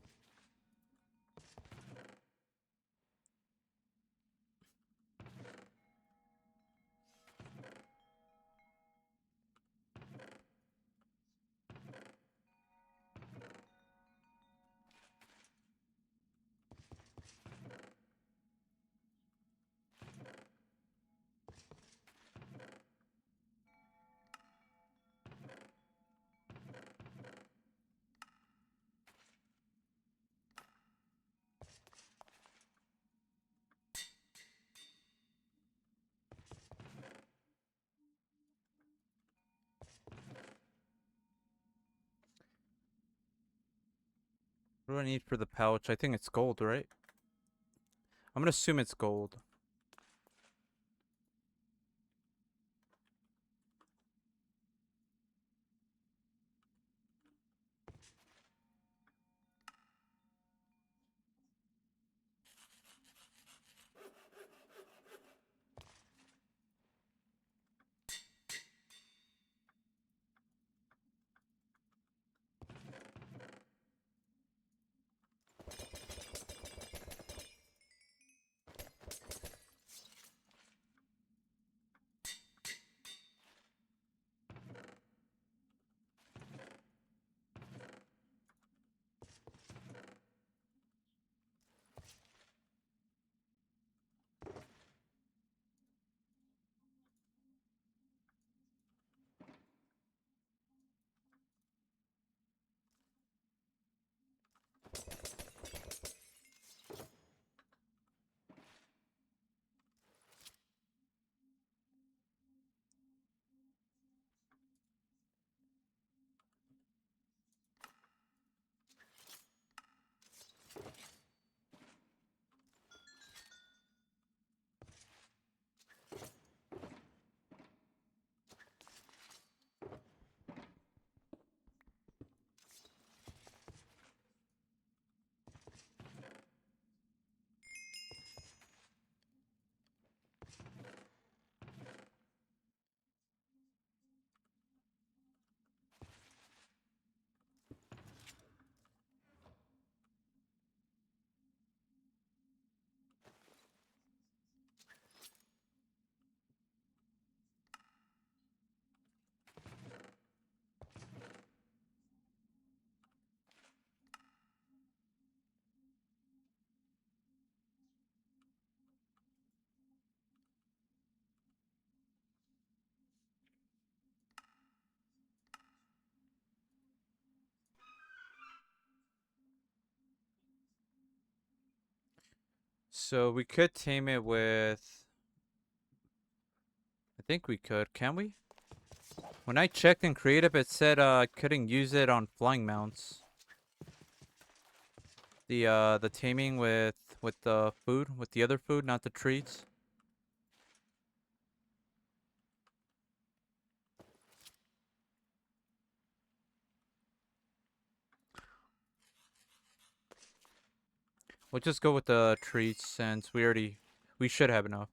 What do I need for the pouch? I think it's gold, right? I'm gonna assume it's gold. So we could tame it with. I think we could. Can we? When I checked in creative, it said I couldn't use it on flying mounts. The taming with the food, with the other food, not the treats. We'll just go with the treats since we should have enough.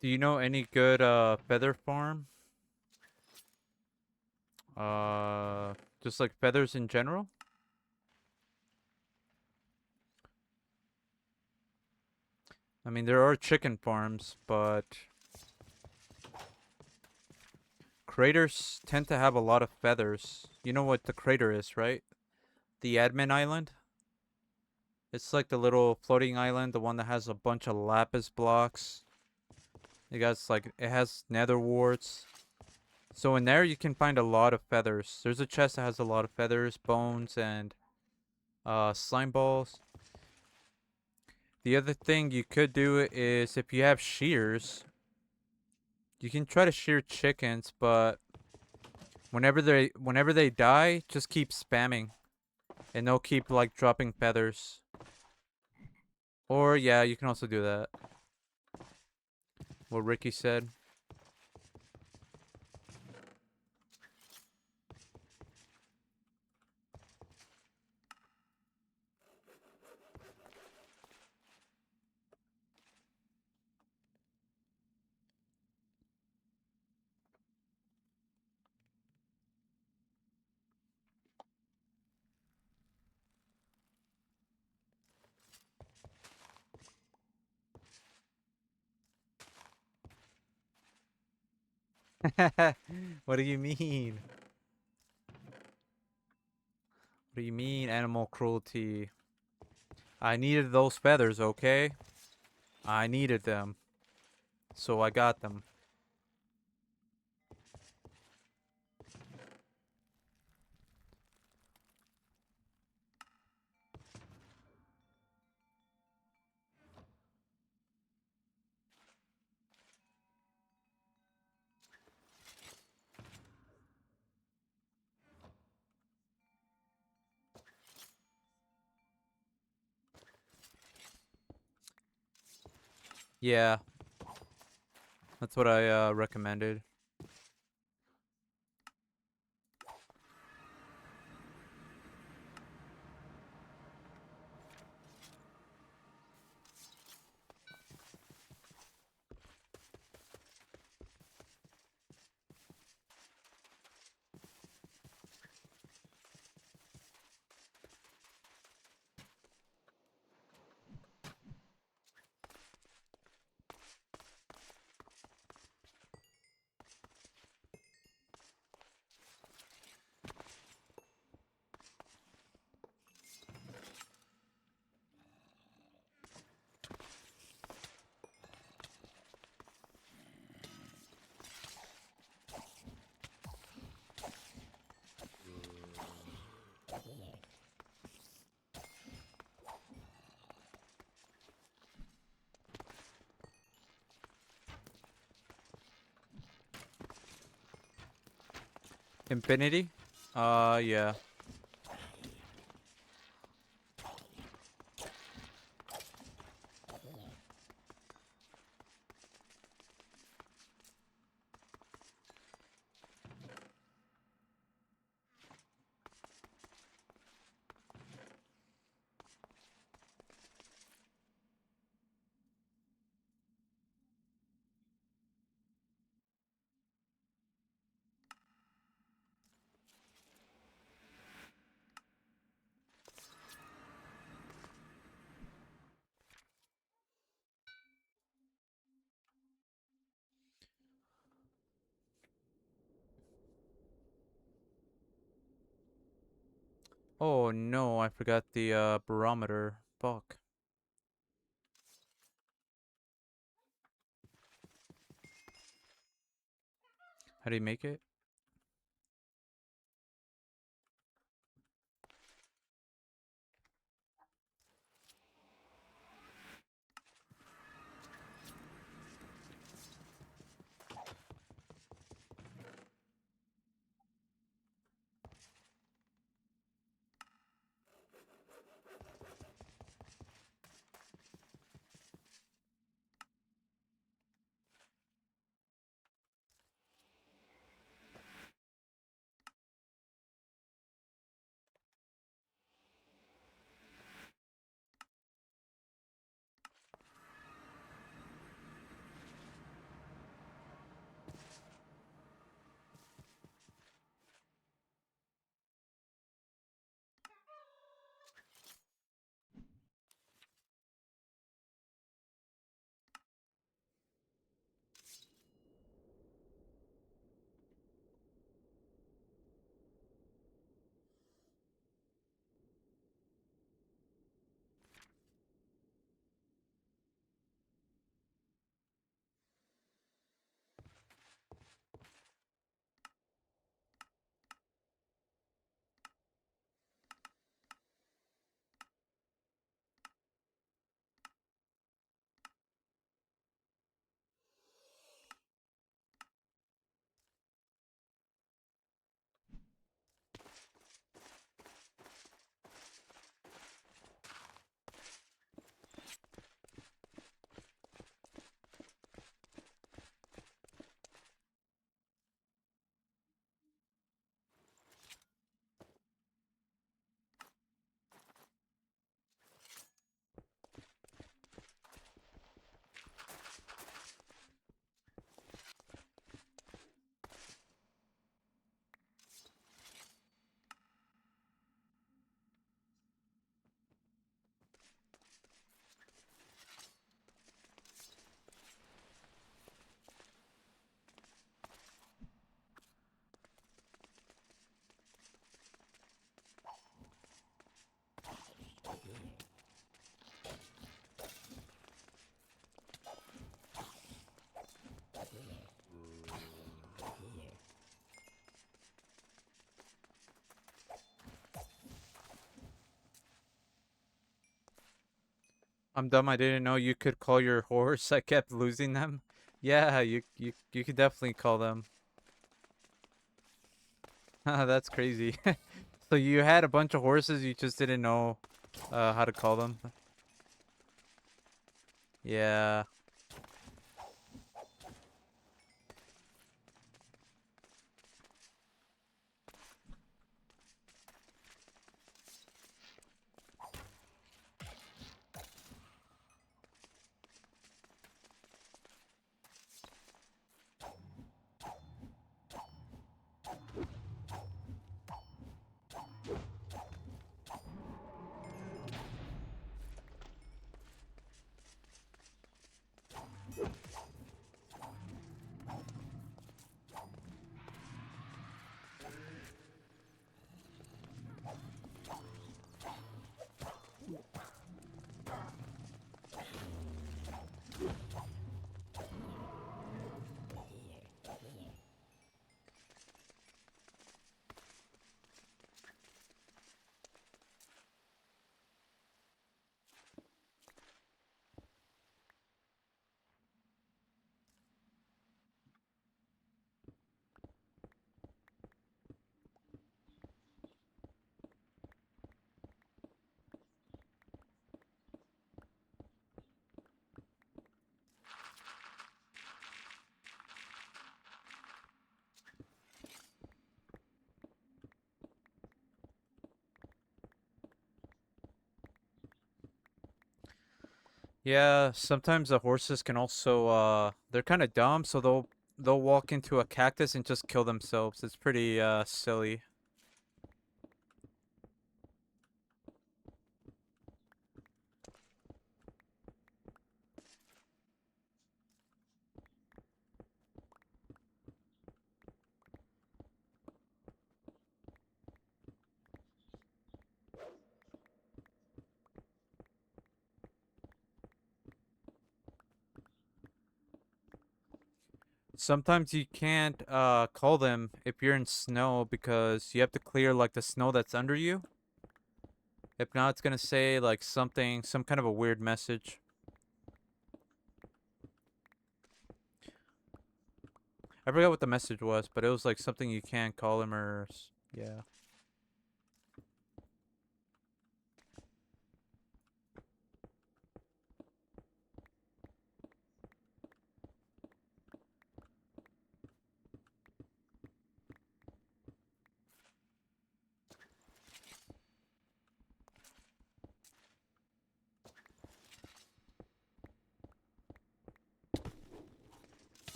Do you know any good feather farm? Just like feathers in general? I mean, there are chicken farms, but craters tend to have a lot of feathers. You know what the crater is, right? The admin island? It's like the little floating island, the one that has a bunch of lapis blocks. It has nether warts. So in there you can find a lot of feathers. There's a chest that has a lot of feathers, bones, and slime balls. The other thing you could do is if you have shears, you can try to shear chickens, but whenever they die, just keep spamming and they'll keep like dropping feathers. Or yeah, you can also do that. What Ricky said. What do you mean? What do you mean animal cruelty? I needed those feathers, okay? I needed them, so I got them. Yeah, that's what I recommended. Infinity? Yeah. Oh no, I forgot the barometer. Fuck. How do you make it? I'm dumb. I didn't know you could call your horse. I kept losing them. Yeah, you could definitely call them. That's crazy. So you had a bunch of horses, you just didn't know how to call them. Yeah. Yeah, sometimes the horses can also they're kind of dumb, so they'll walk into a cactus and just kill themselves. It's pretty silly. Sometimes you can't call them if you're in snow because you have to clear like the snow that's under you. If not, it's gonna say like something, some kind of a weird message. I forgot what the message was, but it was like something you can't call him yeah.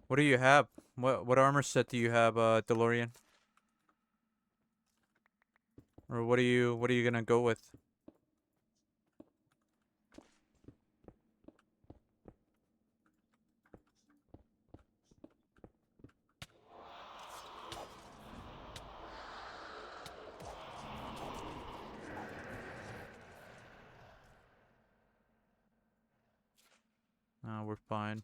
What do you have? What armor set do you have, DeLorean? Or what are you gonna go with? We're fine.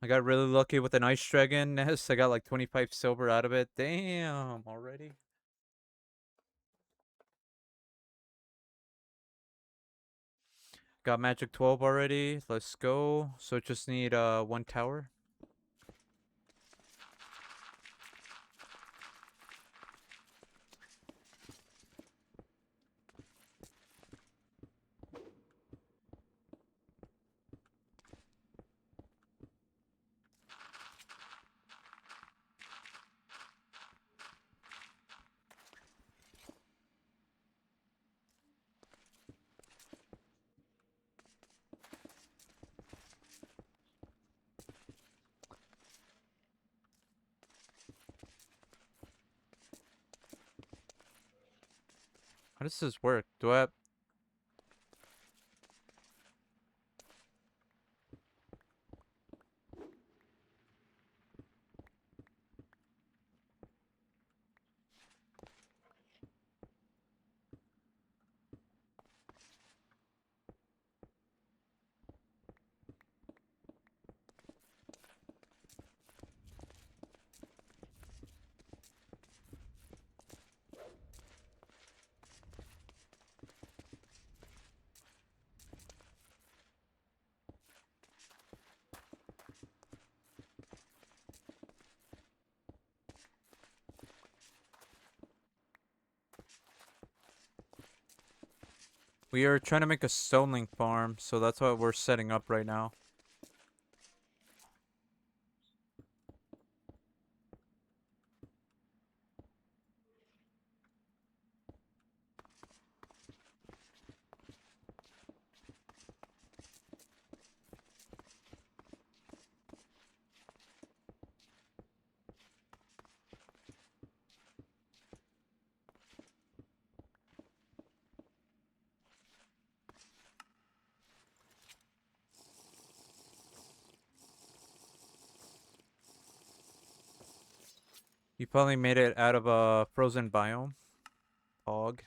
I got really lucky with an ice dragon nest. I got like 25 silver out of it. Damn, already. Got magic 12 already. Let's go. So just need one tower. How does this work? Do I have... We are trying to make a stoneling farm, so that's what we're setting up right now. You probably made it out of a frozen biome. Hog.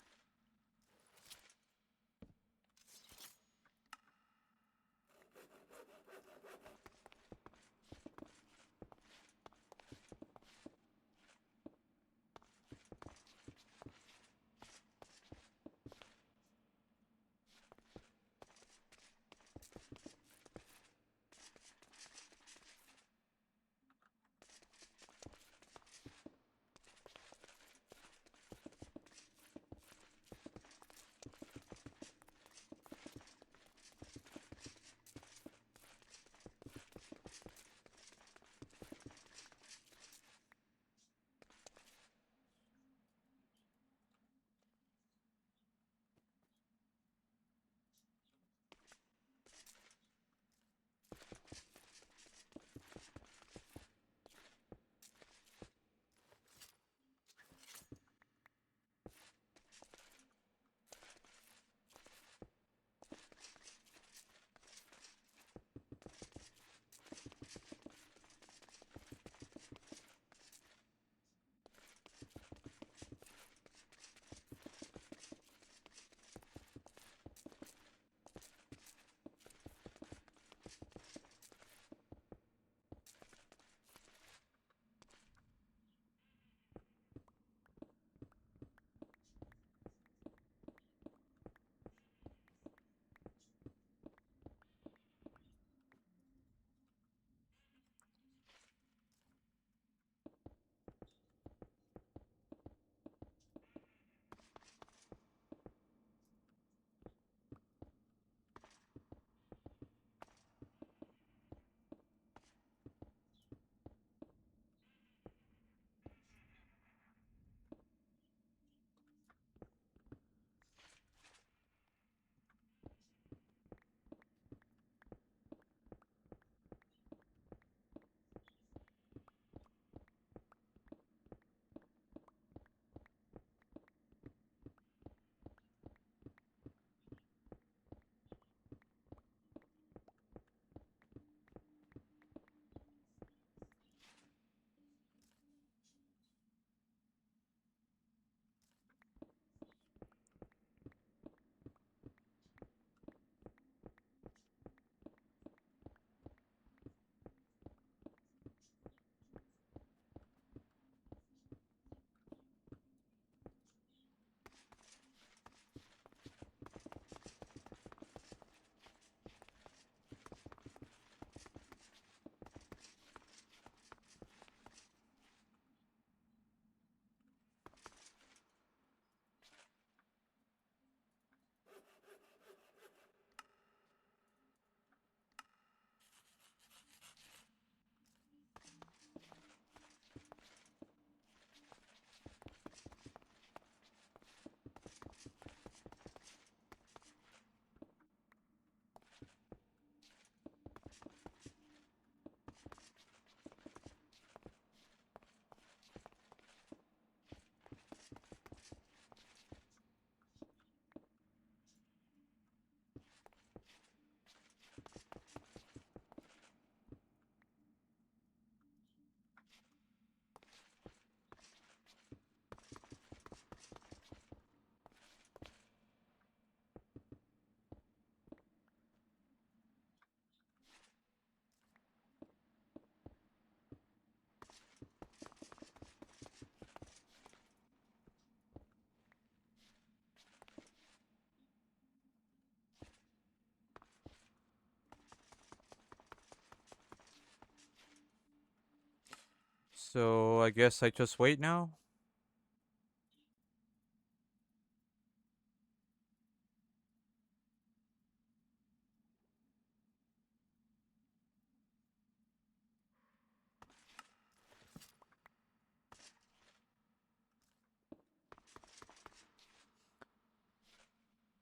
So I guess I just wait now.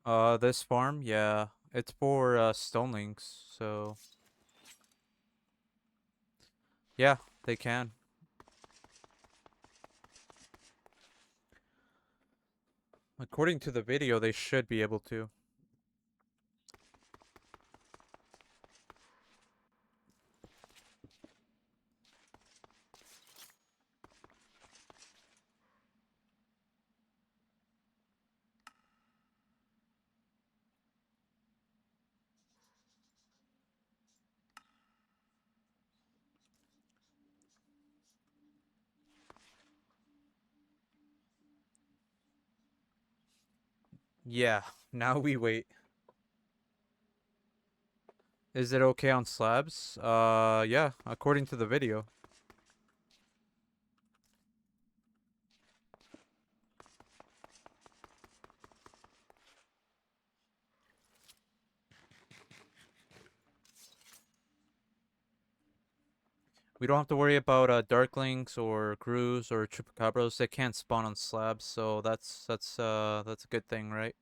This farm, yeah, it's for stonelings, so yeah, they can. According to the video, they should be able to. Yeah, now we wait. Is it okay on slabs? Yeah, according to the video. We don't have to worry about darklings or grus or chupacabras. They can't spawn on slabs, so that's a good thing, right?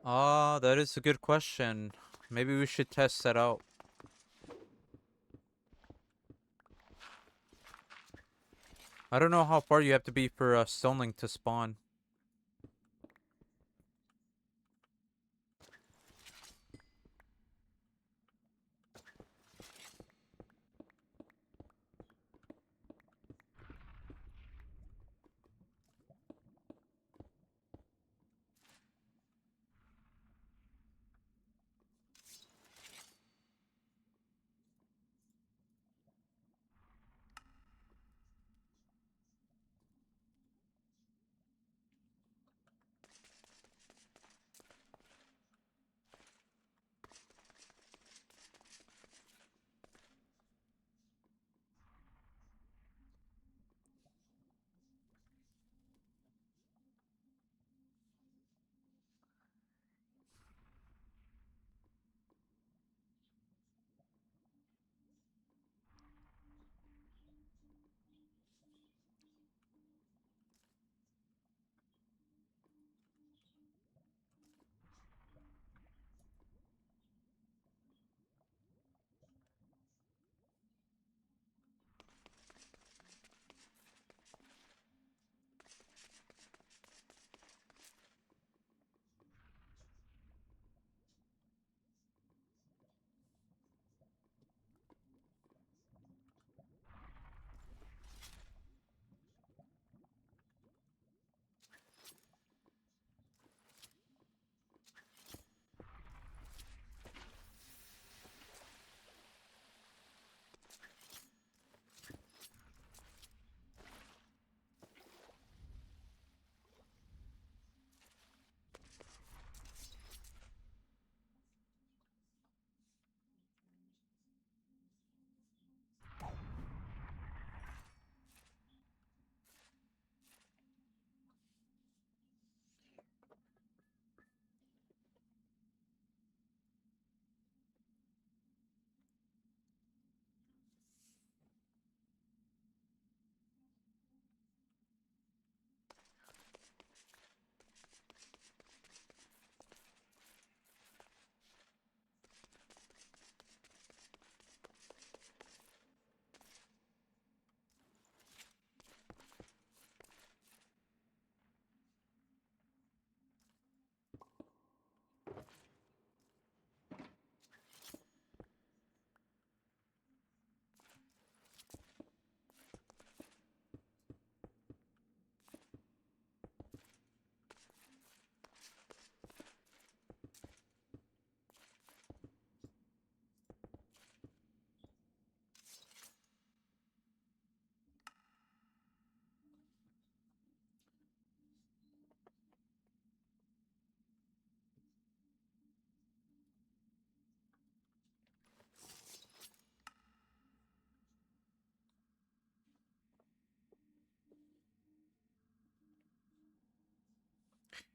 Ah, that is a good question. Maybe we should test that out. I don't know how far you have to be for a stoneling to spawn.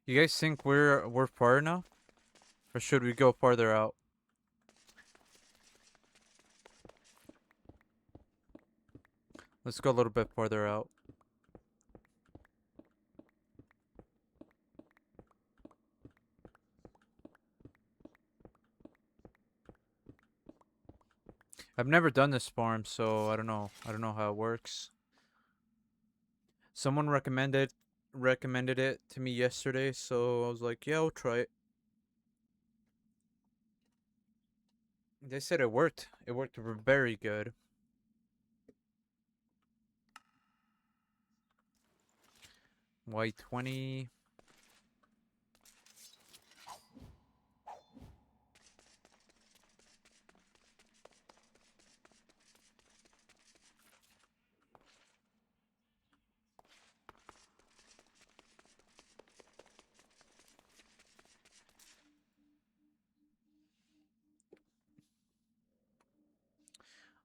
You guys think we're far enough? Or should we go farther out? Let's go a little bit farther out. I've never done this farm, so I don't know. I don't know how it works. Someone recommended it to me yesterday, so I was like, yeah, I'll try it. They said it worked. It worked very good. White 20.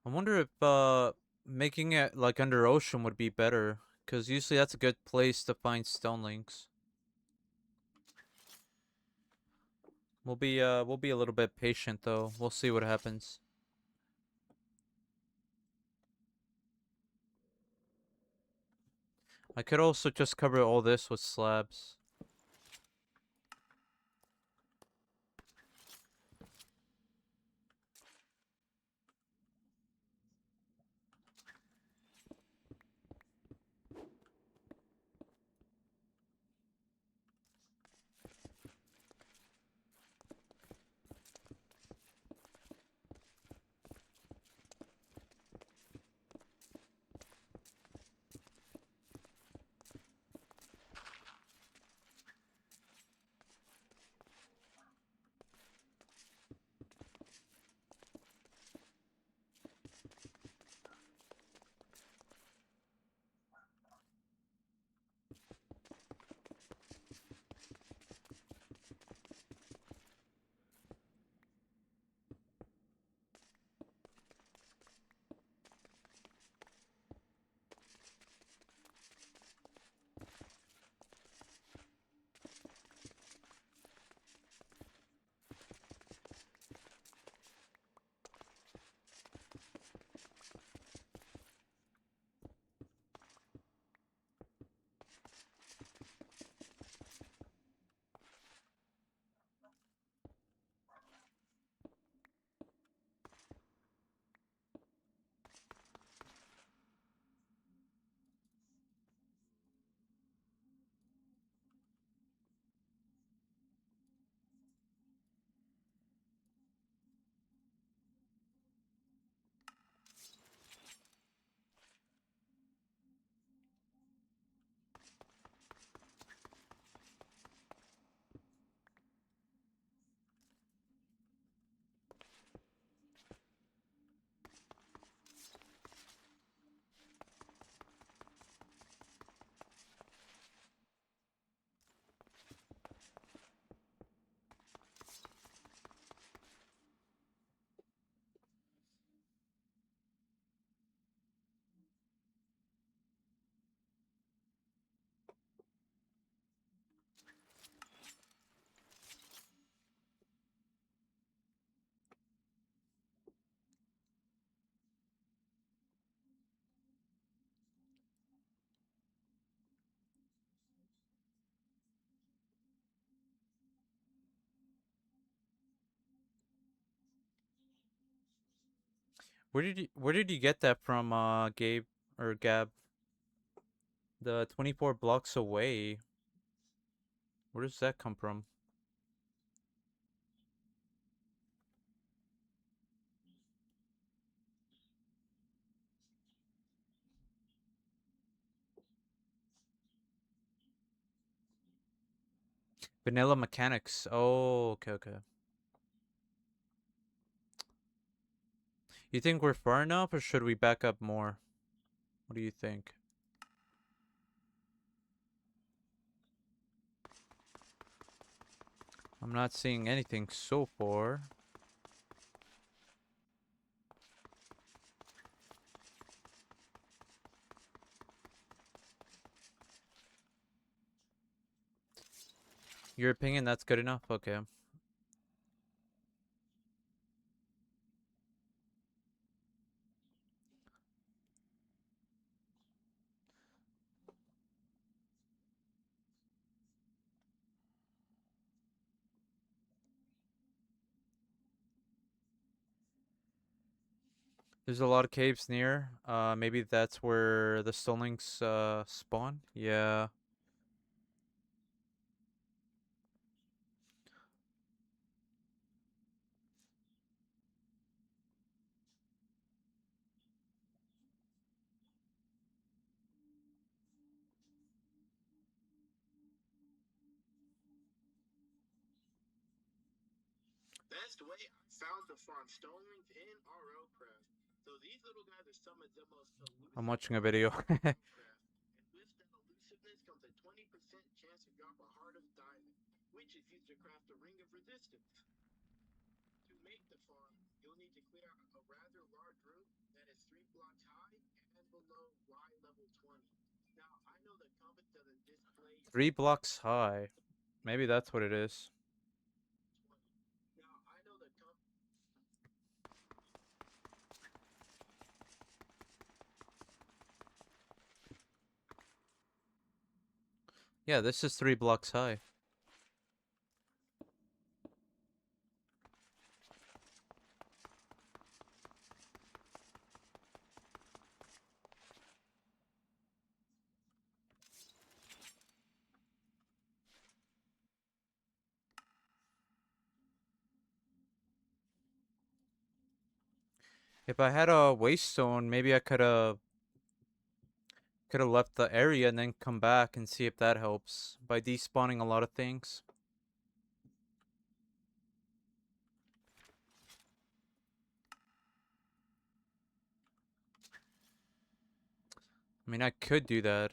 I wonder if making it like under ocean would be better, cuz usually that's a good place to find stone links. We'll be a little bit patient though. We'll see what happens. I could also just cover all this with slabs. Where did you get that from, Gabe or Gab? The 24 blocks away. Where does that come from? Vanilla mechanics. Oh, okay, okay. You think we're far enough, or should we back up more? What do you think? I'm not seeing anything so far. Your opinion, that's good enough? Okay. There's a lot of caves near. Maybe that's where the Stonelings spawn. Yeah.
Best way I found to farm stonings in Rlcraft. So these little guys are some of the most elusive.
I'm watching a video.
Rlcraft. And with that elusiveness comes a 20% chance to drop a heart of diamond, which is used to craft a ring of resistance. To make the farm, you'll need to clear out a rather large room that is 3 blocks high and below Y level 20. Now, I know the compass doesn't display
3 blocks high. Maybe that's what it is.
20. Now, I know the compass.
Yeah, this is 3 blocks high. If I had a waste stone, maybe I could have left the area and then come back and see if that helps by despawning a lot of things. I mean, I could do that.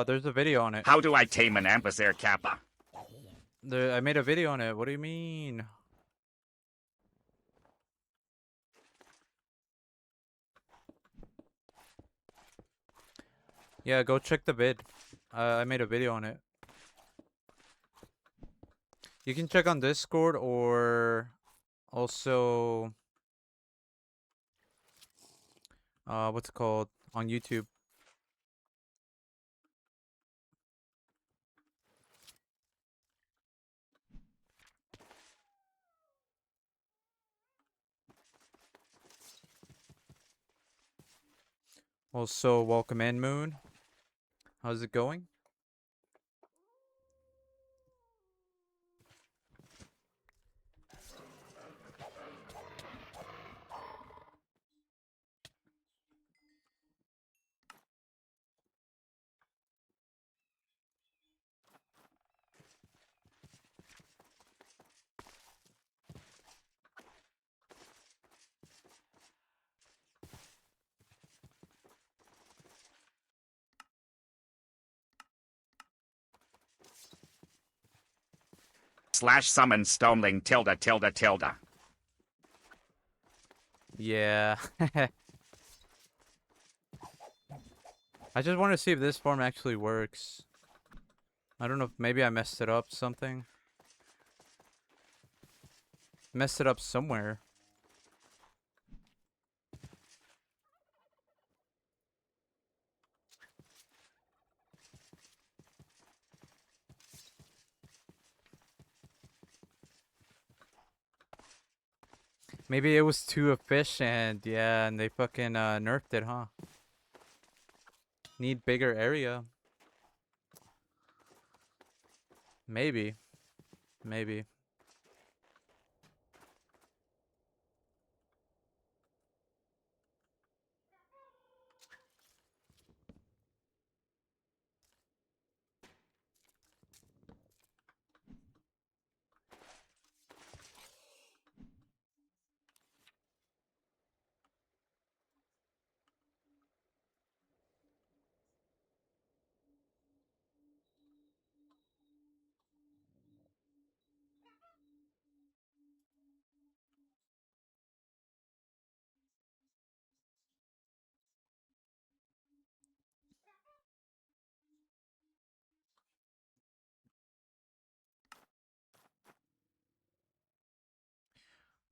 There's a video on it.
How do I tame an Ambassador Kappa?
I made a video on it. What do you mean? Yeah, go check the vid. I made a video on it. You can check on Discord or also what's it called on YouTube. Also, welcome in, Moon. How's it going?
Slash summon Stoneling tilde tilde tilde.
Yeah. I just want to see if this form actually works. I don't know if maybe I messed it up something. Messed it up somewhere. Maybe it was too efficient. Yeah, and they fucking nerfed it, huh? Need bigger area. Maybe. Maybe.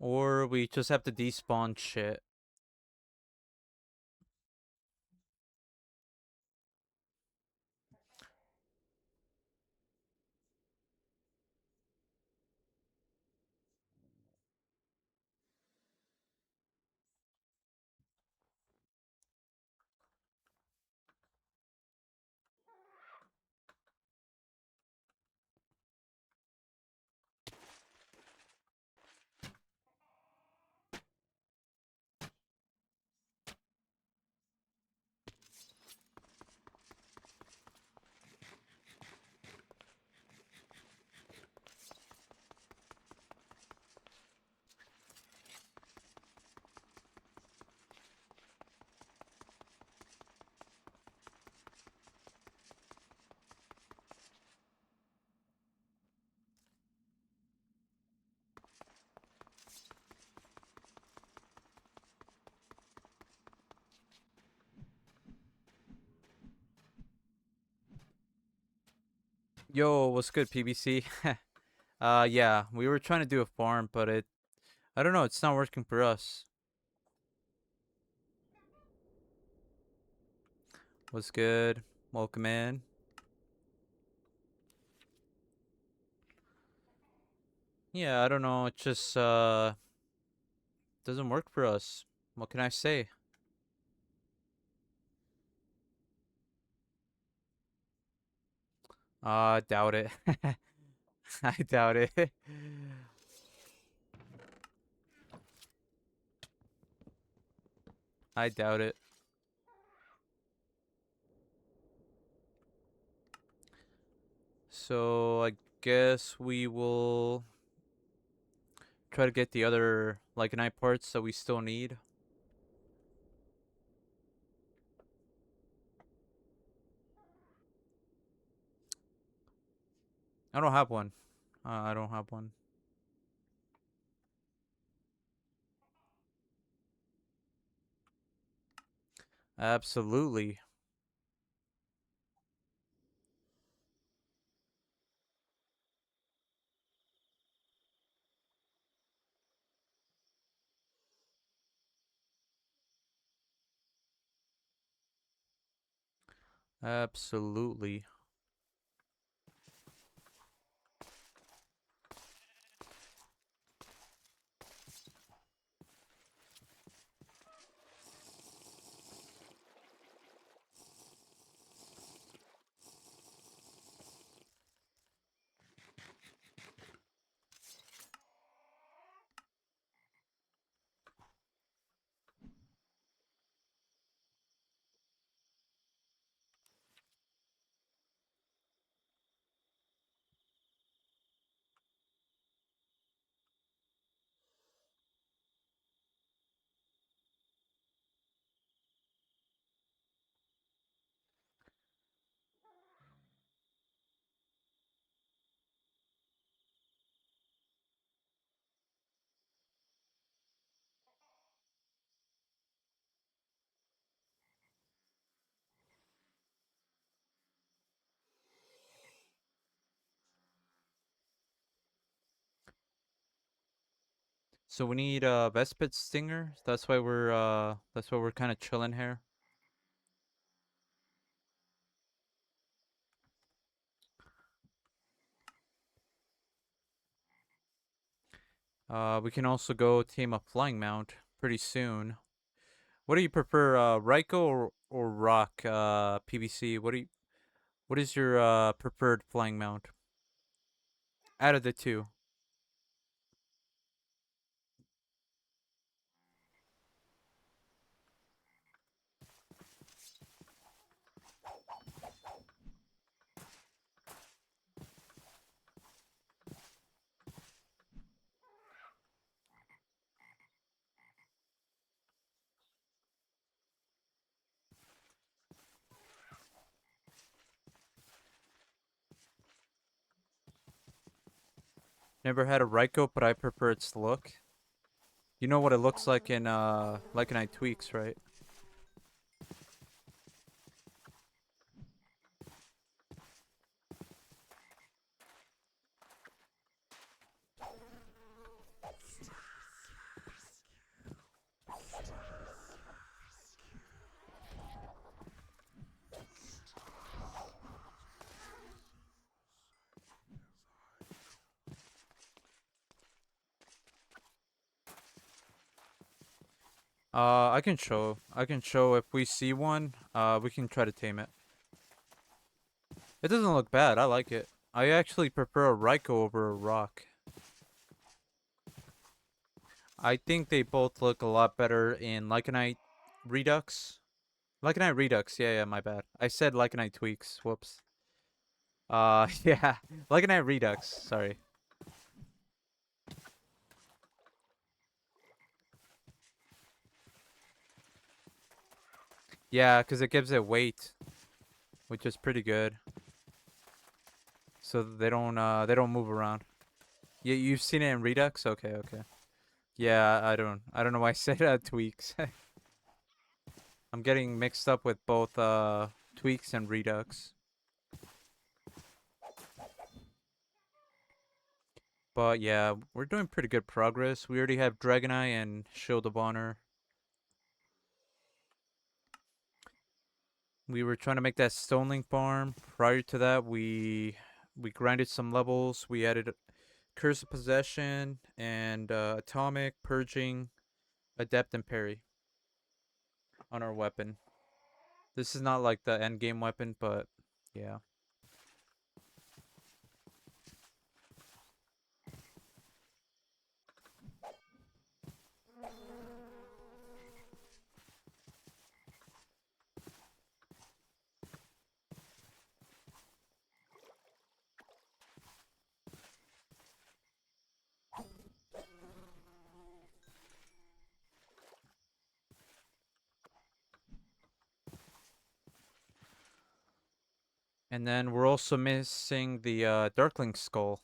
Or we just have to despawn shit. Yo, what's good, PBC? Yeah, we were trying to do a farm, but I don't know, it's not working for us. What's good? Welcome in. Yeah, I don't know, it just, doesn't work for us. What can I say? Doubt it. I doubt it. I doubt it. So I guess we will try to get the other Lycanite parts that we still need. I don't have one. I don't have one. Absolutely. Absolutely. So we need Vespid Stinger. That's why we're kind of chilling here. We can also go tame a flying mount pretty soon. What do you prefer, Ryko or Rock, PVC? What is your preferred flying mount out of the two? Never had a Ryko, but I prefer its look. You know what it looks like in Lycanite Tweaks, right? I can show. I can show if we see one. We can try to tame it. It doesn't look bad. I like it. I actually prefer a Ryko over a Rock. I think they both look a lot better in Lycanite Redux. Lycanite Redux. Yeah, yeah. My bad. I said Lycanite Tweaks. Whoops. Yeah. Lycanite Redux. Sorry. Yeah, because it gives it weight, which is pretty good. So they don't move around. You've seen it in Redux? Okay, okay. Yeah, I don't know why I said tweaks. I'm getting mixed up with both tweaks and Redux. But yeah, we're doing pretty good progress. We already have Dragonite and Shield of Honor. We were trying to make that Stone Link farm. Prior to that, we grinded some levels. We added Curse of Possession and Atomic, Purging, Adept, and Parry on our weapon. This is not like the end game weapon, but yeah. And then we're also missing the Darkling skull.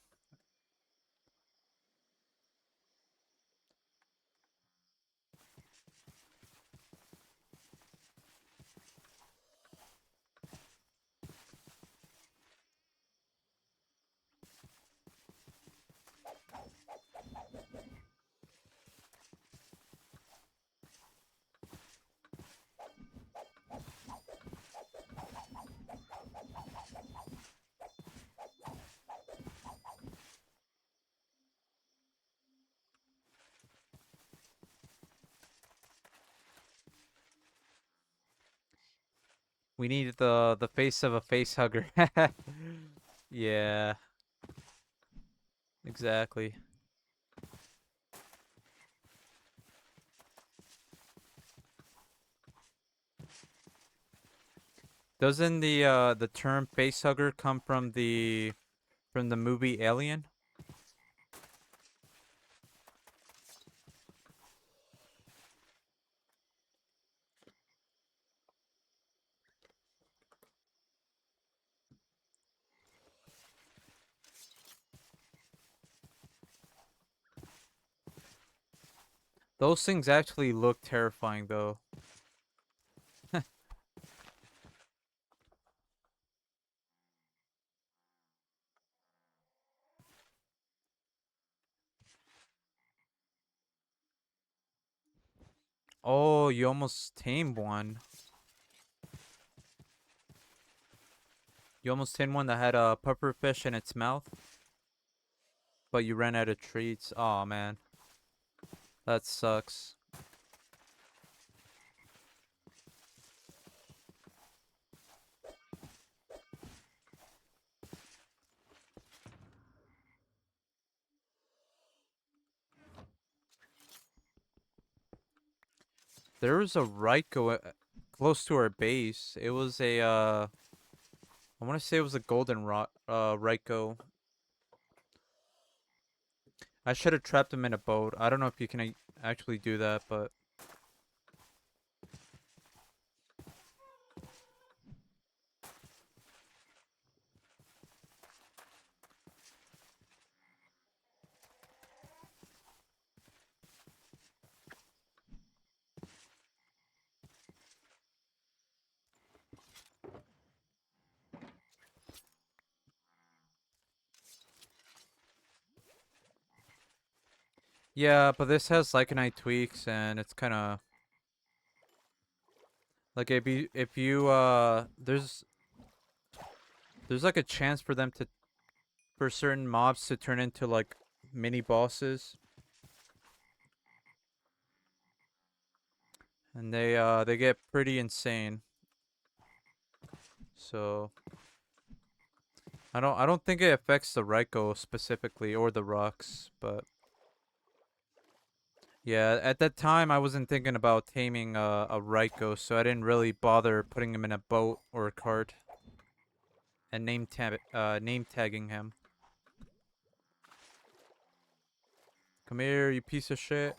We need the face of a face hugger. Yeah, exactly. Doesn't the term face hugger come from the movie Alien? Those things actually look terrifying though. Oh, you almost tamed one. You almost tamed one that had a pufferfish in its mouth, but you ran out of treats. Oh man, that sucks. There was a Ryko close to our base. It was a I want to say it was a golden Ryko. I should have trapped him in a boat. I don't know if you can actually do that, but yeah, but this has Lycanite tweaks, and it's kind of like if you there's like a chance for them to for certain mobs to turn into like mini bosses, and they get pretty insane. So I don't think it affects the Raiko specifically or the rocks, but yeah, at that time I wasn't thinking about taming a Raiko, so I didn't really bother putting him in a boat or a cart and name tagging him. Come here, you piece of shit.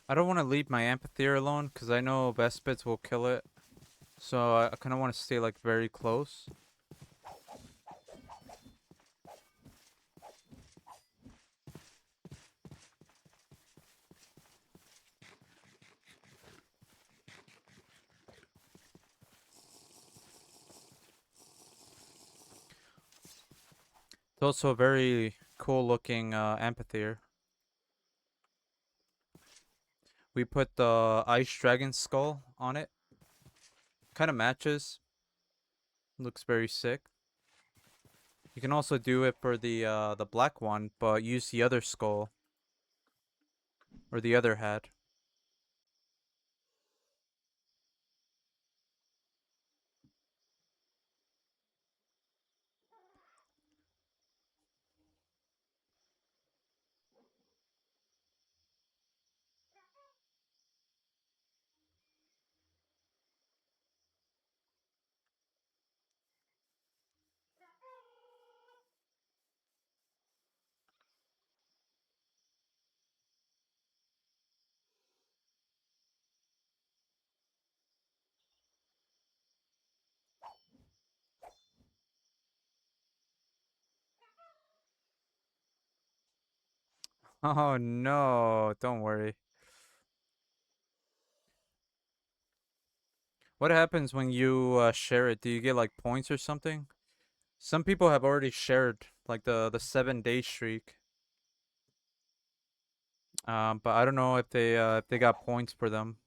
I don't want to leave my amphitheater alone because I know Vespids will kill it. So I kind of want to stay like very close. It's also a very cool looking amphitheater. We put the ice dragon skull on it. Kind of matches. Looks very sick. You can also do it for the black one, but use the other skull or the other hat. Oh no, don't worry. What happens when you share it? Do you get like points or something? Some people have already shared like the 7 day streak. But I don't know if they got points for them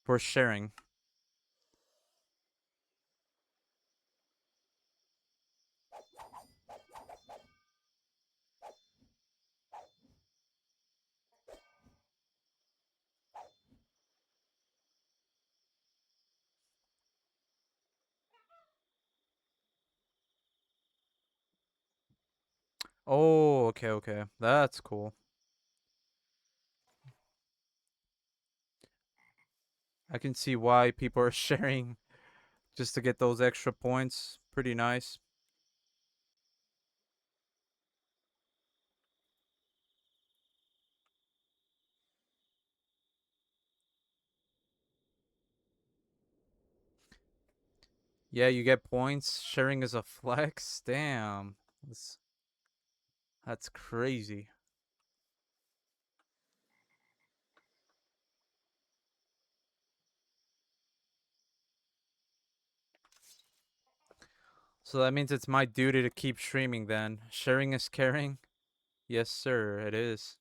for sharing. Oh, okay, okay. That's cool. I can see why people are sharing just to get those extra points. Pretty nice. Yeah, you get points. Sharing is a flex. Damn. That's crazy. So that means it's my duty to keep streaming then. Sharing is caring? Yes, sir, it is.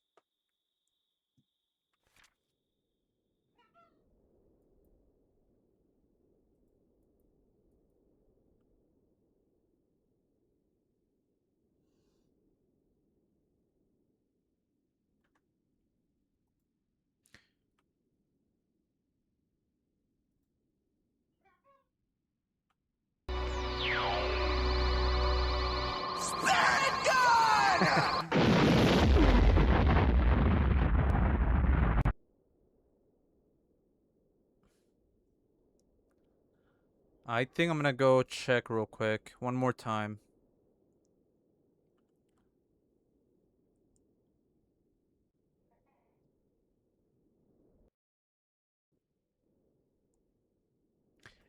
Spirit gun!
I think I'm gonna go check real quick. One more time.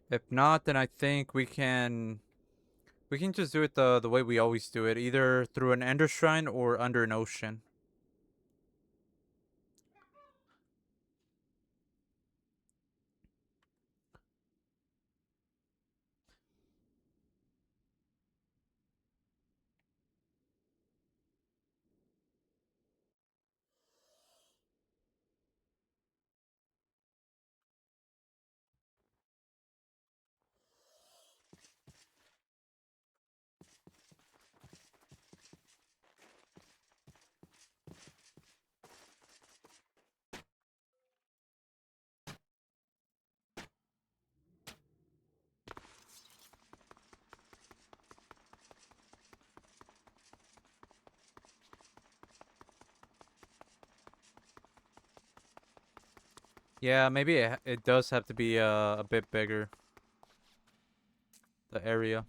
If not, then I think we can just do it the way we always do it, either through an ender shrine or under an ocean. Yeah, maybe it does have to be a bit bigger, the area.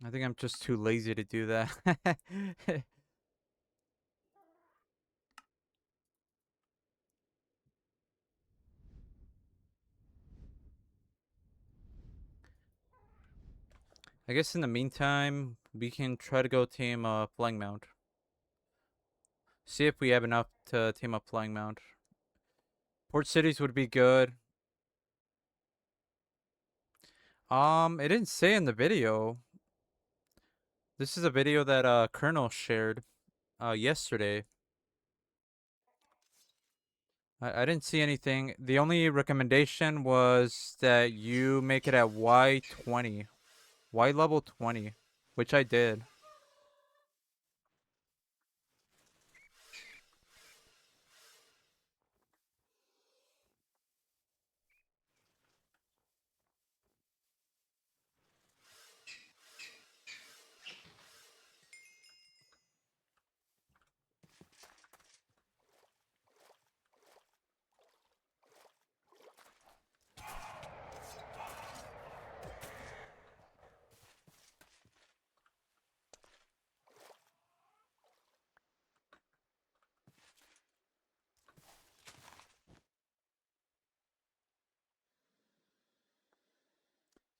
I think I'm just too lazy to do that. I guess in the meantime, we can try to go team flying mount. See if we have enough to team up flying mount. Port cities would be good. It didn't say in the video. This is a video that Colonel shared yesterday. I didn't see anything. The only recommendation was that you make it at Y20. Y level 20, which I did.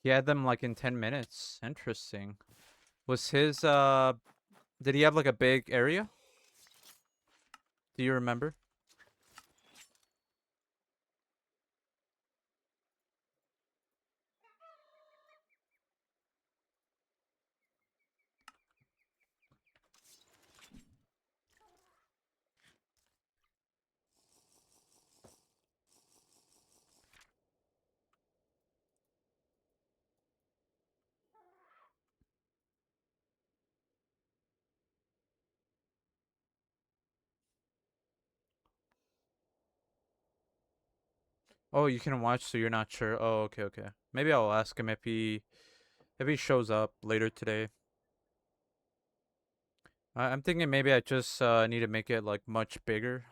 He had them like in 10 minutes. Interesting. Was his did he have like a big area? Do you remember? Oh, you can watch, so you're not sure. Oh, okay, okay. Maybe I'll ask him if he shows up later today. I'm thinking maybe I just need to make it like much bigger.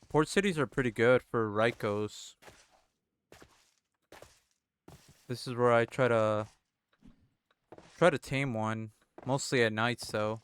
Port cities are pretty good for Rykos. This is where I try to tame one, mostly at nights though.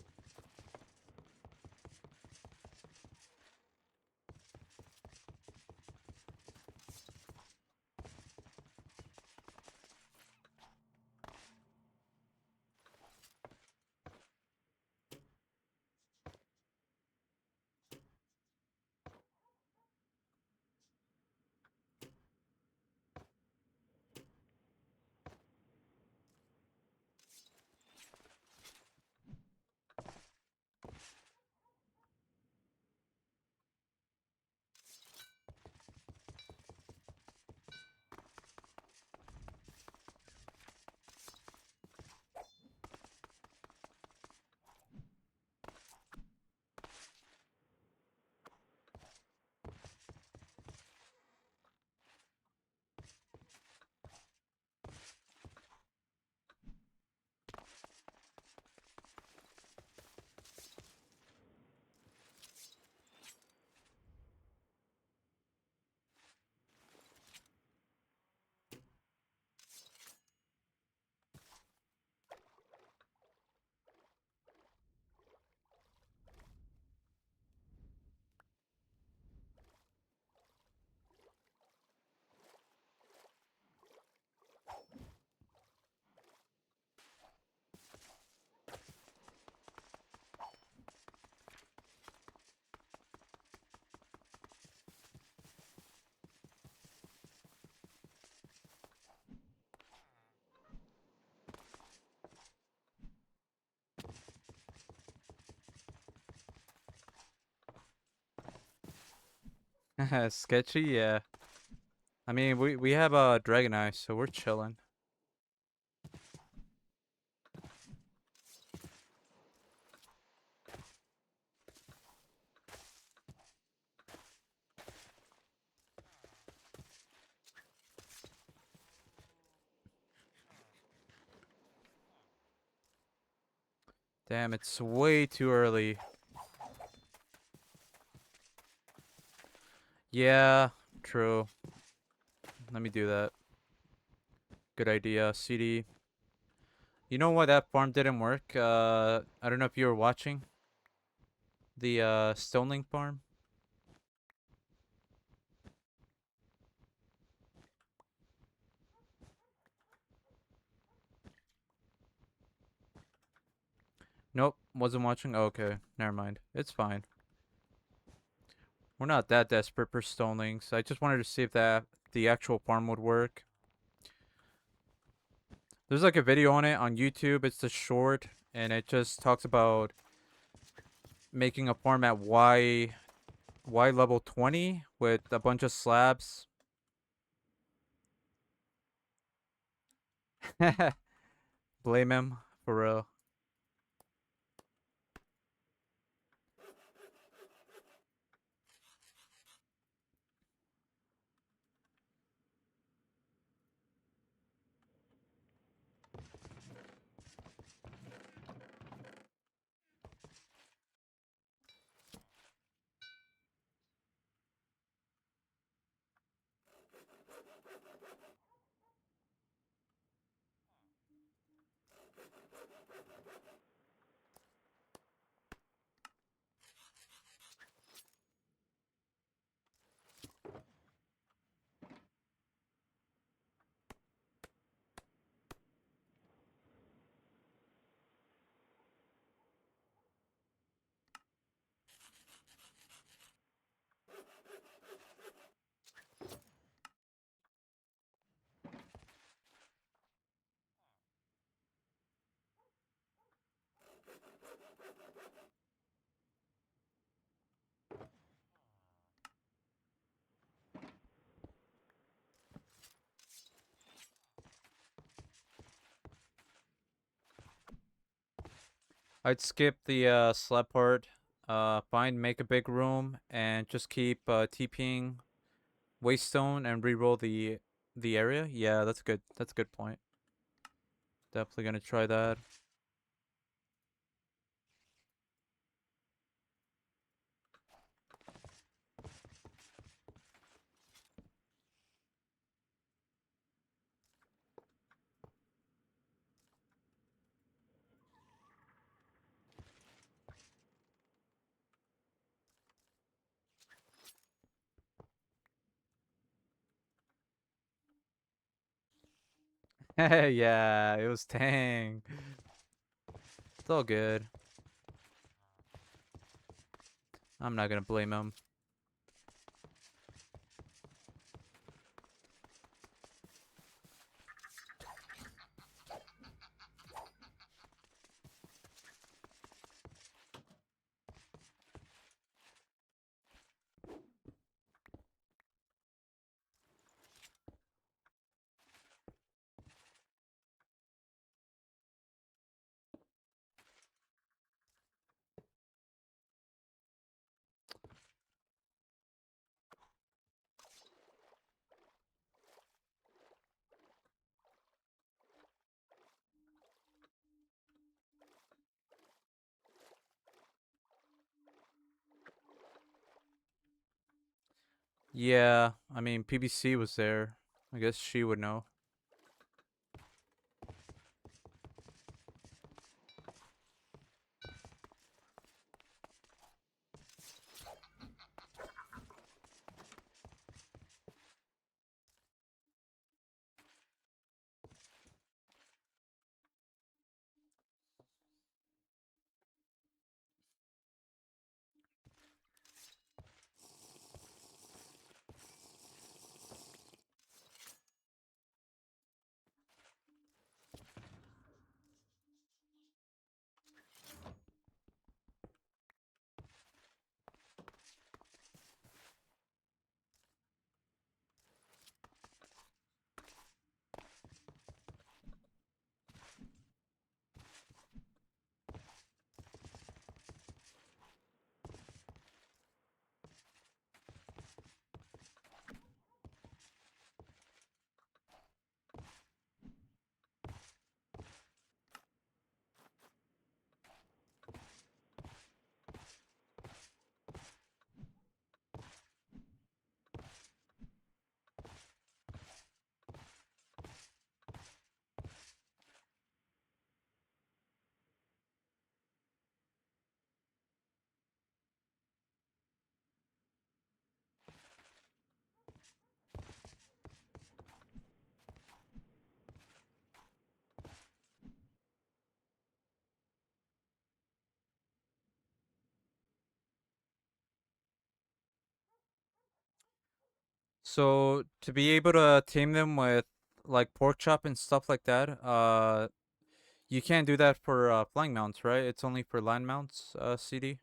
Sketchy, yeah. I mean, we have a dragon eye, so we're chilling. Damn, it's way too early. Yeah, true. Let me do that. Good idea, CD. You know why that farm didn't work? I don't know if you were watching the Stoneling farm. Nope, wasn't watching. Oh, okay, never mind. It's fine. We're not that desperate for Stonelings. I just wanted to see if that the actual farm would work. There's like a video on it on YouTube. It's a short, and it just talks about making a farm at Y level 20 with a bunch of slabs. Blame him for real. I'd skip the slab part. Find make a big room and just keep TPing Waystone and re-roll the area. Yeah, that's good. That's a good point. Definitely gonna try that. Yeah, it was Tang. It's all good. I'm not gonna blame him. Yeah, I mean PBC was there. I guess she would know. So to be able to tame them with like pork chop and stuff like that, you can't do that for flying mounts, right? It's only for land mounts, CD.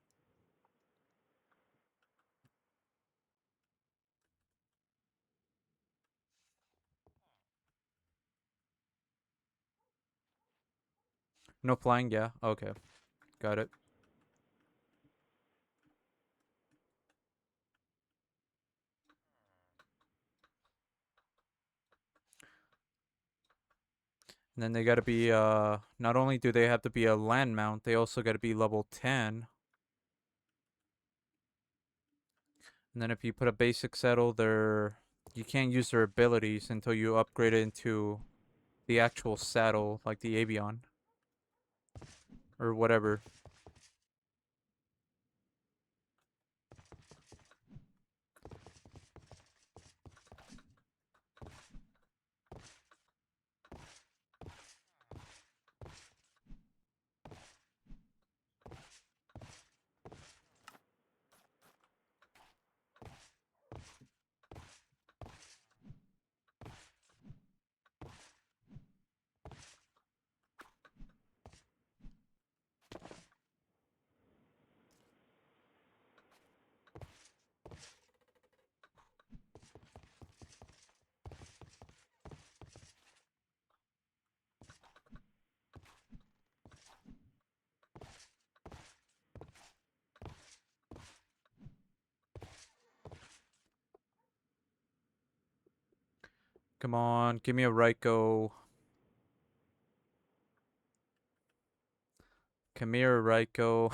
No flying, yeah. Okay, got it. And then they gotta be not only do they have to be a land mount, they also gotta be level 10. And then if you put a basic saddle, you can't use their abilities until you upgrade it into the actual saddle, like the Avion or whatever. Come on, give me a Ryko. Come here, Ryko.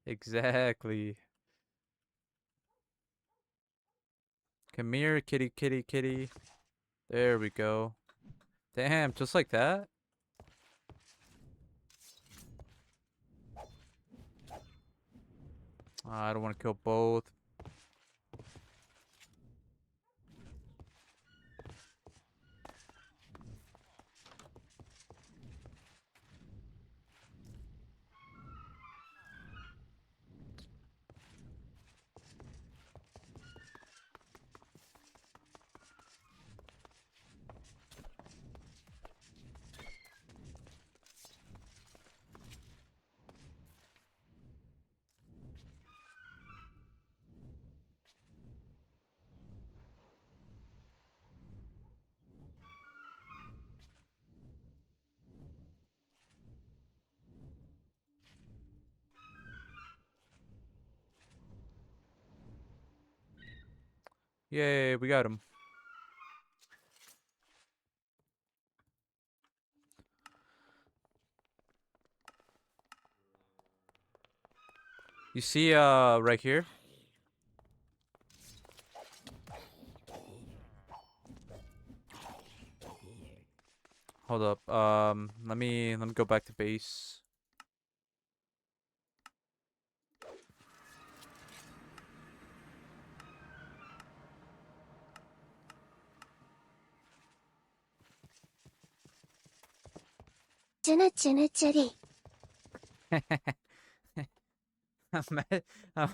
Exactly. Come here, kitty, kitty, kitty. There we go. Damn, just like that? I don't want to kill both. Yay, we got him. You see, right here? Hold up. Let me go back to base. Ima-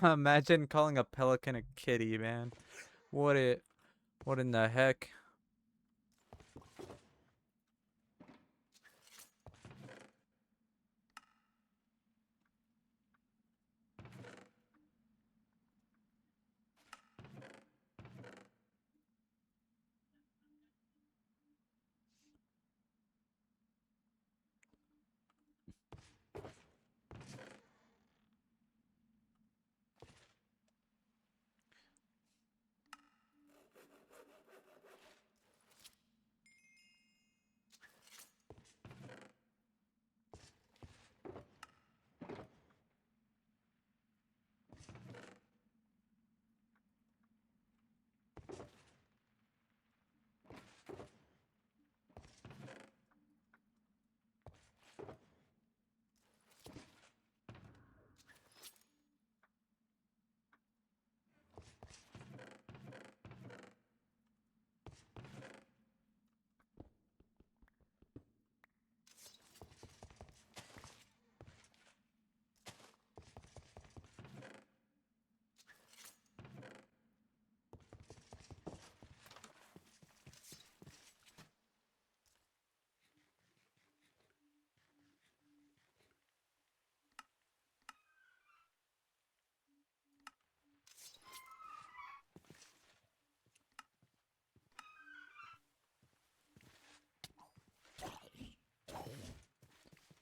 Imagine calling a pelican a kitty, man. What it? What in the heck?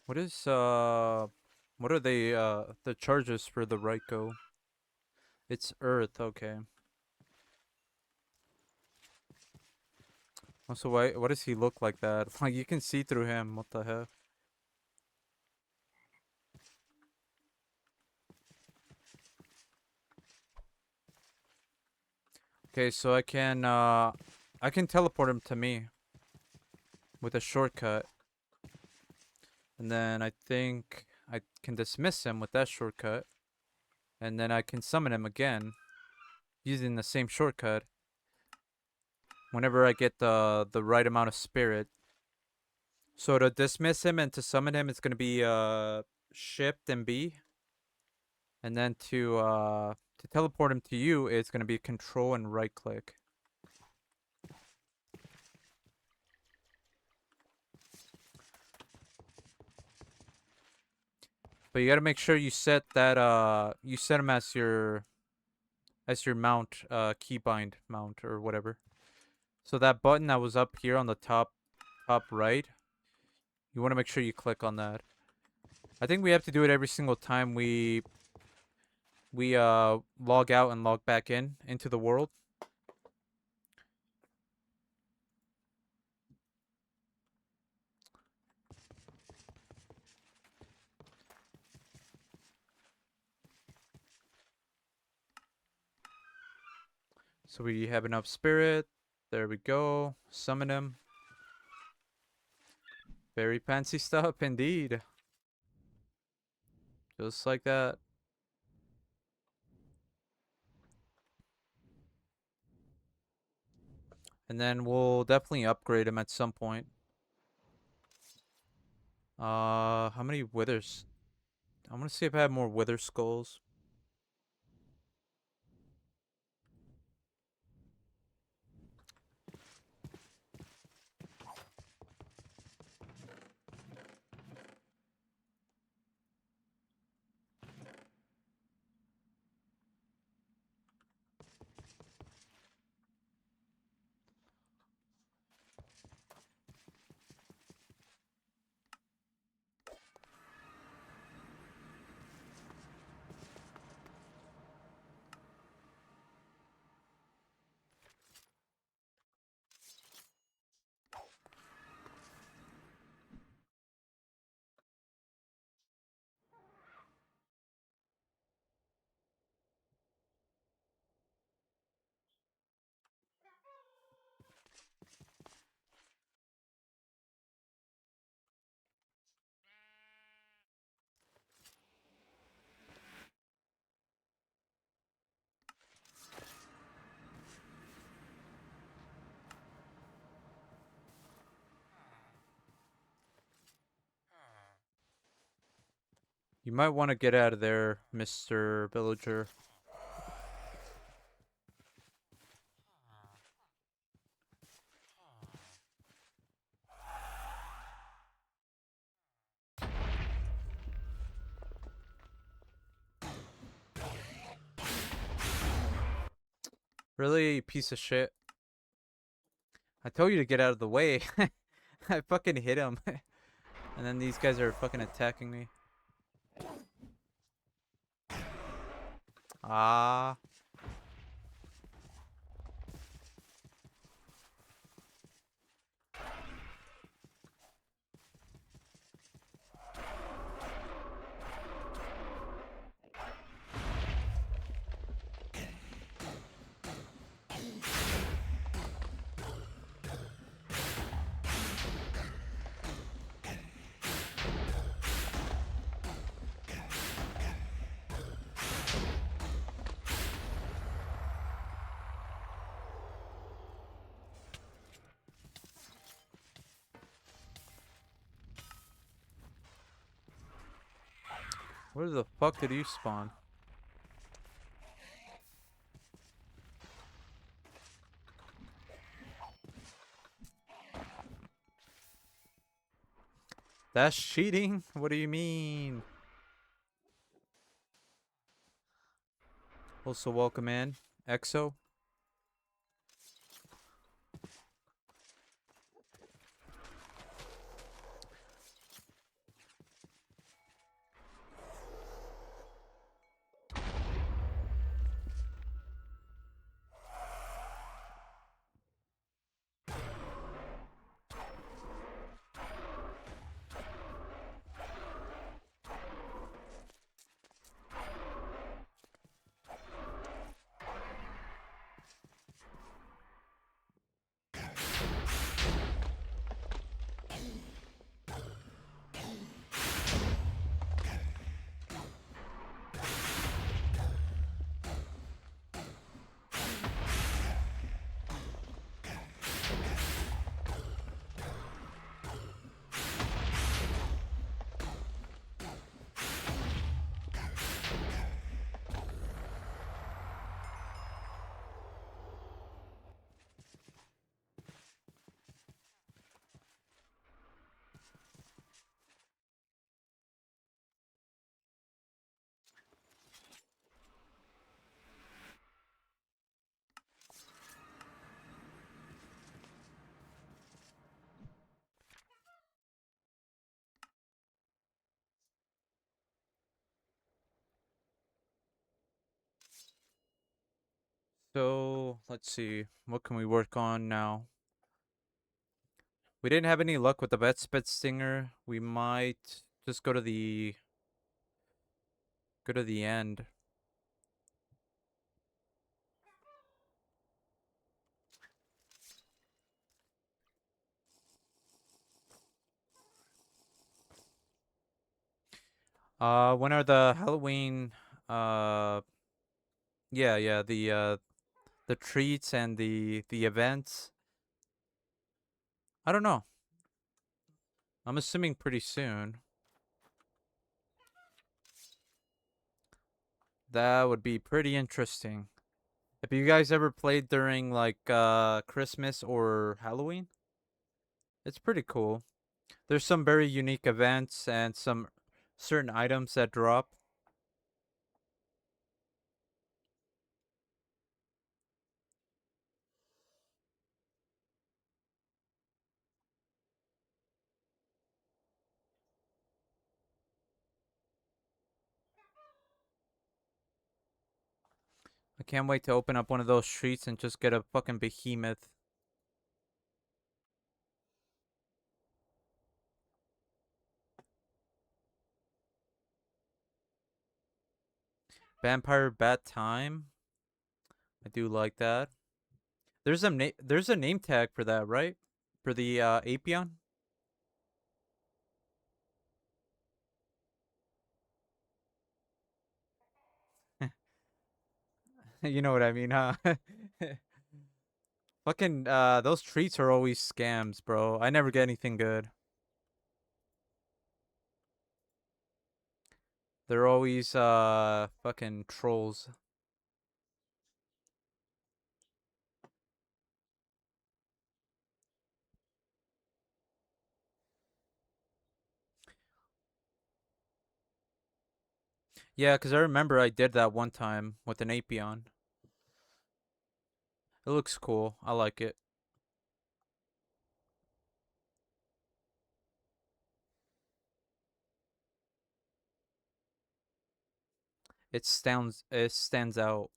What is what are they the charges for the Ryko? It's Earth, okay. Also, why does he look like that? Like you can see through him. What the heck? Okay, so I can teleport him to me with a shortcut. And then I think I can dismiss him with that shortcut. And then I can summon him again using the same shortcut whenever I get the right amount of spirit. So to dismiss him and to summon him, it's gonna be Shift and B, and then to teleport him to you, it's gonna be Control and right click. But you gotta make sure you set that you set him as your mount keybind mount or whatever. So that button that was up here on the top right, you want to make sure you click on that. I think we have to do it every single time we log out and log back in into the world. So we have enough spirit. There we go. Summon him. Very fancy stuff indeed. Just like that. And then we'll definitely upgrade him at some point. How many withers? I want to see if I have more wither skulls. You might want to get out of there, Mr. Villager. Really, piece of shit. I told you to get out of the way. I fucking hit him. And then these guys are fucking attacking me. Ah. Where the fuck did you spawn? That's cheating? What do you mean? Also, welcome in, EXO. So let's see. What can we work on now? We didn't have any luck with the vet spit stinger. We might just go to the end. When are the Halloween uh yeah, the treats and the events? I don't know. I'm assuming pretty soon. That would be pretty interesting. Have you guys ever played during like Christmas or Halloween? It's pretty cool. There's some very unique events and some certain items that drop. I can't wait to open up one of those streets and just get a fucking behemoth. Vampire Bat Time. I do like that. There's a name tag for that, right? For the Apion? You know what I mean, huh? Fucking those treats are always scams, bro. I never get anything good. They're always fucking trolls. Yeah, cuz I remember I did that one time with an Apion. It looks cool. I like it. It stands out.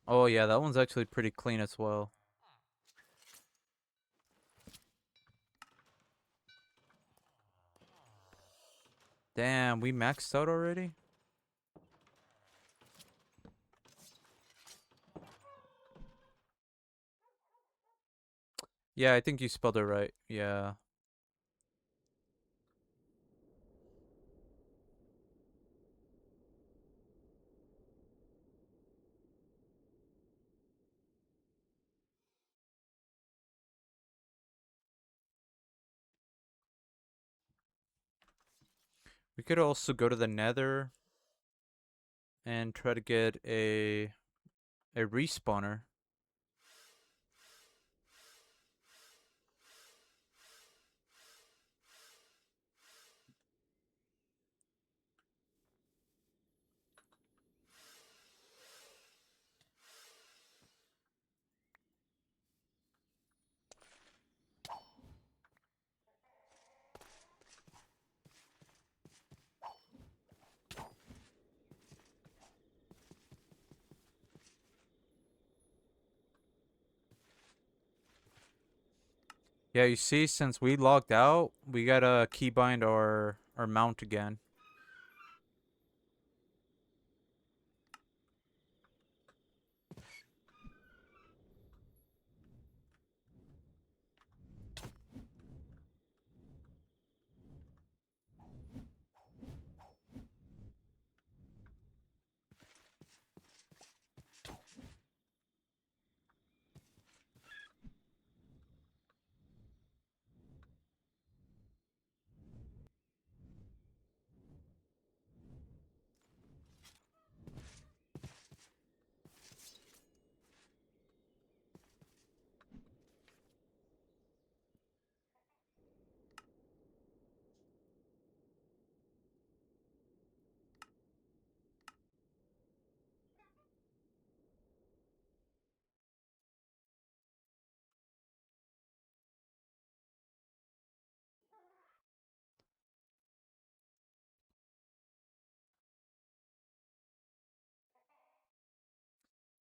Oh yeah, that one's actually pretty clean as well. Damn, we maxed out already? Yeah, I think you spelled it right. Yeah. We could also go to the Nether and try to get a respawner. Yeah, you see, since we logged out, we gotta keybind our mount again.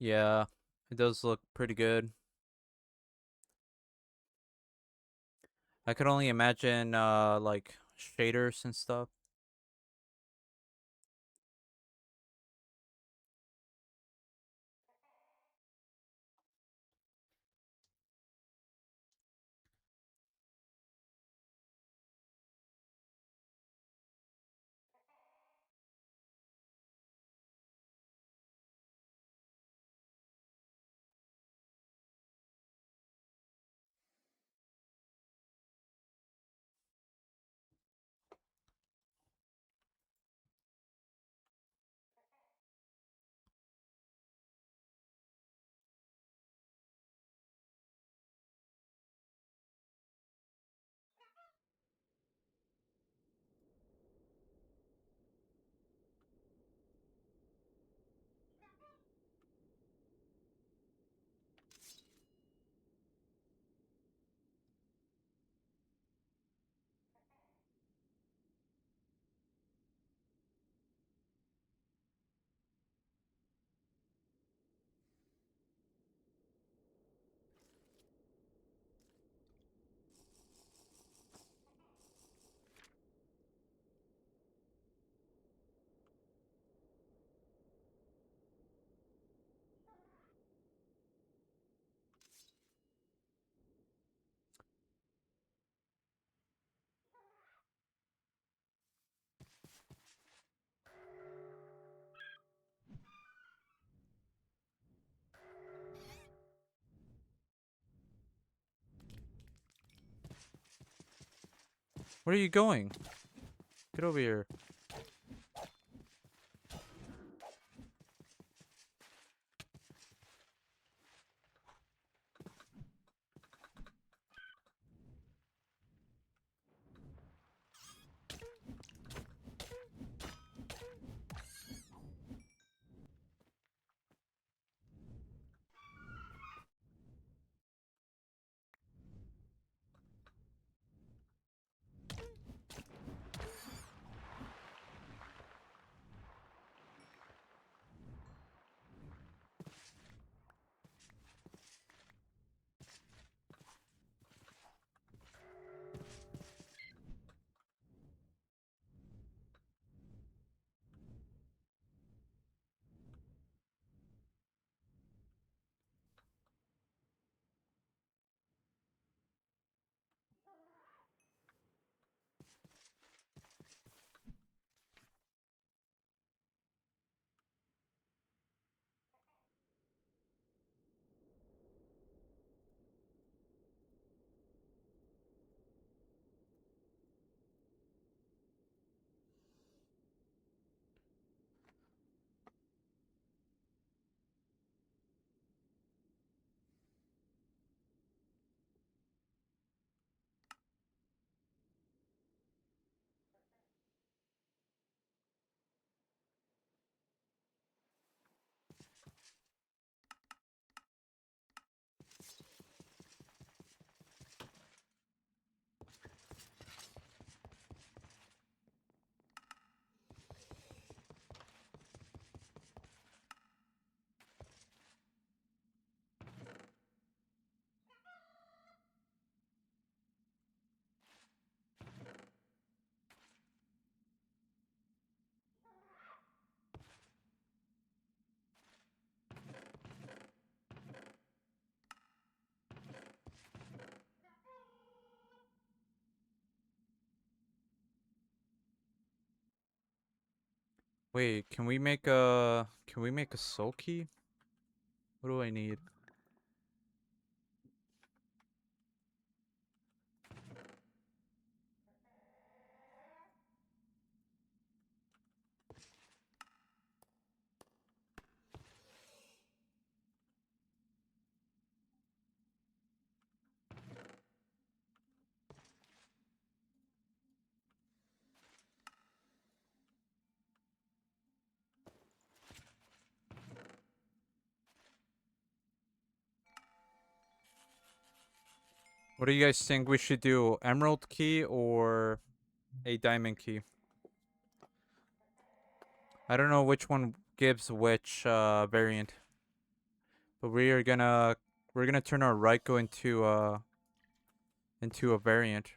Yeah, it does look pretty good. I could only imagine like shaders and stuff. Where are you going? Get over here. Wait, can we make a soul key? What do I need? What do you guys think we should do? Emerald key or a diamond key? I don't know which one gives which variant. But we're gonna turn our Ryko into a variant.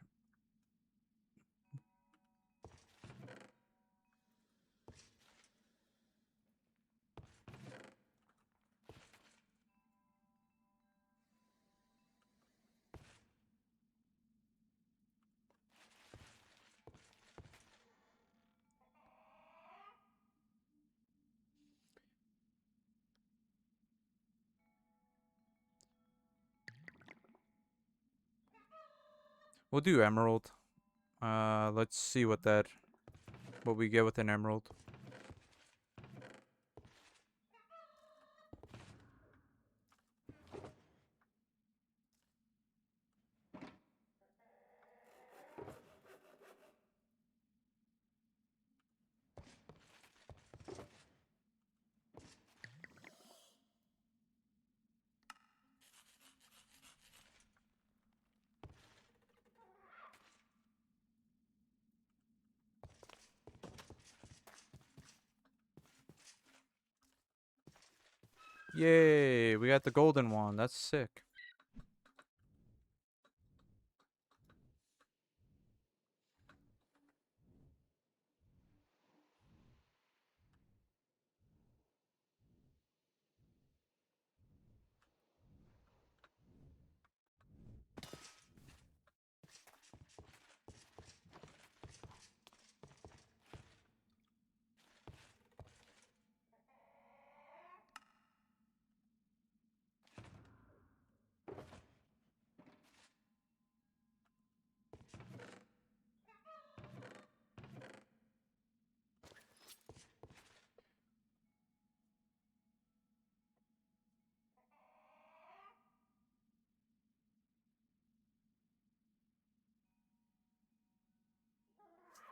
We'll do emerald. Let's see what we get with an emerald. Yay, we got the golden one. That's sick.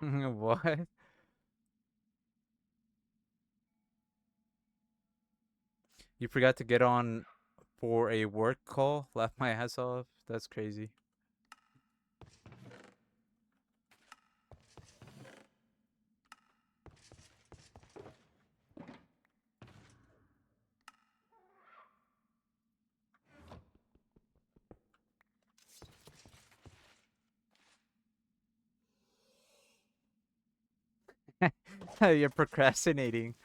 What? You forgot to get on for a work call? Laugh my ass off? That's crazy. You're procrastinating.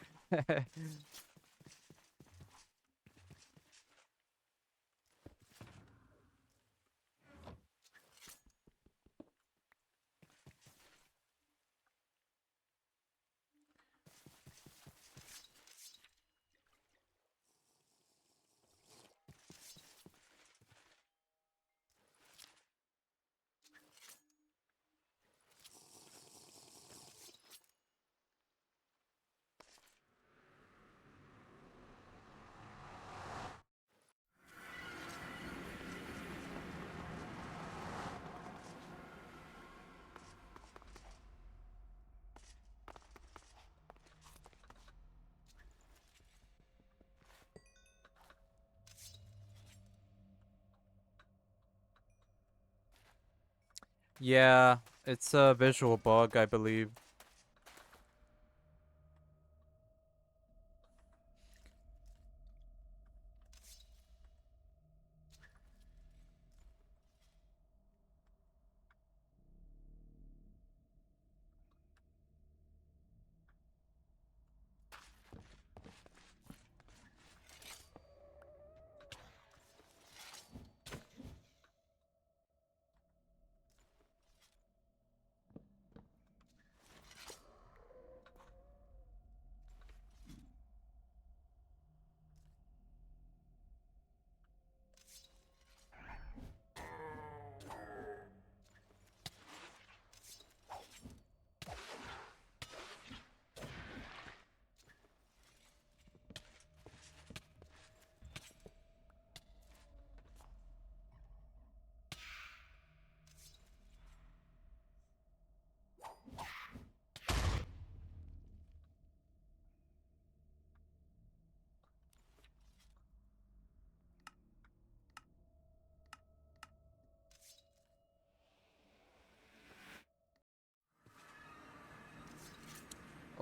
Yeah, it's a visual bug, I believe.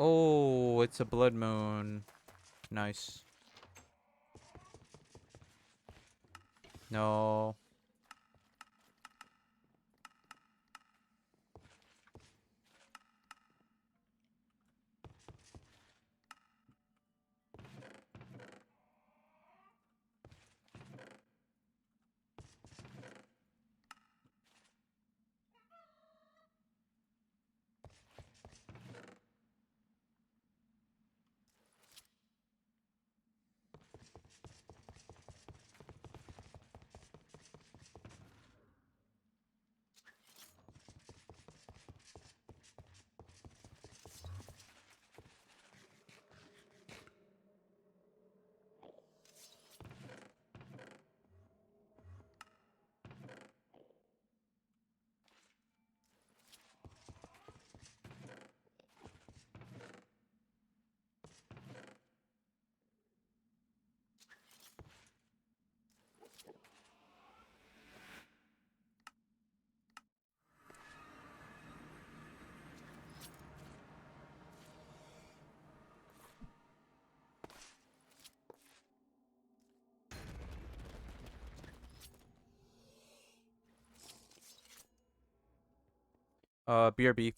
Oh, it's a blood moon. Nice. No. BRB.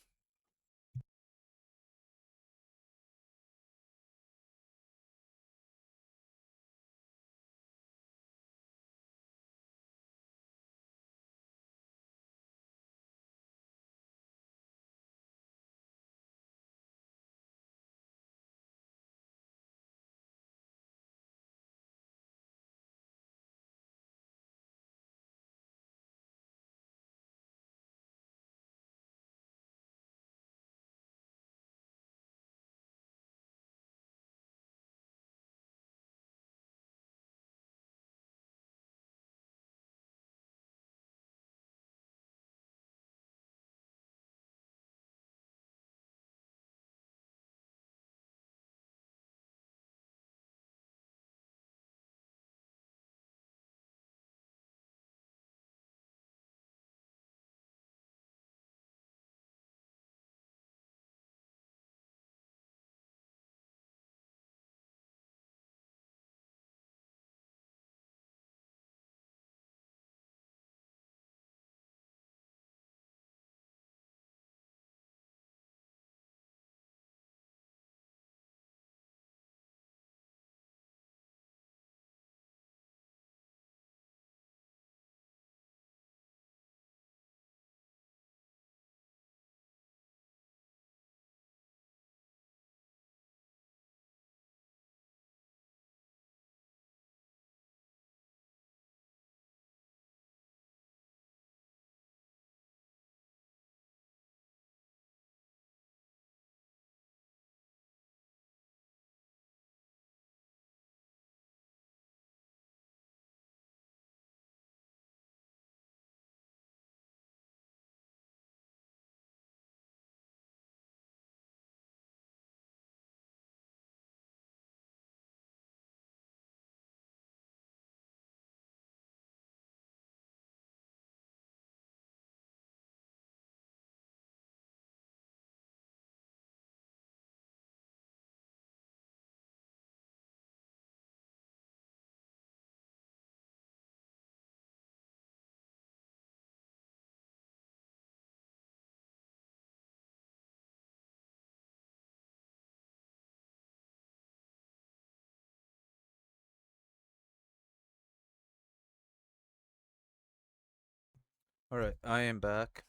Alright, I am back.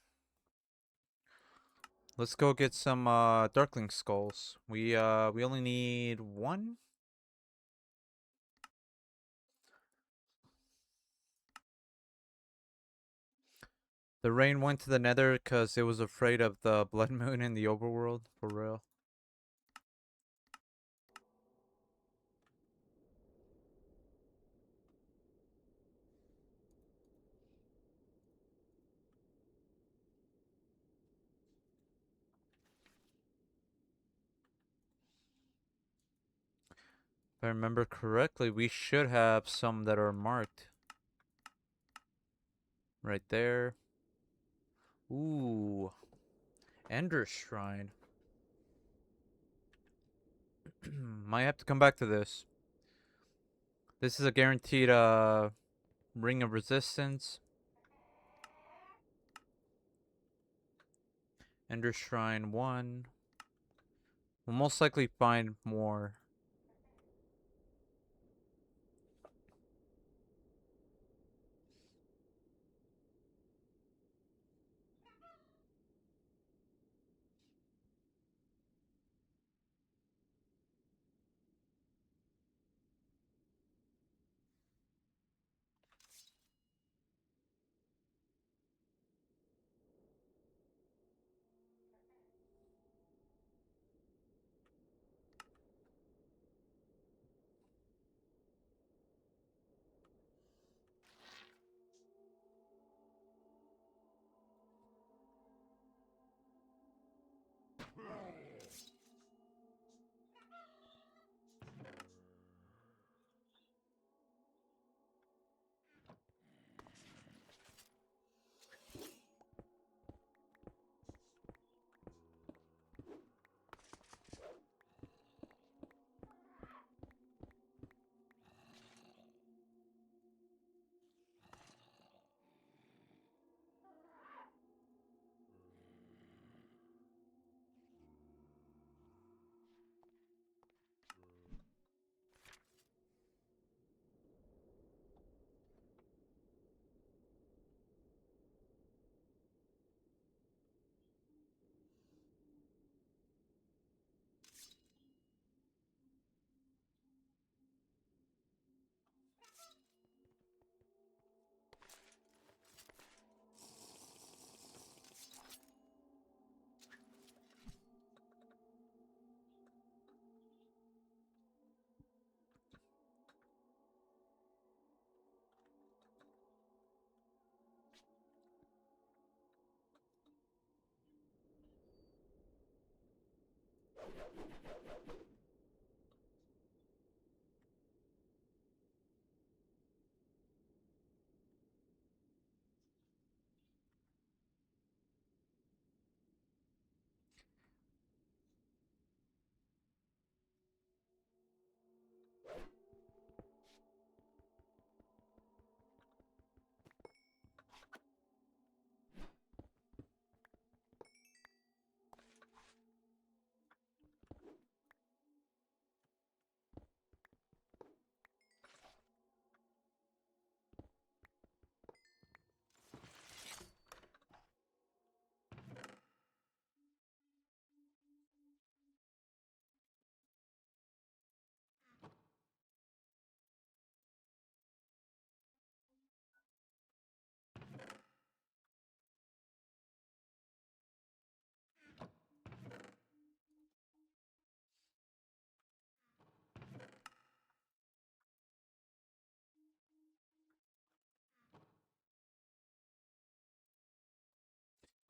Let's go get some Darkling skulls. We only need one. The rain went to the nether because it was afraid of the blood moon in the overworld, for real. If I remember correctly, we should have some that are marked. Right there. Ooh. Ender Shrine. Might have to come back to this. This is a guaranteed Ring of Resistance. Ender Shrine 1. We'll most likely find more.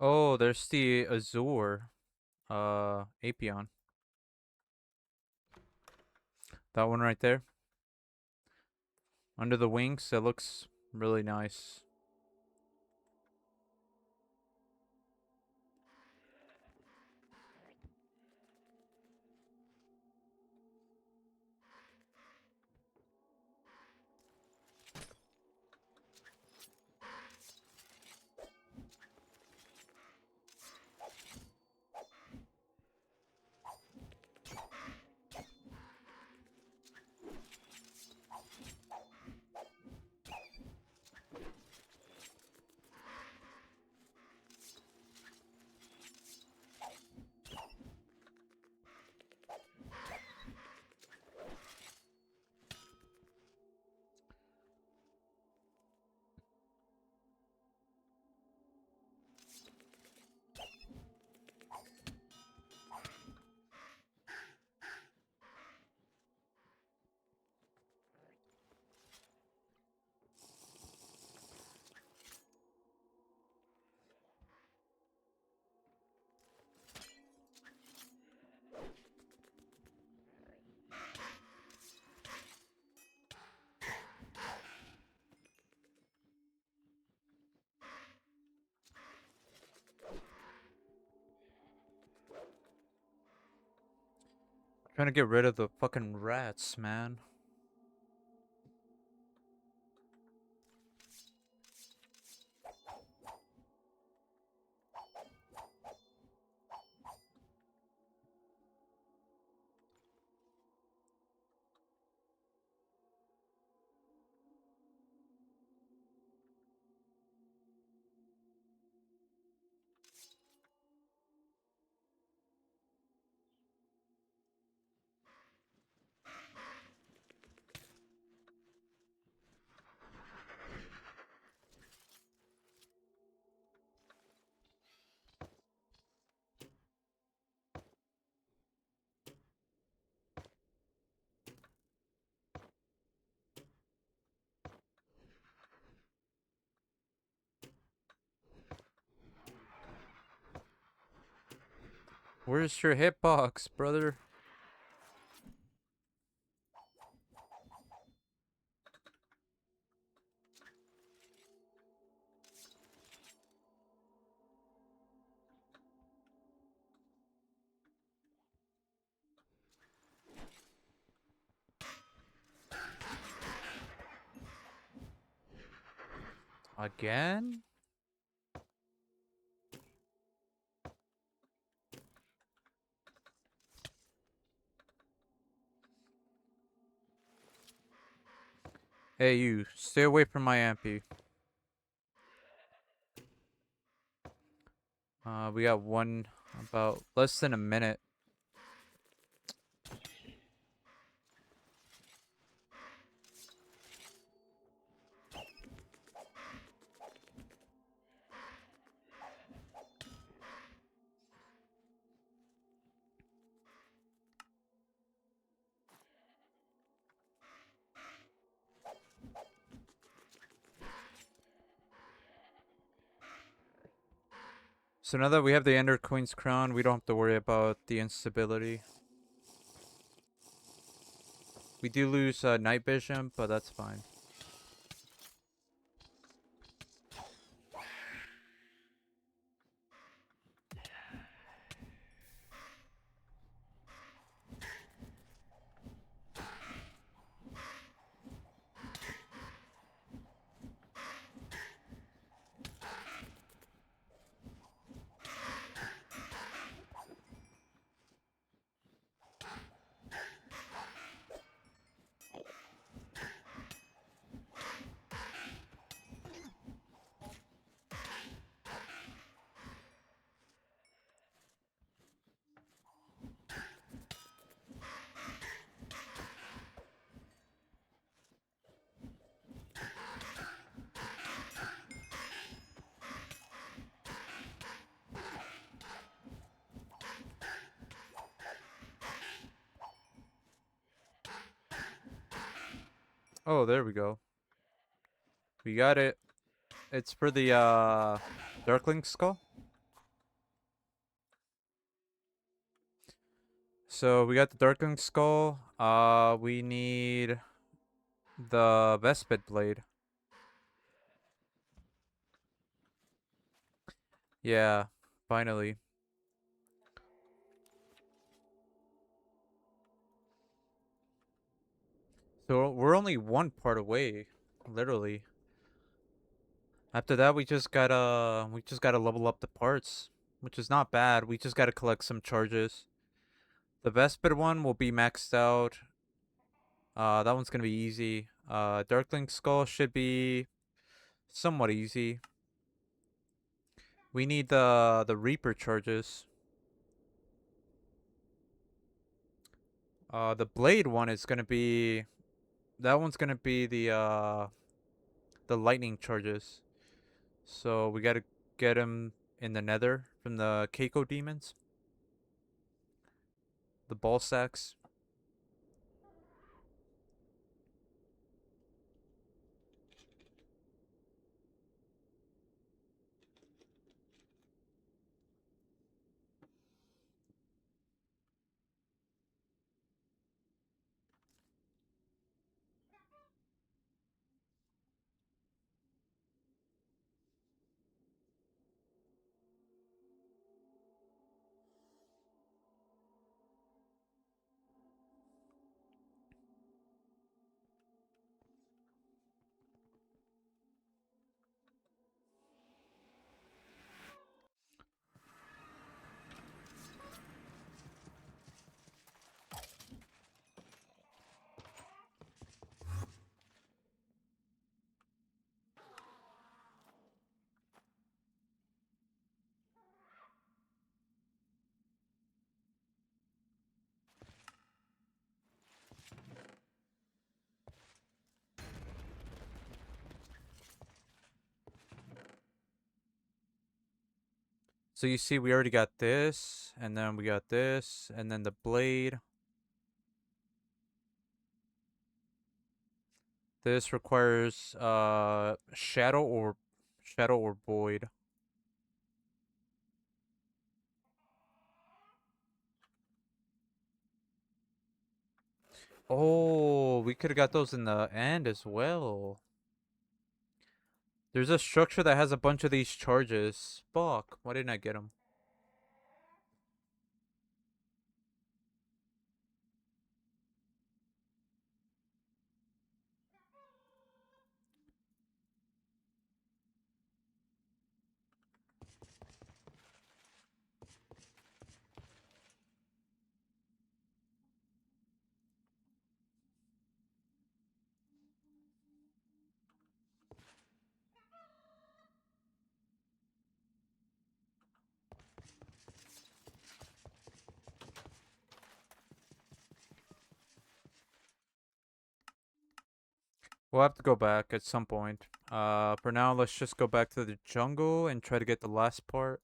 Oh, there's the Azure Apion. That one right there. Under the wings, it looks really nice. Trying to get rid of the fucking rats, man. Where's your hitbox, brother? Again? Hey, you. Stay away from my MP. We got one about less than a minute. So now that we have the Ender Queen's crown, we don't have to worry about the instability. We do lose night vision, but that's fine. Oh, there we go. We got it. It's for the Darkling Skull. So we got the Darkling Skull. We need the Vespid Blade. Yeah, finally. So we're only one part away, literally. After that, we just gotta level up the parts, which is not bad. We just gotta collect some charges. The Vespid one will be maxed out. That one's gonna be easy. Darkling Skull should be somewhat easy. We need the Reaper charges. The Blade one is gonna be that one's gonna be the lightning charges. So we gotta get him in the Nether from the Keiko demons, the ball sacks. So you see, we already got this, and then we got this, and then the blade. This requires shadow or void. Oh, we could have got those in the end as well. There's a structure that has a bunch of these charges. Fuck, why didn't I get them? We'll have to go back at some point. For now, let's just go back to the jungle and try to get the last part.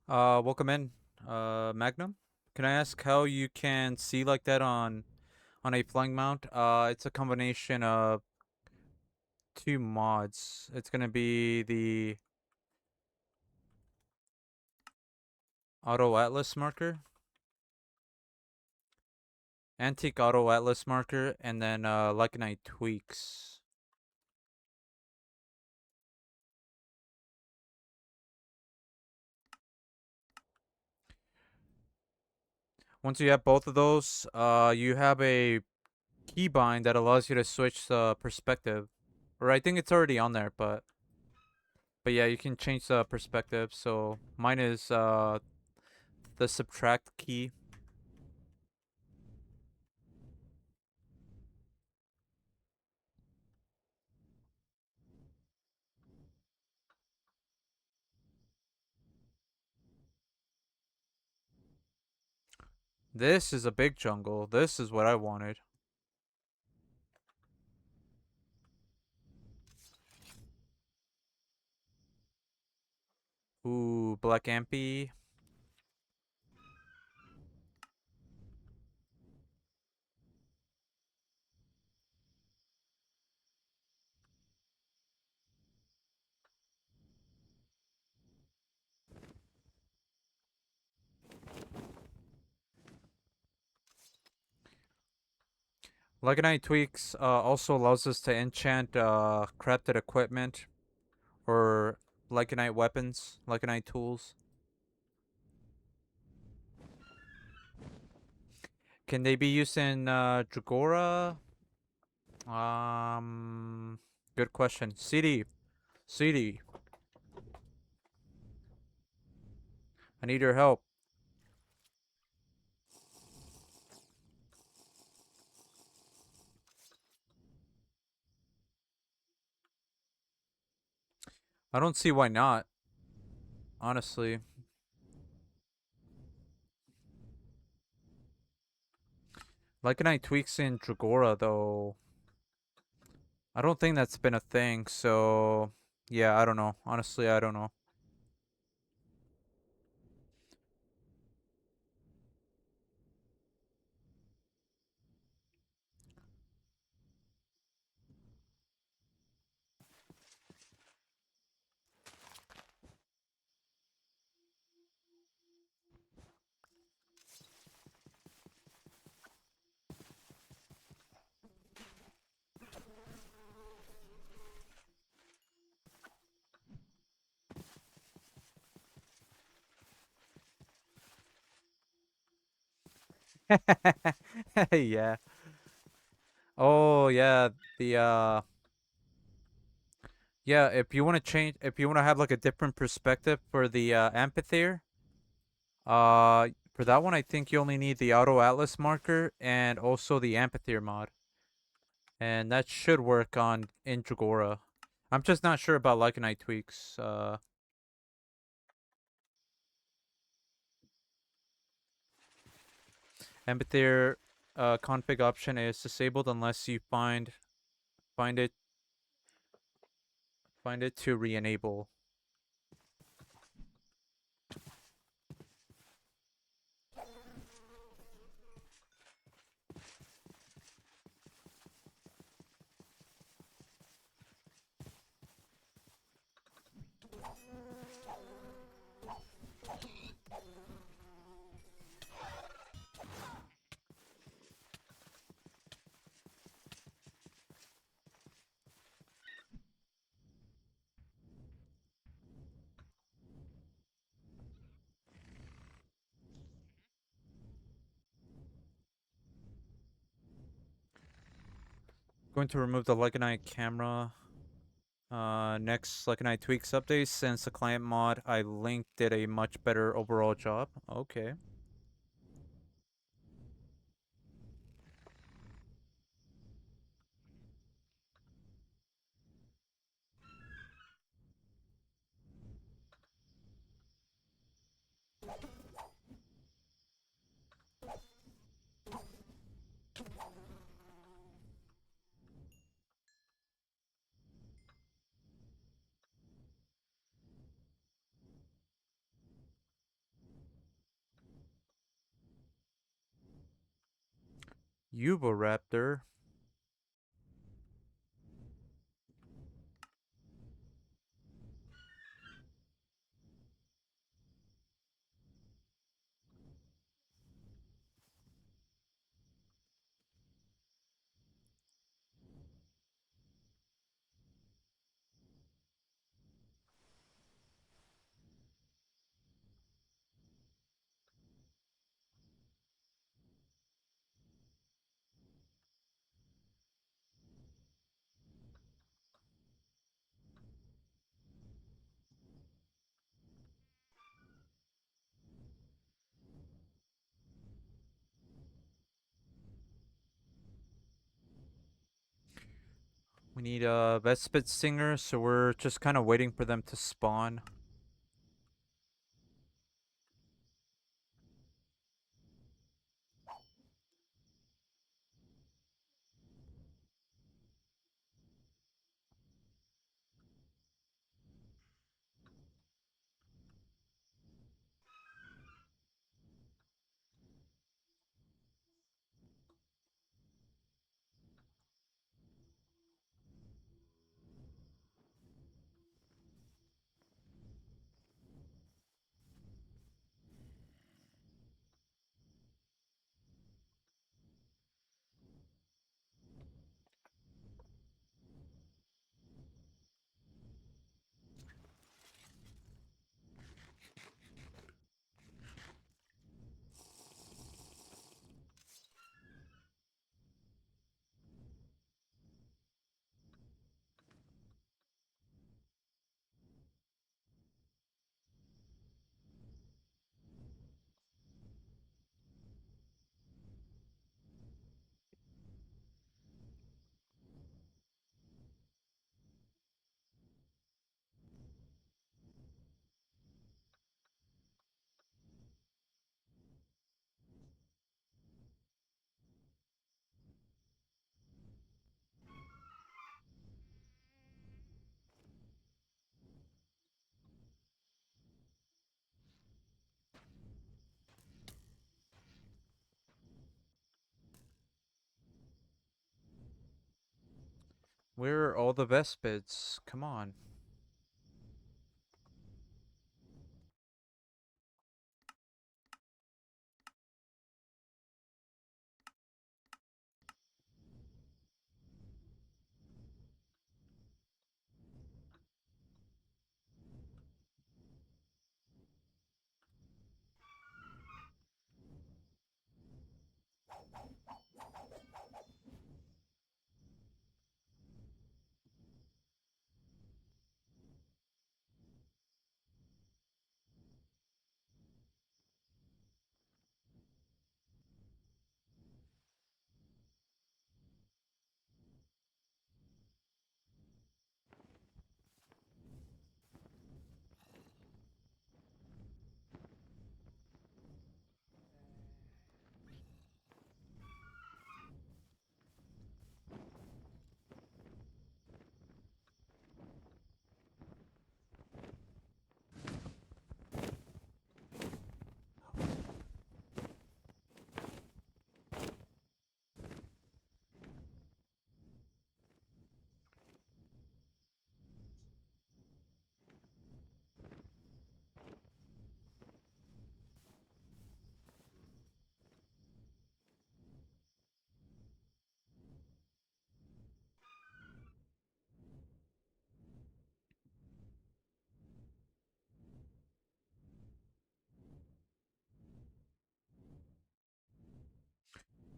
Welcome in, Magnum. Can I ask how you can see like that on a flying mount? It's a combination of two mods. It's gonna be the Auto Atlas marker, Antique Auto Atlas marker, and then Lycanite tweaks. Once you have both of those, you have a keybind that allows you to switch the perspective. Or I think it's already on there, but yeah, you can change the perspective. So mine is the subtract key. This is a big jungle. This is what I wanted. Ooh, Black Ampy. Lycanite tweaks also allows us to enchant crafted equipment or Lycanite weapons, Lycanite tools. Can they be used in Dragora? Good question. CD, I need your help. I don't see why not, honestly. Lycanite tweaks in Dragora, though. I don't think that's been a thing, so yeah, I don't know. Honestly, I don't know. Yeah. Oh, yeah, the yeah, if you want to have like a different perspective for the amphitheater, for that one I think you only need the auto atlas marker and also the amphitheater mod. And that should work on in Dragora. I'm just not sure about Lycanite tweaks. Amphitheater config option is disabled unless you find it to re-enable. Going to remove the Lycanite camera. Next Lycanite tweaks update. Since the client mod I linked did a much better overall job. Okay. Raptor. We need a Vespid Singer, so we're just kind of waiting for them to spawn. Where are all the best bits? Come on.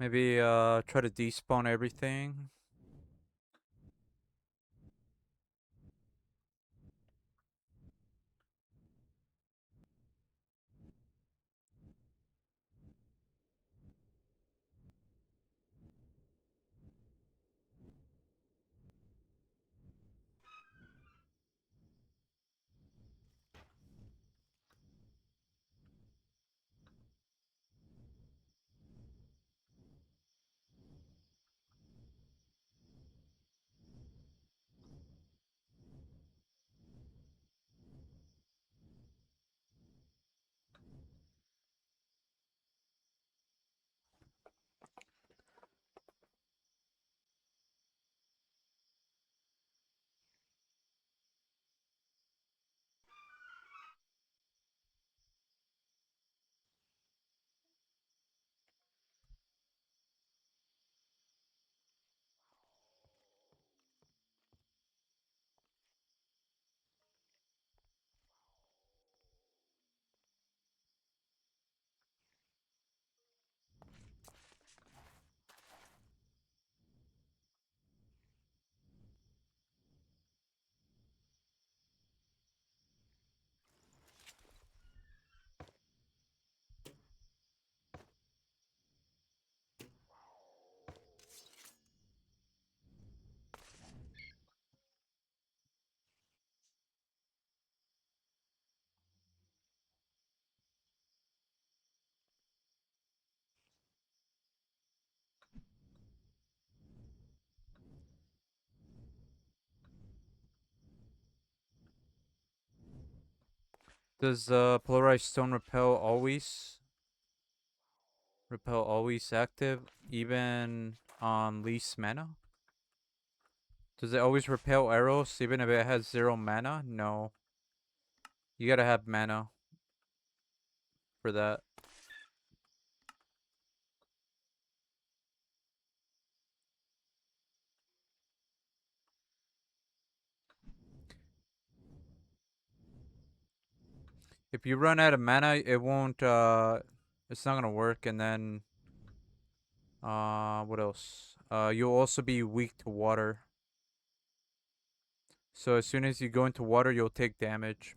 Maybe try to despawn everything. Does polarized stone repel always active, even on least mana? Does it always repel arrows, even if it has 0 mana? No. You gotta have mana for that. If you run out of mana, it won't, it's not gonna work, and then, what else? You'll also be weak to water. So as soon as you go into water, you'll take damage.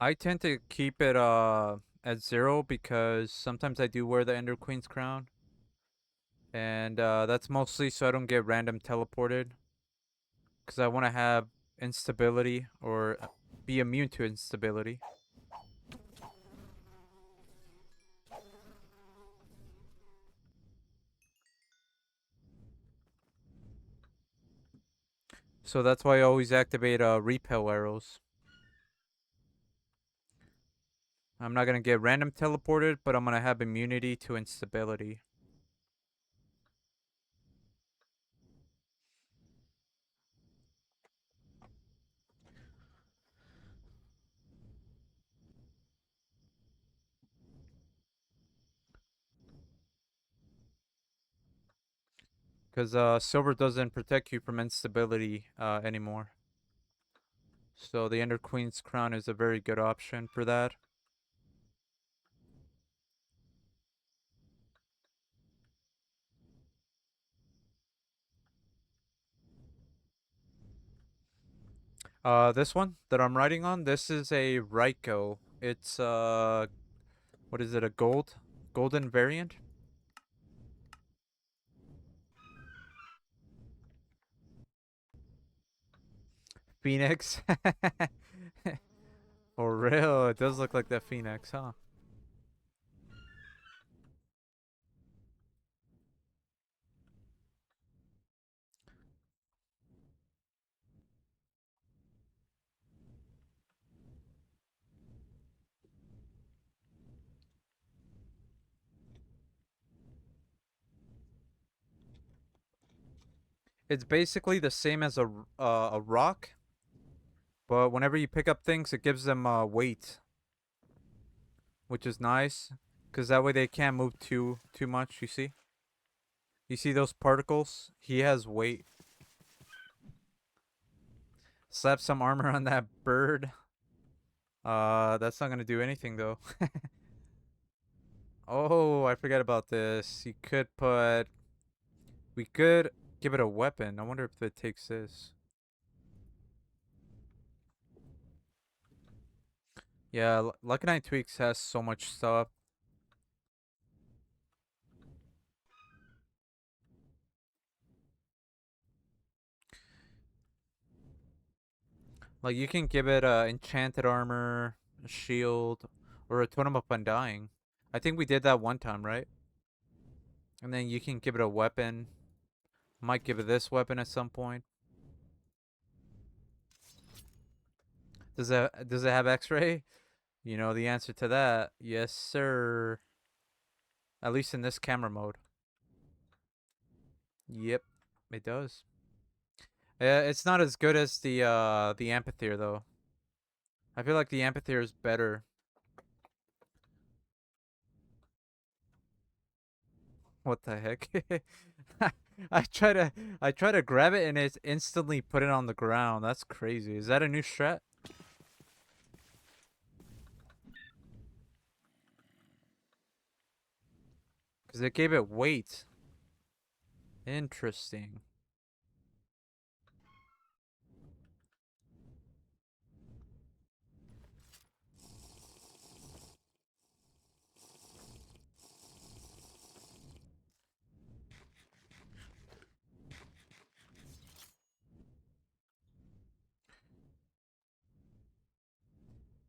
I tend to keep it at 0 because sometimes I do wear the Ender Queen's crown. And that's mostly so I don't get random teleported. Because I want to have instability or be immune to instability. So that's why I always activate repel arrows. I'm not going to get random teleported, but I'm going to have immunity to instability. Because silver doesn't protect you from instability anymore. So the Ender Queen's crown is a very good option for that. This one that I'm riding on, this is a Ryko. It's what is it? A golden variant? Phoenix. For real, it does look like that Phoenix, huh? It's basically the same as a rock, but whenever you pick up things, it gives them weight, which is nice, because that way they can't move too much. You see those particles? He has weight. Slap some armor on that bird. That's not gonna do anything though. Oh, I forgot about this. You could put. We could give it a weapon. I wonder if it takes this. Yeah, Lycanite Tweaks has so much stuff. Like you can give it enchanted armor, a shield, or a totem of undying. I think we did that one time, right? And then you can give it a weapon. Might give it this weapon at some point. Does it have X-ray? You know the answer to that. Yes, sir. At least in this camera mode. Yep, it does. It's not as good as the amphitheater though. I feel like the amphitheater is better. What the heck? I try to I try to grab it and it's instantly put it on the ground. That's crazy. Is that a new strat? Because it gave it weight. Interesting.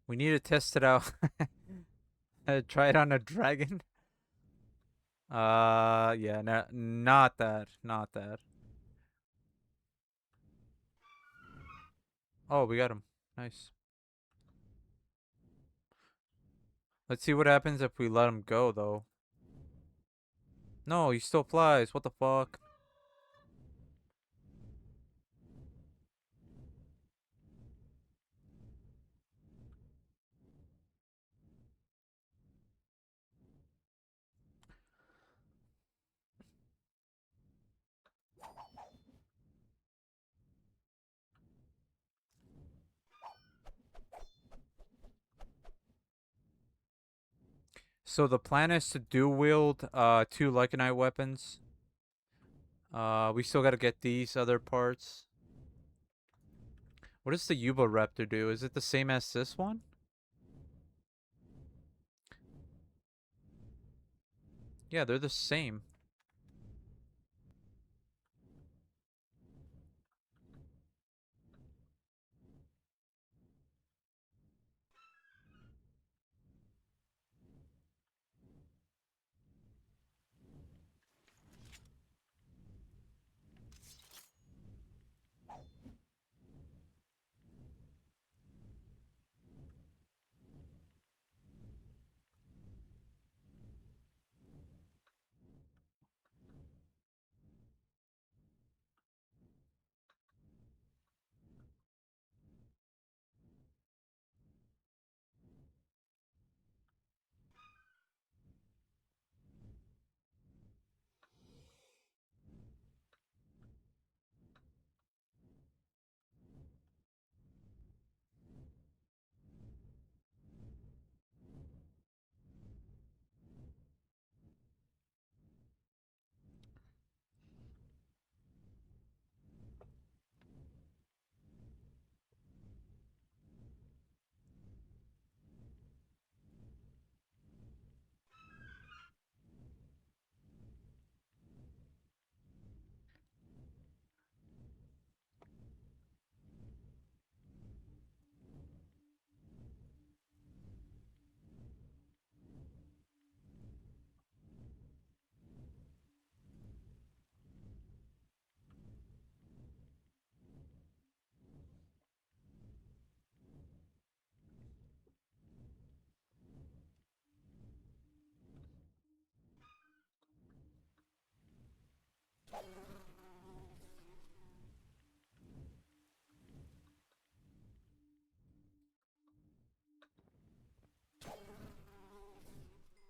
We need to test it out. Try it on a dragon. Yeah, not that. Not that. Oh, we got him. Nice. Let's see what happens if we let him go, though. No, he still flies. What the fuck? So the plan is to dual wield two Lycanite weapons. We still gotta get these other parts. What does the Yuba Raptor do? Is it the same as this one? Yeah, they're the same.